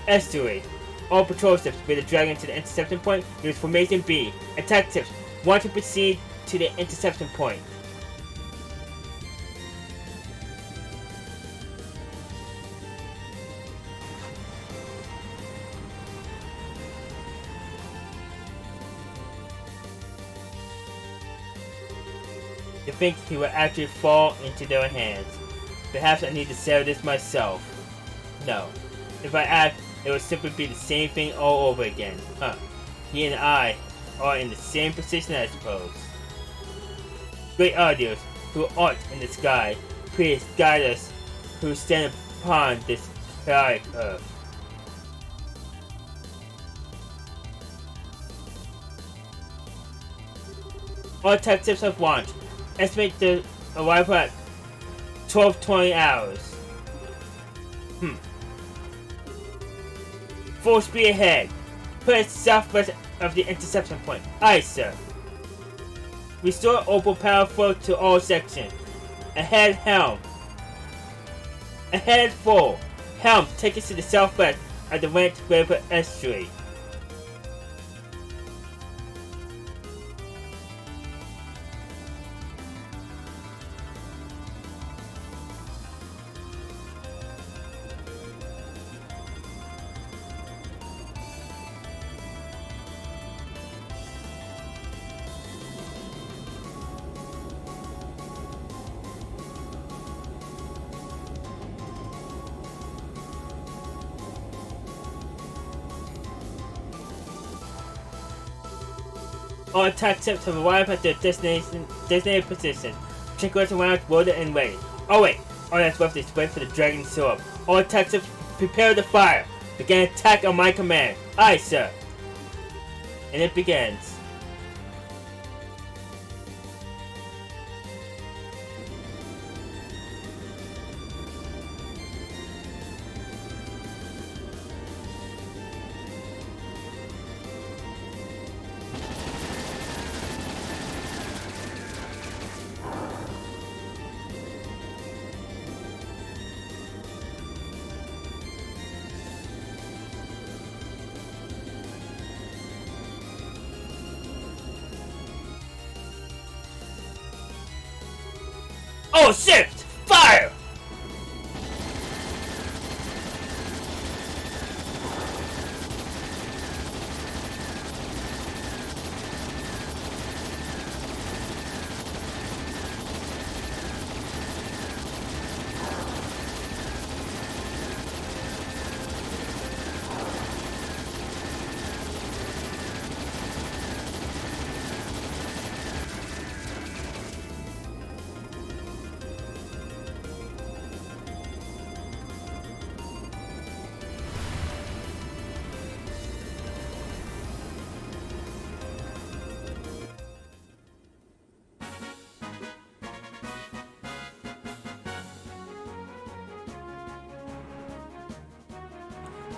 estuary. All patrol ships with the dragon to the interception point. Use formation B. Attack ships want to proceed to the interception point. To think he will actually fall into their hands. Perhaps I need to settle this myself. No. If I act, it will simply be the same thing all over again. Huh. He and I are in the same position, I suppose. Great audios, who art in the sky, please guide us who stand upon this chaotic earth. All attack ships have launched. Estimate the arrival at 12:20 hours. Full speed ahead. Put it southwest of the interception point. Aye, sir. Restore opal power flow to all sections. Ahead helm. Ahead full. Helm, take us to the southwest of the Rent River estuary. All attack ships have arrived at their designated position. Check what's around, loaded and ready. Oh wait, all that's left is wait for the dragon to show up. All attack ships prepare to fire. Begin attack on my command. Aye, sir. And it begins. Oh, shift! Fire!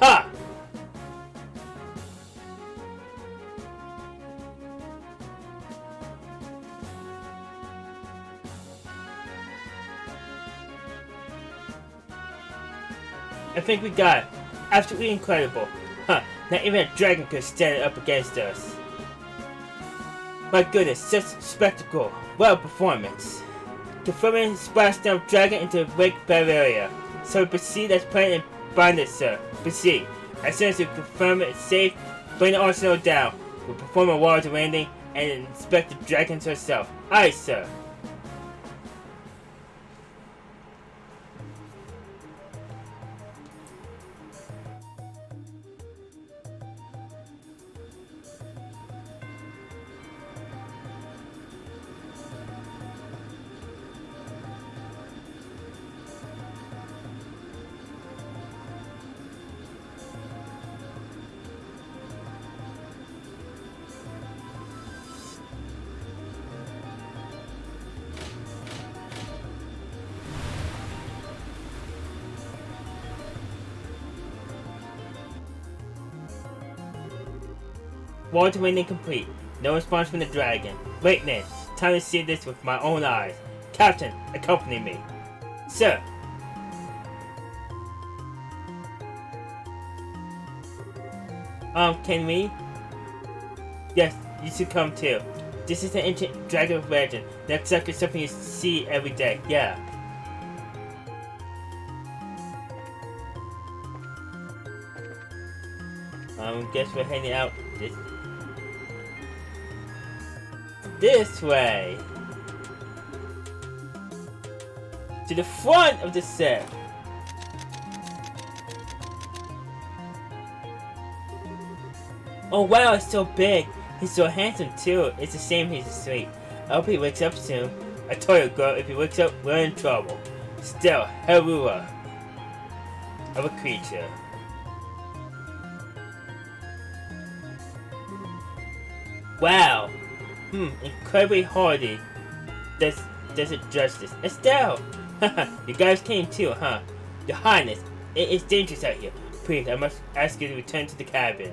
Ha! I think we got it. Absolutely incredible. Huh, not even a dragon could stand up against us. My goodness, such spectacle. What a performance. Confirming splash down dragon into the Lake Bavaria. So we proceed as planned and bind it, sir. Proceed. As soon as you confirm it's safe, bring the arsenal down. We'll perform a water landing and inspect the dragons herself. Aye, sir. Water landing complete. No response from the dragon. Wait, Ned. Time to see this with my own eyes. Captain, accompany me. Sir. Can we? Yes, you should come too. This is an ancient dragon of legend. Not exactly something you see every day. Yeah. Guess we're heading out this way. To the front of the set. Oh wow, it's so big. He's so handsome too. It's a shame he's asleep. I hope he wakes up soon. I told you, girl, if he wakes up, we're in trouble. Still, Harua of a creature. Wow. Incredibly hardy. Does it justice. Estelle! Haha, you guys came too, huh? Your Highness, it is dangerous out here. Please, I must ask you to return to the cabin.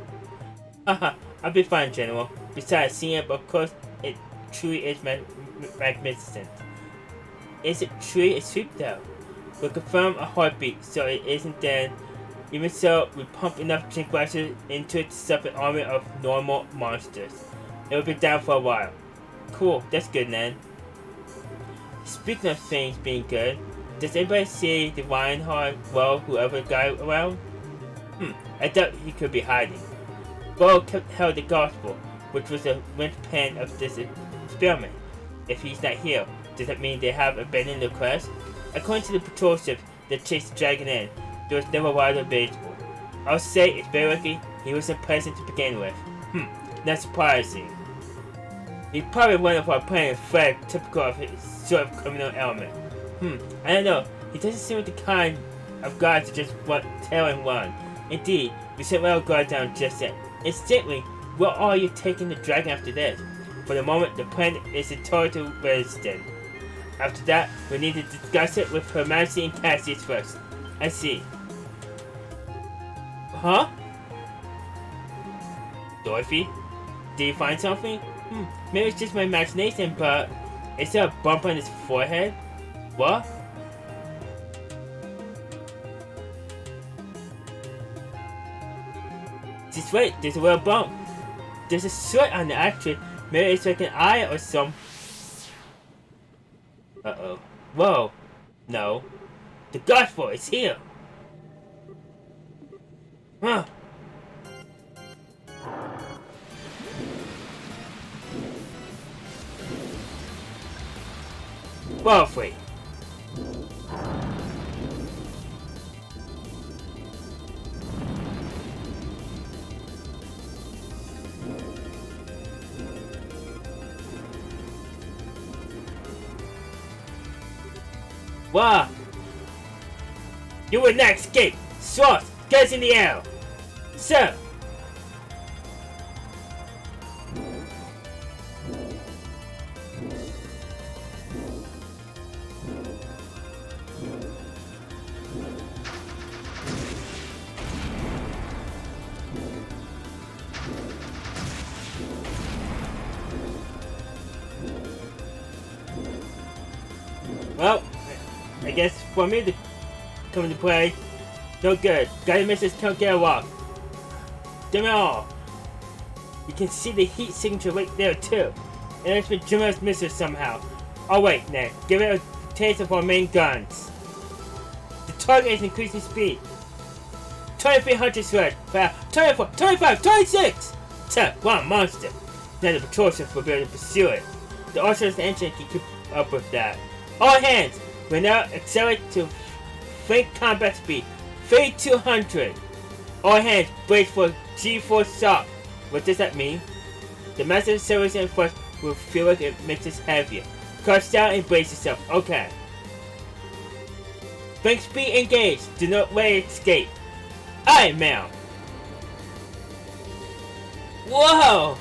Haha, I'll be fine, General. Besides, seeing it, of course, it truly is magnificent. Is it truly a sweep, though? We'll confirm a heartbeat, so it isn't dead. Even so, we pump enough tranquilizer into it to stop an army of normal monsters. It will be down for a while. Cool, that's good, Ned. Speaking of things being good, does anybody see the Reinhardt, well, whoever got around? I doubt he could be hiding. Well held the gospel, which was the linchpin of this experiment. If he's not here, does that mean they have abandoned the quest? According to the patrol ship that chased the dragon in, there was never wider baseball. I'll say it's very lucky he wasn't present to begin with. Not surprising. He's probably one of our planet Fred, typical of his sort of criminal element. I don't know. He doesn't seem like the kind of guy to just tail and run. Indeed, we shouldn't let our guard down just yet. Instantly, where are you taking the dragon after this? For the moment, the planet is in total resistance. After that, we need to discuss it with Her Majesty and Cassius first. I see. Huh? Dorothy? Did you find something? Maybe it's just my imagination, but is there a bump on his forehead? What? Just wait, there's a real bump. There's a sweat on the actually. Maybe it's like an eye or some. Uh-oh. Whoa. No. The gospel is here. Huh. Well, free. Wow. You will not escape. Sloth, get us in the air. Sir. Well, I guess for me to come into play, no good. Guided missiles can't get off. Damn it all. You can see the heat signature right there too. And it's been Jimmy's missile somehow. Oh wait, Nick, give it a taste of our main guns. The target is increasing speed. 2300 sword. 24, 25, 26! What a monster. Now the patrol ships will be able to pursue it. The Archer's engine can keep up with that. All hands! We now accelerate to flank combat speed 3200. All hands brace for G-force shock. What does that mean? The massive acceleration force will feel like it makes us heavier. Crouch down and brace yourself. Okay. Flank speed engaged. Do not let it escape. Iron Man. Whoa!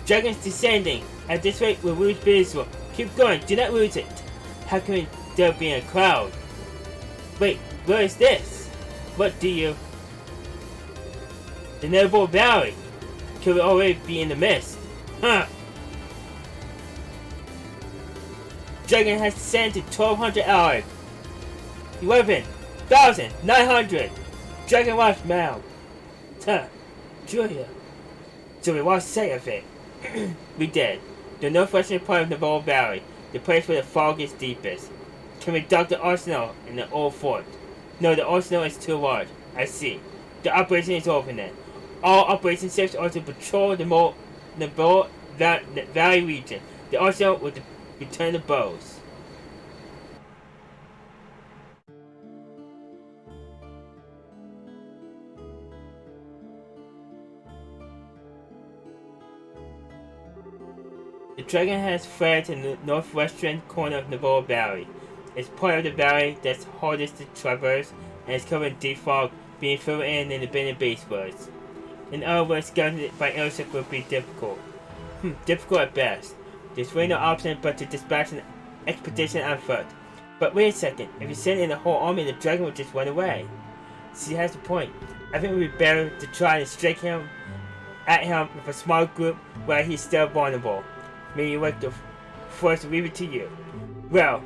Dragon's descending. At this rate, we'll lose visual. Keep going. Do not lose it. How can we there be in a cloud? Wait, where is this? What do you... The Netherbolt Valley. Could we already be in the mist? Huh. Dragon has descended to 1200 hours. 11,900. Dragon Watch Mound. Huh. Julia. So we lost sight of it. We did. The northwestern part of the Netherbolt Valley, the place where the fog is deepest. Can we dock the arsenal in the old fort? No, the arsenal is too large. I see. The operation is over then. All operation ships are to patrol the Netherbolt Valley region. The arsenal will return the bows. The dragon has fled to the northwestern corner of the Netherbolt Valley. It's part of the valley that's hardest to traverse and is covered in deep fog, being filled in the abandoned base woods. In other words, scouting it by airship would be difficult. Difficult at best. There's really no option but to dispatch an expedition on foot. But wait a second, if you send in the whole army, the dragon will just run away. See, that's the point. I think it would be better to try and strike him at him with a small group where he's still vulnerable. Maybe you like the force to leave it to you. Well,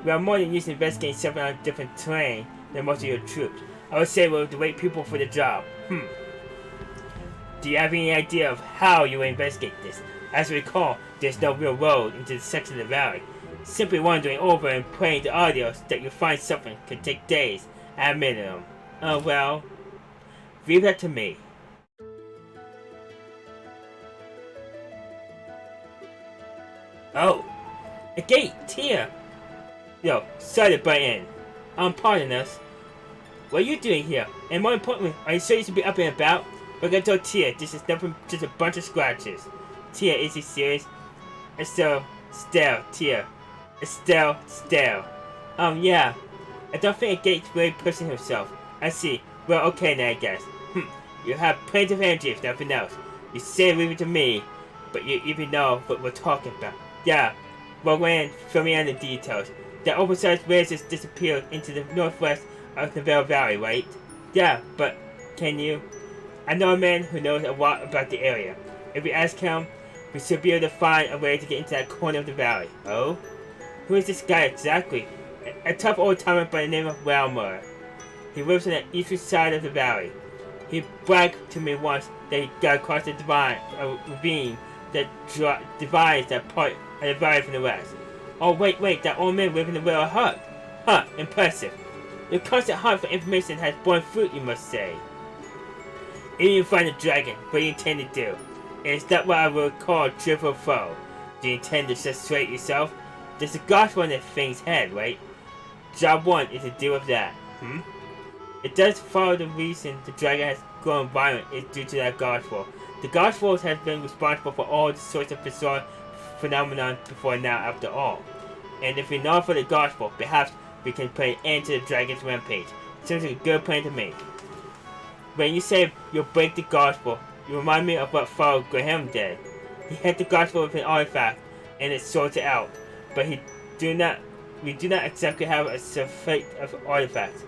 we are more than used to investigating something on a different terrain than most of your troops. I would say we're the right people for the job. Do you have any idea of how you will investigate this? As we recall, there's no real road into this section of the valley. Simply wandering over and playing the audio that you find something can take days at a minimum. Well, leave that to me. Oh, a gate here. Yo, sorry to butt in. Pardon us. What are you doing here? And more importantly, are you sure you should be up and about? We're gonna tell Tia this is nothing, just a bunch of scratches. Tia, is he serious? Estelle, Tia. Estelle, yeah. I don't think a gate's really pushing himself. I see. Well, okay then, I guess. You have plenty of energy if nothing else. You say leave it to me, but you even know what we're talking about. Yeah. Well, Rand, fill me in the details. The oversized rays just disappeared into the northwest of Neville Valley, right? Yeah, but can you? I know a man who knows a lot about the area. If we ask him, we should be able to find a way to get into that corner of the valley. Oh? Who is this guy exactly? A tough old timer by the name of Walmer. He lives on the eastern side of the valley. He bragged to me once that he got across the ravine that divides that part of the valley from the rest. Oh wait, that old man lived in the railroad hut. Huh, impressive. Your constant hunt for information has borne fruit, you must say. If you find a dragon, what do you intend to do? Is that what I would call a triple foe? Do you intend to just straight yourself? There's a gospel on the thing's head, right? Job 1 is to deal with that. It does follow the reason the dragon has grown violent is due to that gospel. The gospel has been responsible for all the sorts of bizarre phenomenon before now after all. And if we know for the gospel, perhaps we can put an end to the dragon's rampage. Seems like a good plan to me. When you say you'll break the gospel, you remind me of what Father Graham did. He hit the gospel with an artifact, and it sorted out. But we do not exactly have a surfeit of artifacts.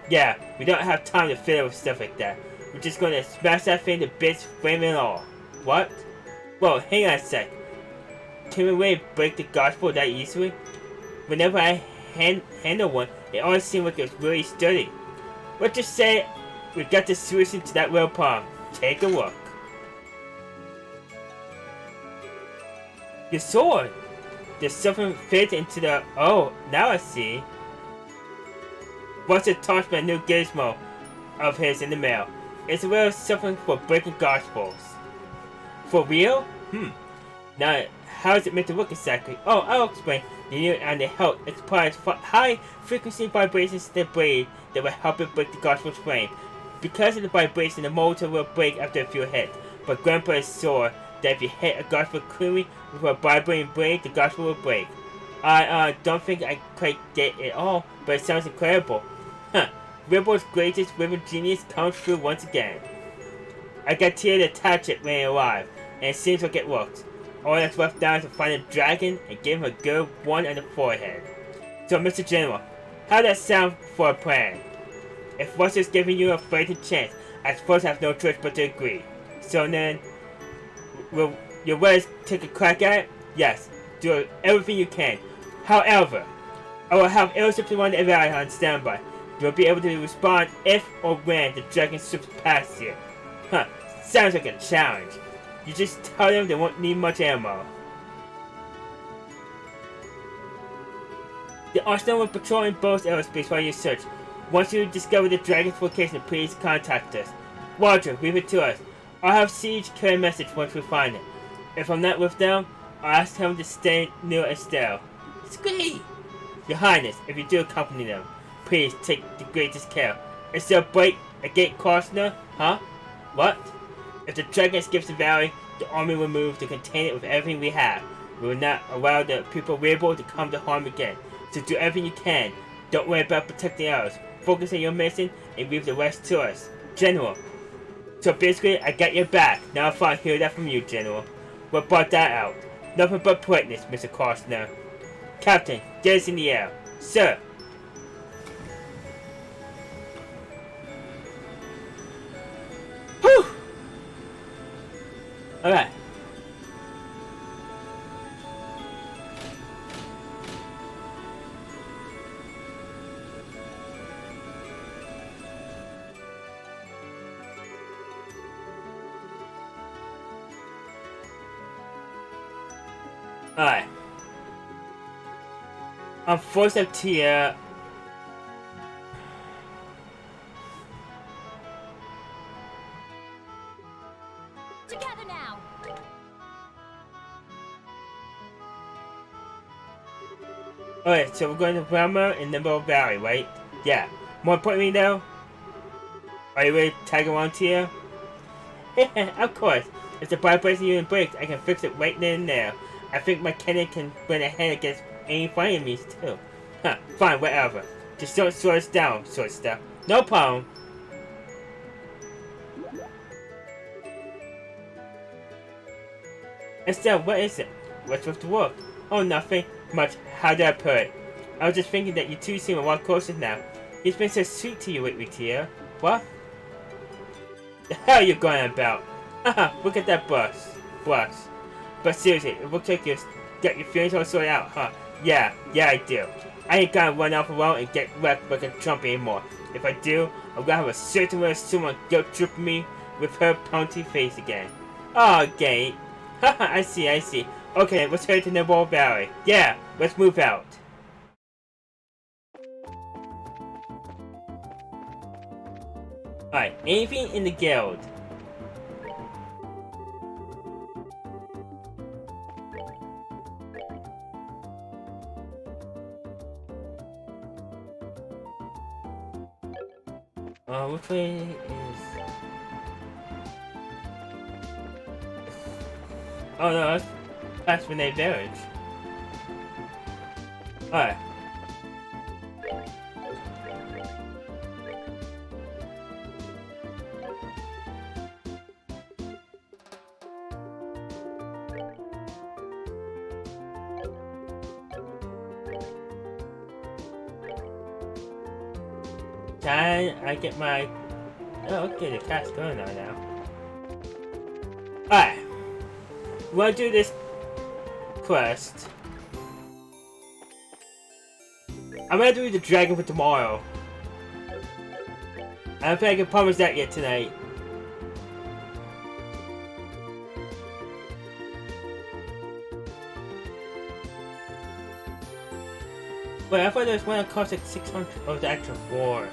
Yeah, we don't have time to fiddle with stuff like that. We're just gonna smash that thing to bits, flame and all. What? Well, hang on a sec. Can we really break the gospel that easily? Whenever I handle one, it always seemed like it was really sturdy. Let's just say we got the solution to that real problem. Take a look. Your sword! There's something fit into the... Oh, now I see. Buster tossed me a new gizmo of his in the mail. It's a real something for breaking gospels. For real? Now, how is it meant to look exactly? Oh, I'll explain. The unit and the health supplies high frequency vibrations to the blade that will help it break the gospel's flame. Because of the vibration, the motor will break after a few hits. But Grandpa is sure that if you hit a gospel clearly with a vibrating blade, the gospel will break. I don't think I quite get it all, but it sounds incredible. Ribble's greatest ribbon genius comes through once again. I got Tia to attach it when it arrived, and it seems like it works. All that's left now is to find a dragon and give him a good one on the forehead. So, Mr. General, how does that sound for a plan? If Buster's giving you a fighting chance, I suppose I have no choice but to agree. So then, will your ready to take a crack at it? Yes, do everything you can. However, I will have airship around the valley on standby. You'll be able to respond if or when the dragon slips past you. Sounds like a challenge. You just tell them they won't need much ammo. The Arsenal will patrol in both aerospace while you search. Once you discover the dragon's location, please contact us. Roger, leave it to us. I'll have Siege carry a message once we find it. If I'm not with them, I'll ask him to stay near Estelle. Squee! Your Highness, if you do accompany them, please take the greatest care. Is there a gate crossing? Huh? What? If the dragon escapes the valley, the army will move to contain it with everything we have. We will not allow the people of Rainbow to come to harm again. So do everything you can. Don't worry about protecting ours. Focus on your mission and leave the rest to us. General. So basically, I got your back. Now if I hear that from you, General. What brought that out? Nothing but politeness, Mr. Costner. Captain, get us in the air. Sir. Whew! Alright. Alright. I'm forced up here. Together now. Alright, so we're going to Wilmer in Nimble Valley, right? Yeah. More importantly though, are you ready to tag along here? Of course. If the vibration unit breaks, I can fix it right then and there. I think my cannon can win a hand against any fire enemies too. Fine, whatever. Just don't slow us down, sort of stuff. No problem. Estelle, what is it? What's with the work? Oh, nothing much. How did I put it? I was just thinking that you two seem a lot closer now. He's been so sweet to you lately, Tia. What? The hell are you going about? Haha, look at that bus. But seriously, it looks like you got your feelings all sorted out, huh? Yeah, I do. I ain't gonna run off alone and get wrecked like a Trump anymore. If I do, I'm gonna have a certain way of someone guilt trip me with her pouty face again. Oh, Gate. Haha, I see. Okay, let's head to Noble Valley. Yeah, let's move out. Alright, anything in the guild? Which way is... Oh no, that's Renee Village. Alright. Can I get my... Oh, okay, the cat's going on now. Alright. We'll do this quest. I'm gonna do the dragon for tomorrow. I don't think I can promise that yet tonight. Wait, I thought there was one that cost like 600. Oh, the extra 4.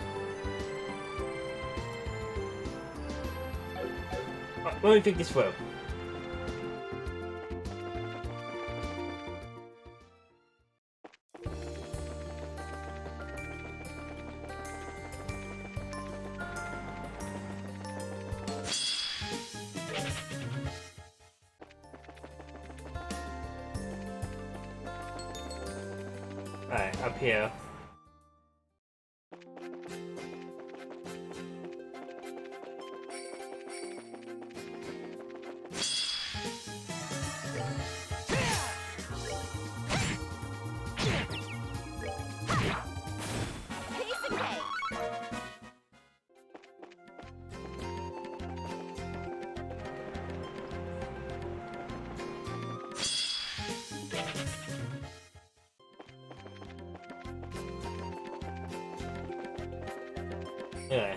Let me think this through. Alright, up here. Yeah.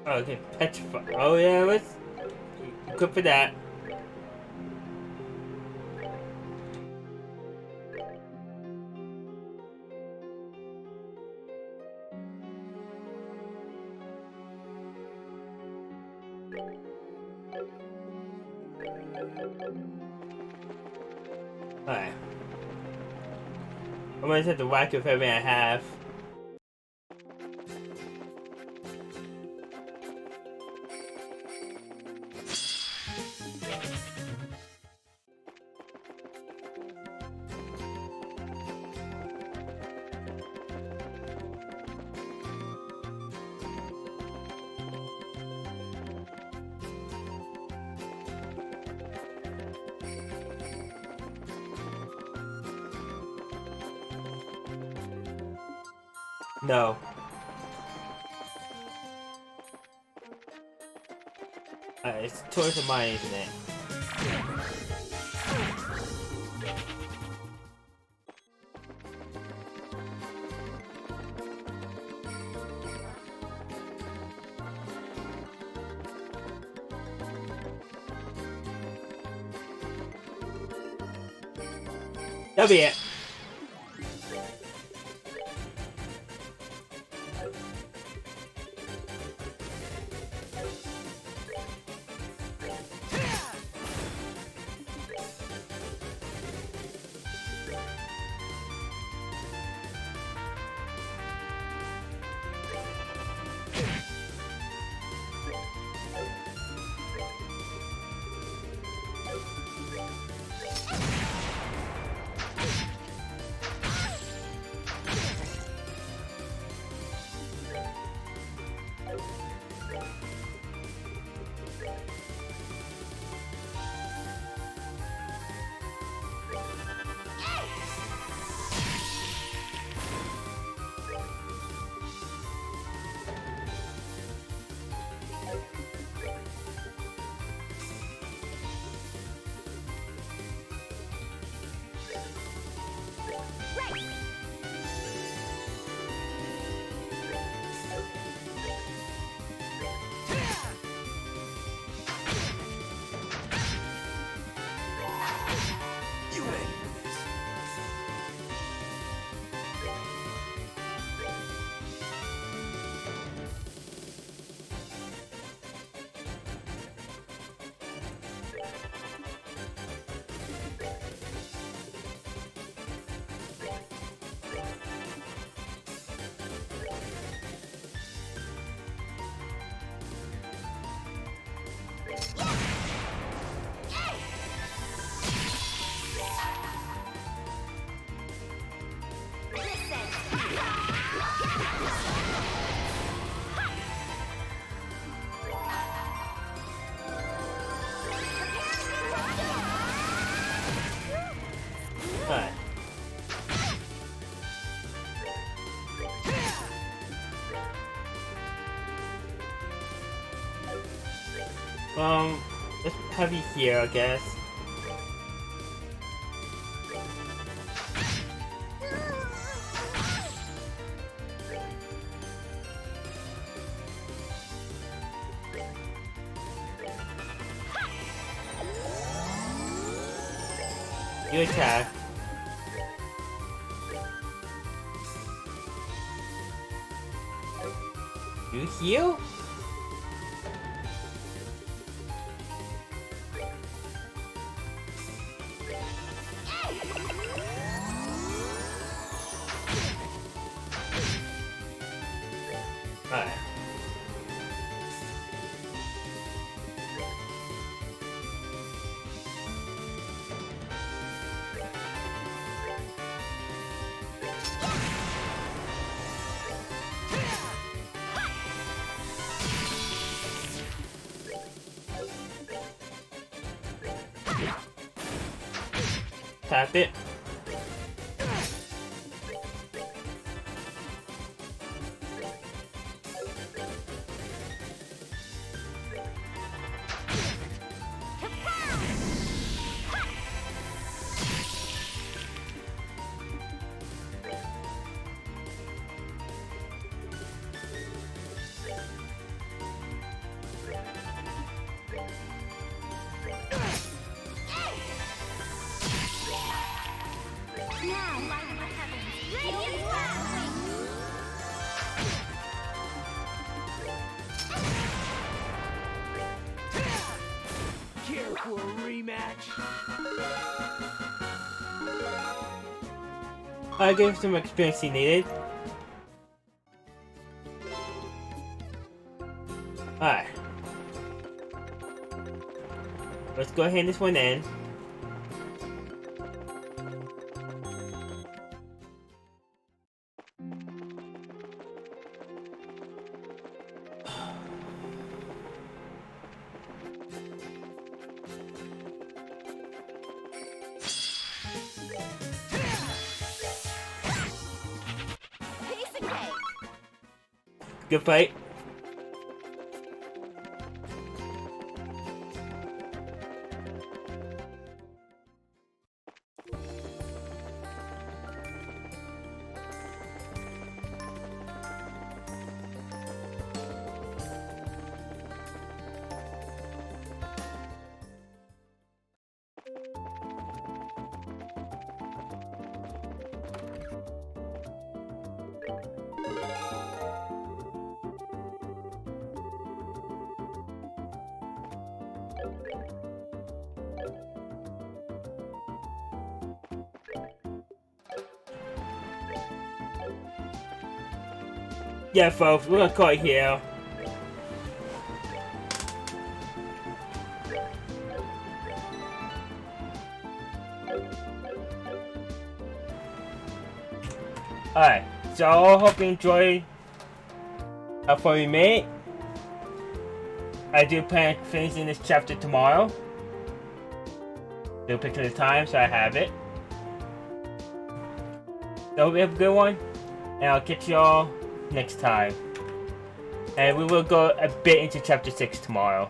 Oh, okay, petrify. Oh yeah, let's good for that. Alright. I'm gonna just have to whack with everything I have. No. It's towards the mine, isn't it? That'll be it. Let's have you here, I guess. You attack. You heal? Alright. Tap it. Now, light in the heavens. Radiant flashing. Care for a rematch? I gave some experience he needed. Alright. Let's go ahead and this one in. Piece of cake. Good fight. Yeah, folks, we're gonna call it here. Alright, so I hope you enjoyed what we made. I do plan on finishing this chapter tomorrow. Do a picture of the time so I have it. So hope you have a good one, and I'll catch y'all next time. And we will go a bit into chapter 6 tomorrow.